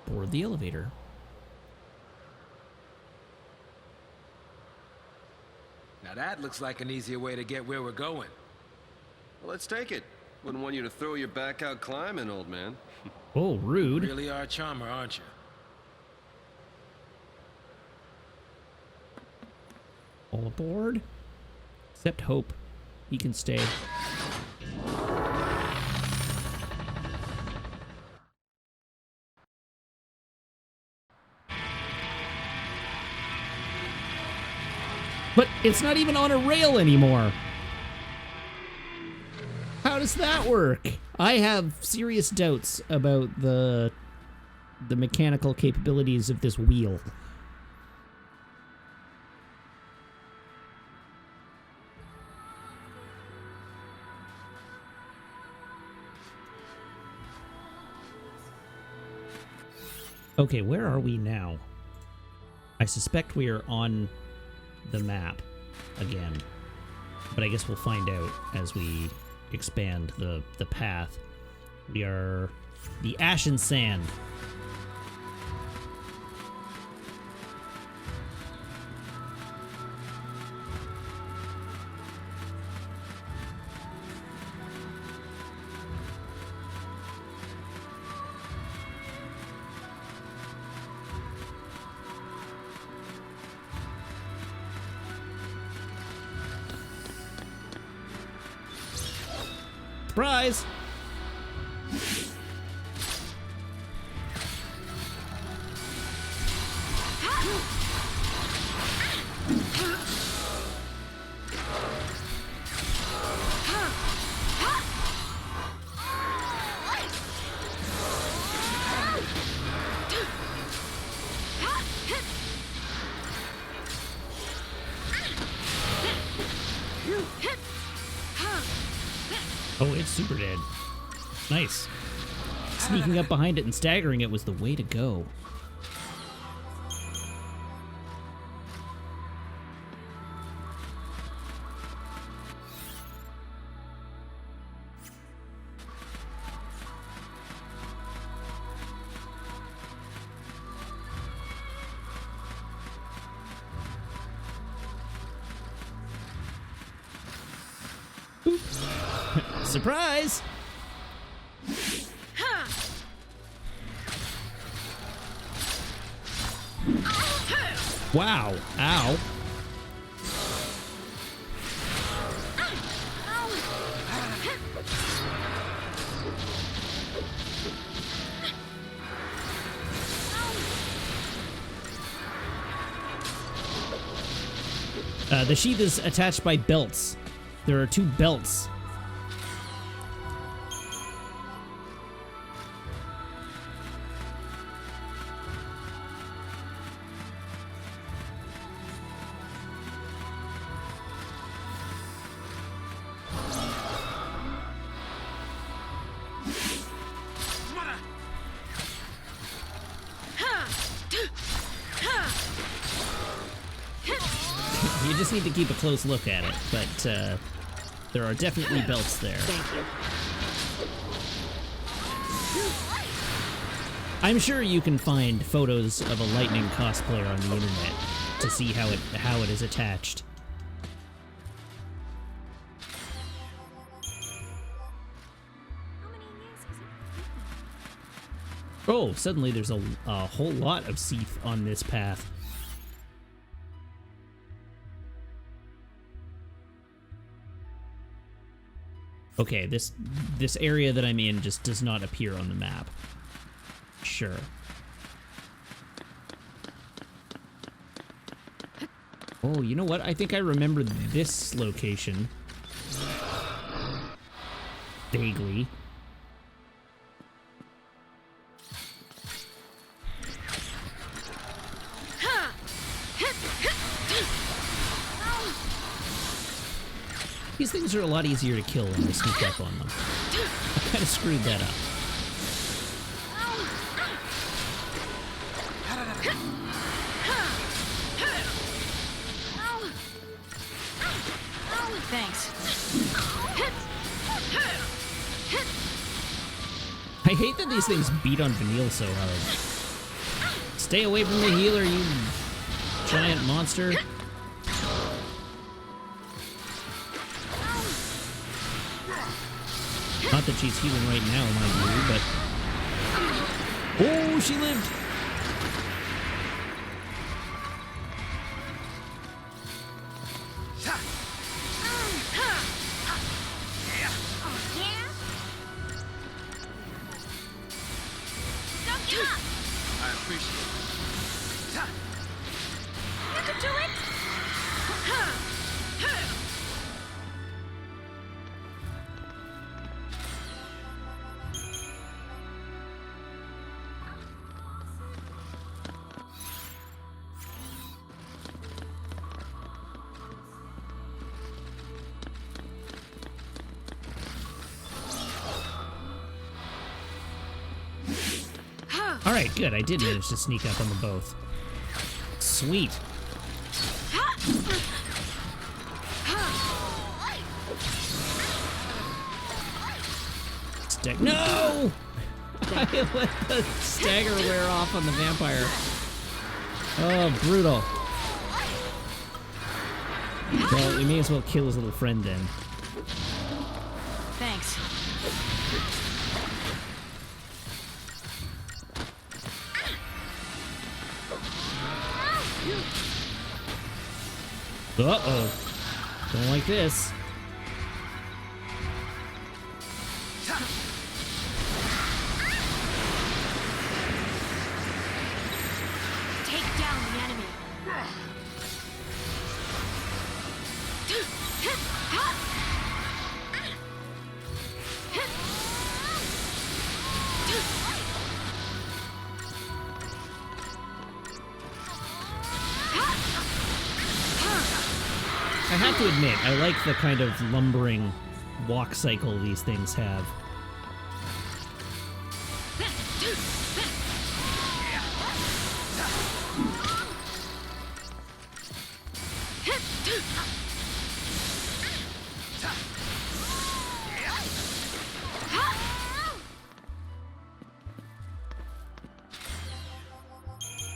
Board the elevator. Now that looks like an easier way to get where we're going. Well, let's take it. Wouldn't want you to throw your back out climbing, old man. Oh, rude. You really are a charmer, aren't you? All aboard. Except Hope. He can stay. But it's not even on a rail anymore. How does that work? I have serious doubts about the mechanical capabilities of this wheel. Okay, where are we now? I suspect we are on the map again, but I guess we'll find out as we expand the path. We are the Ashen Sand. Surprise! Oh, it's super dead. Nice. Sneaking up behind it and staggering it was the way to go. Surprise! Wow. Ow. The sheath is attached by belts. There are 2 belts. You just need to keep a close look at it, but there are definitely belts there. Thank you. I'm sure you can find photos of a Lightning cosplayer on the internet to see how it is attached. How many years has it Oh, suddenly there's a whole lot of Seath on this path. Okay, this area that I'm in just does not appear on the map. Sure. Oh, you know what? I think I remember this location. Vaguely. These things are a lot easier to kill when we sneak up on them. I kind of screwed that up. Thanks. I hate that these things beat on Vanille so hard. Stay away from the healer, you giant monster. Not that she's healing right now, mind you, but... Oh, she lived! I appreciate it. You could do it! Alright, good. I did manage to sneak up on them both. Sweet. No! I let the stagger wear off on the vampire. Oh, brutal. Well, we may as well kill his little friend then. Thanks. Uh-oh. Don't like this. Take down the enemy. I have to admit, I like the kind of lumbering walk cycle these things have.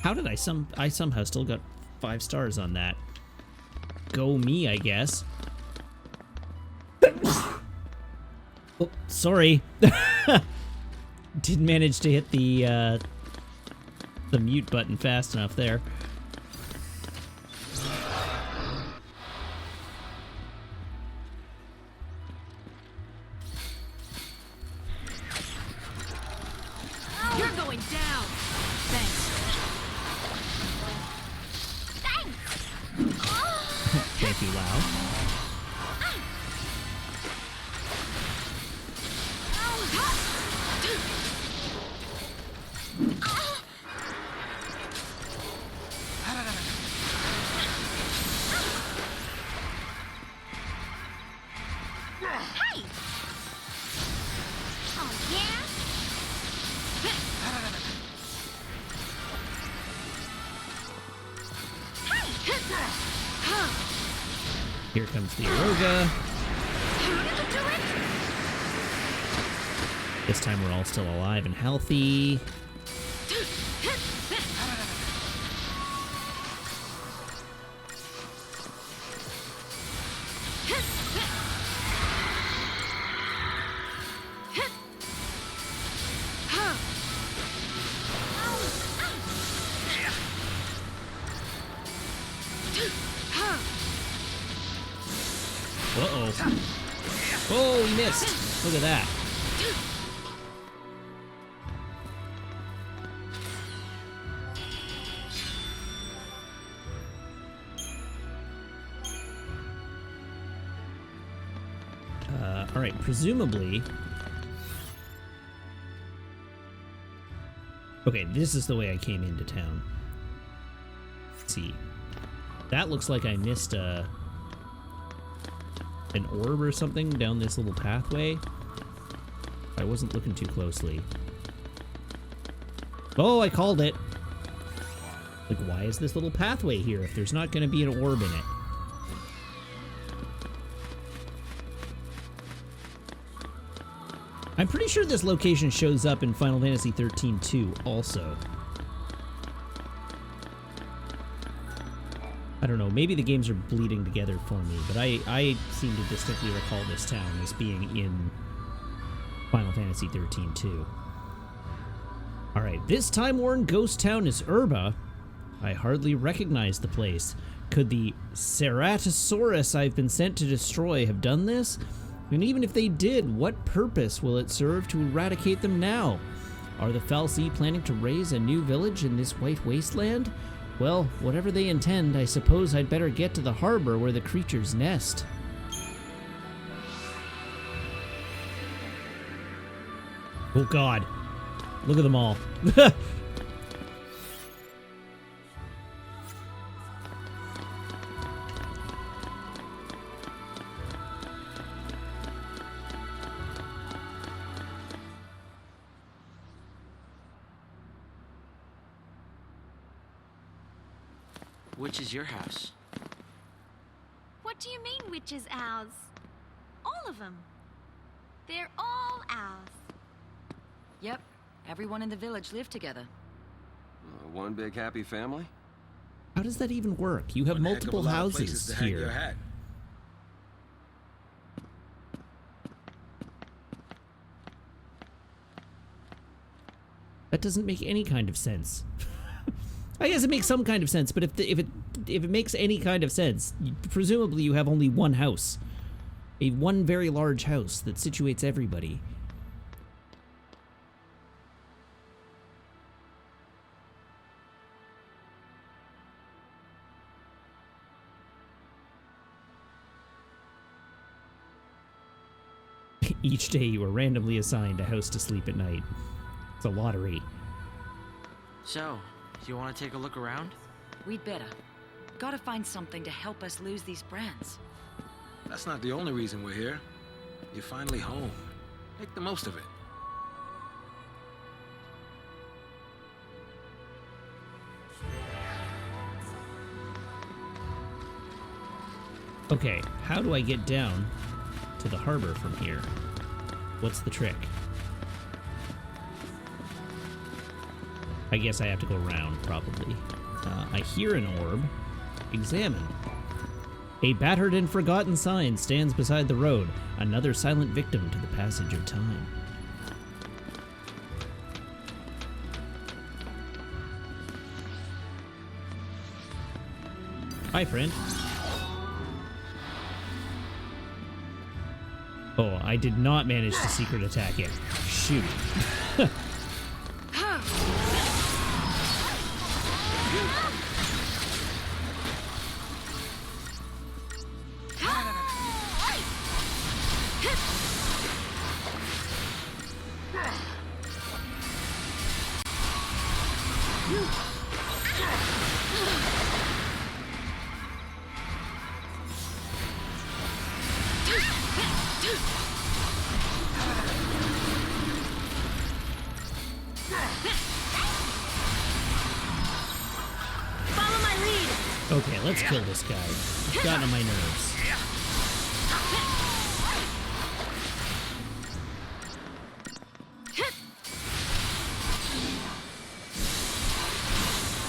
How did I somehow still got 5 stars on that? Go me, I guess. Oh, sorry. Didn't manage to hit the mute button fast enough there. You're going down. Thanks. Thank you, Lau. Hey! Oh, yeah? Here comes the Aroga. This time we're all still alive and healthy. Uh-oh. Oh, he missed. Look at that. All right, presumably... Okay, this is the way I came into town. Let's see. That looks like I missed an orb or something down this little pathway. I wasn't looking too closely. Oh, I called it. Like, why is this little pathway here if there's not going to be an orb in it? I'm pretty sure this location shows up in Final Fantasy XIII too, also. I don't know, maybe the games are bleeding together for me, but I seem to distinctly recall this town as being in Final Fantasy XIII too. Alright, this time-worn ghost town is Urba. I hardly recognize the place. Could the Ceratosaurus I've been sent to destroy have done this? And even if they did, what purpose will it serve to eradicate them now? Are the Fal'Cie planning to raise a new village in this white wasteland? Well, whatever they intend, I suppose I'd better get to the harbor where the creatures nest. Oh god. Look at them all. Which is your house? What do you mean, which is ours? All of them. They're all ours. Yep, everyone in the village lived together. One big happy family? How does that even work? You have One heck of a multiple lot of places houses to hang your here. hat. That doesn't make any kind of sense. I guess it makes some kind of sense, but if it makes any kind of sense, presumably you have only one house. One very large house that situates everybody. Each day you are randomly assigned a house to sleep at night. It's a lottery. So, do you want to take a look around? We'd better. Gotta find something to help us lose these brands. That's not the only reason we're here. You're finally home. Make the most of it. Okay, how do I get down to the harbor from here? What's the trick? I guess I have to go around, probably. I hear an orb. Examine. A battered and forgotten sign stands beside the road, another silent victim to the passage of time. Hi, friend. Oh, I did not manage to secret attack it. Shoot. Okay, let's kill this guy. He's gotten on my nerves.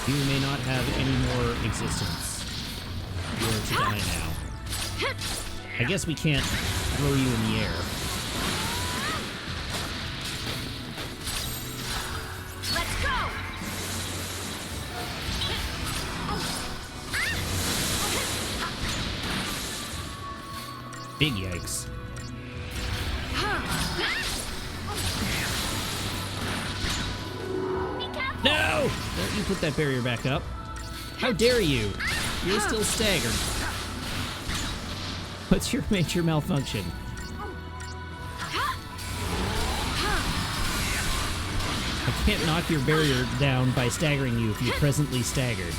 You may not have any more existence. You're to die now. I guess we can't throw you in the air. Let's go! Big yikes. No! Don't you put that barrier back up. How dare you? You're still staggered. What's your major malfunction? I can't knock your barrier down by staggering you if you're presently staggered.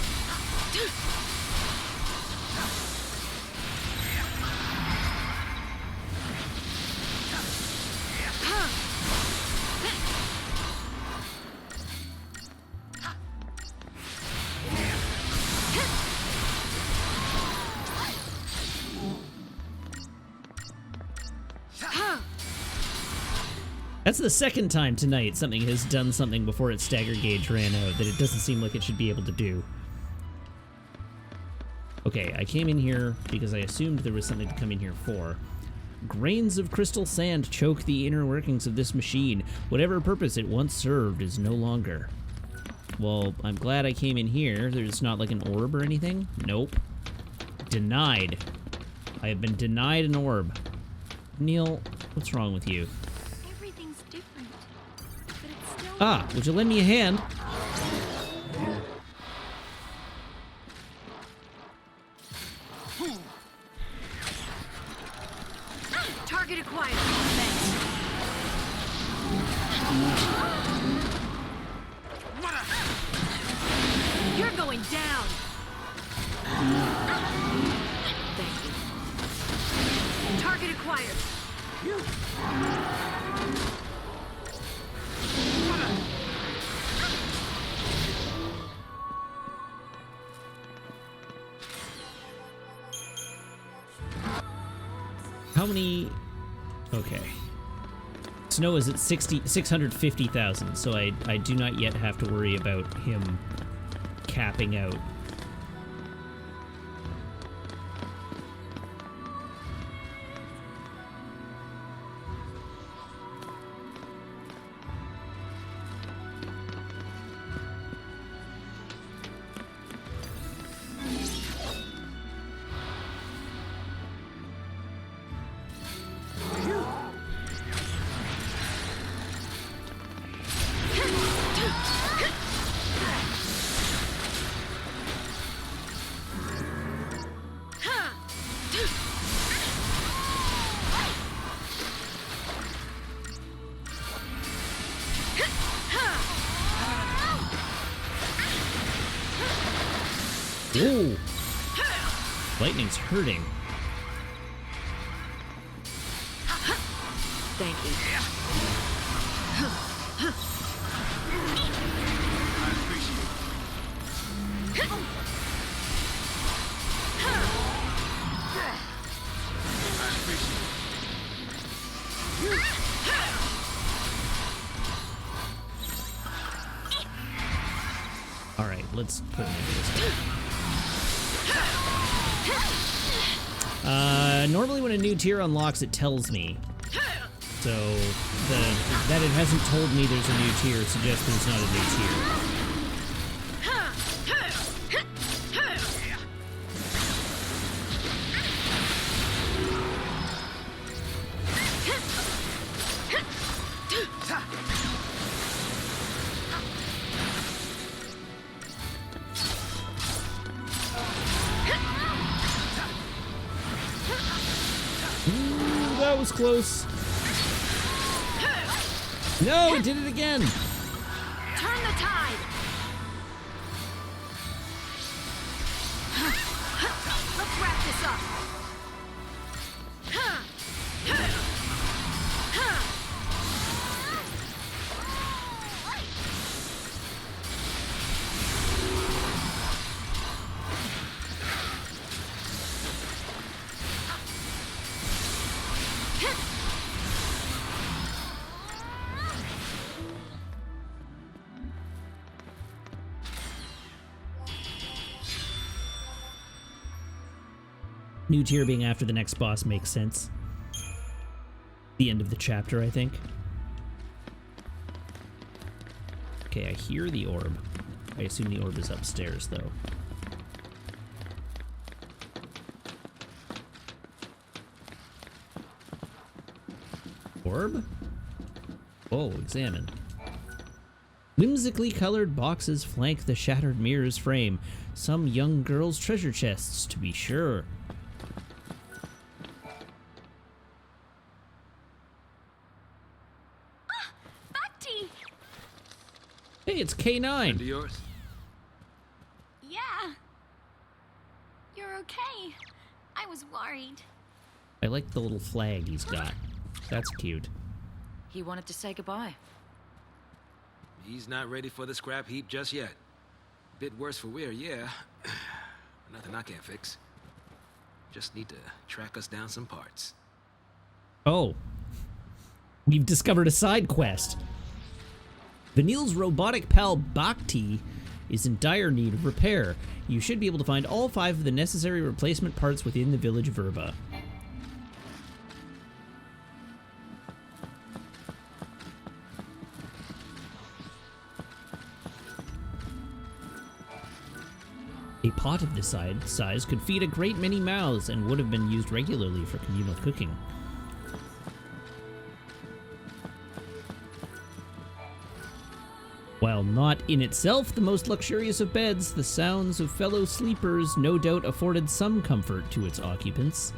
That's the second time tonight something has done something before its stagger gauge ran out that it doesn't seem like it should be able to do. Okay, I came in here because I assumed there was something to come in here for. Grains of crystal sand choke the inner workings of this machine. Whatever purpose it once served is no longer. Well, I'm glad I came in here. There's not like an orb or anything? Nope. Denied. I have been denied an orb. Neil, what's wrong with you? Everything's different. But it's still... Ah, would you lend me a hand? Target acquired. Thanks. You're going down. Thank you. Target acquired. How many... Okay. Snow is at 650,000, so I do not yet have to worry about him capping out. Ooh! Lightning's hurting. Thank you. I appreciate it. I appreciate it. All right, let's put an end to this. Normally when a new tier unlocks, it tells me. So that it hasn't told me there's a new tier suggests there's not a new tier. That was close. No, it did it again. Turn the tide! Let's wrap this up. New tier being after the next boss makes sense. The end of the chapter, I think. Okay, I hear the orb. I assume the orb is upstairs, though. Orb? Oh, examine. Whimsically colored boxes flank the shattered mirror's frame. Some young girl's treasure chests, to be sure. Hey, it's K9. Friend of yours? Yeah. You're okay. I was worried. I like the little flag he's got. That's cute. He wanted to say goodbye. He's not ready for the scrap heap just yet. Bit worse for wear, yeah. Nothing I can't fix. Just need to track us down some parts. Oh. We've discovered a side quest. Vanille's robotic pal Bhakti is in dire need of repair. You should be able to find all 5 of the necessary replacement parts within the village Verba. A pot of this size could feed a great many mouths and would have been used regularly for communal cooking. While not in itself the most luxurious of beds, the sounds of fellow sleepers no doubt afforded some comfort to its occupants.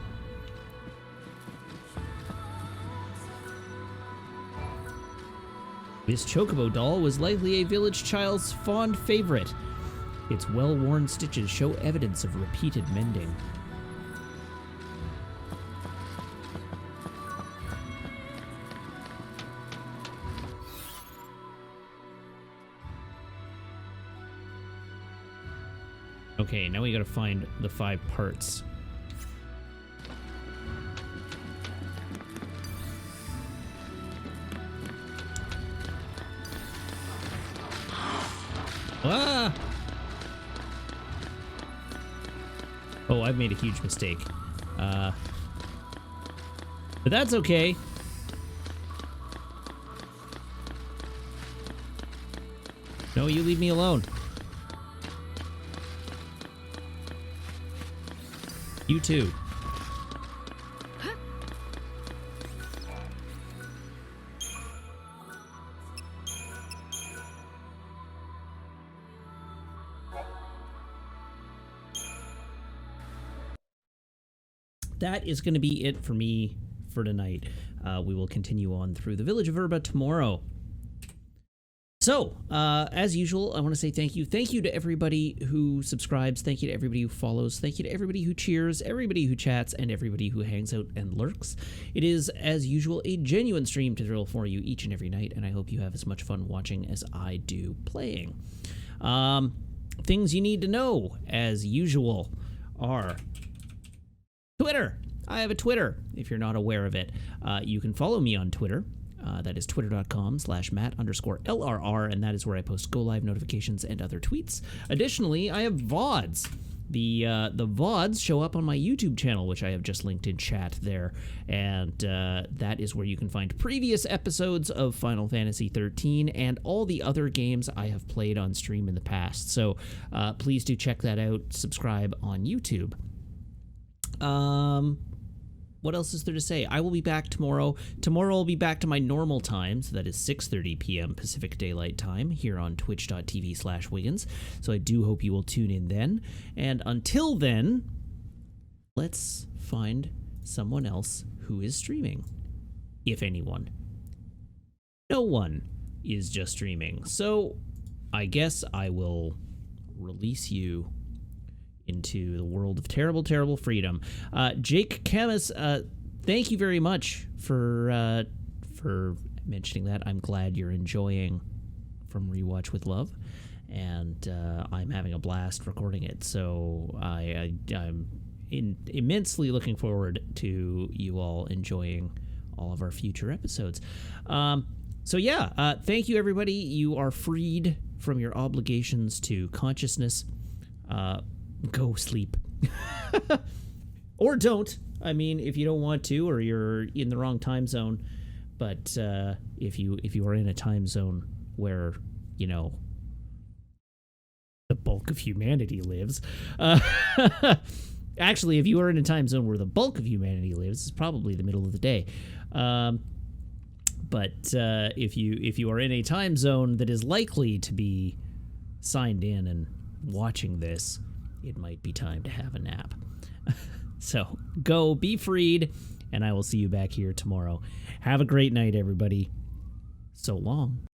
This chocobo doll was likely a village child's fond favorite. Its well-worn stitches show evidence of repeated mending. Okay, now we gotta find the 5 parts. Ah! Oh, I've made a huge mistake. But that's okay. No, you leave me alone. You too. That is going to be it for me for tonight. We will continue on through the village of Verba tomorrow. So, as usual, I want to say thank you. Thank you to everybody who subscribes. Thank you to everybody who follows. Thank you to everybody who cheers, everybody who chats, and everybody who hangs out and lurks. It is, as usual, a genuine stream to thrill for you each and every night, and I hope you have as much fun watching as I do playing. Things you need to know, as usual, are Twitter. I have a Twitter, if you're not aware of it. You can follow me on Twitter. That is twitter.com/Matt_LRR, and that is where I post go-live notifications and other tweets. Additionally, I have VODs. The VODs show up on my YouTube channel, which I have just linked in chat there, and that is where you can find previous episodes of Final Fantasy XIII and all the other games I have played on stream in the past. So please do check that out. Subscribe on YouTube. What else is there to say? I will be back tomorrow. Tomorrow I'll be back to my normal time, so that is 6:30 p.m. Pacific Daylight Time here on twitch.tv/Wiggins. So I do hope you will tune in then. And until then, let's find someone else who is streaming. If anyone. No one is just streaming. So I guess I will release you into the world of terrible, terrible freedom. Jake Camus, thank you very much for mentioning that. I'm glad you're enjoying From Rewatch with Love, and I'm having a blast recording it. So I'm immensely looking forward to you all enjoying all of our future episodes. So yeah, thank you everybody. You are freed from your obligations to consciousness. Go sleep. Or don't. I mean, if you don't want to, or you're in the wrong time zone. But if you are in a time zone where, you know, the bulk of humanity lives. Actually, if you are in a time zone where the bulk of humanity lives, it's probably the middle of the day. But if you are in a time zone that is likely to be signed in and watching this, it might be time to have a nap. So go, be freed, and I will see you back here tomorrow. Have a great night, everybody. So long.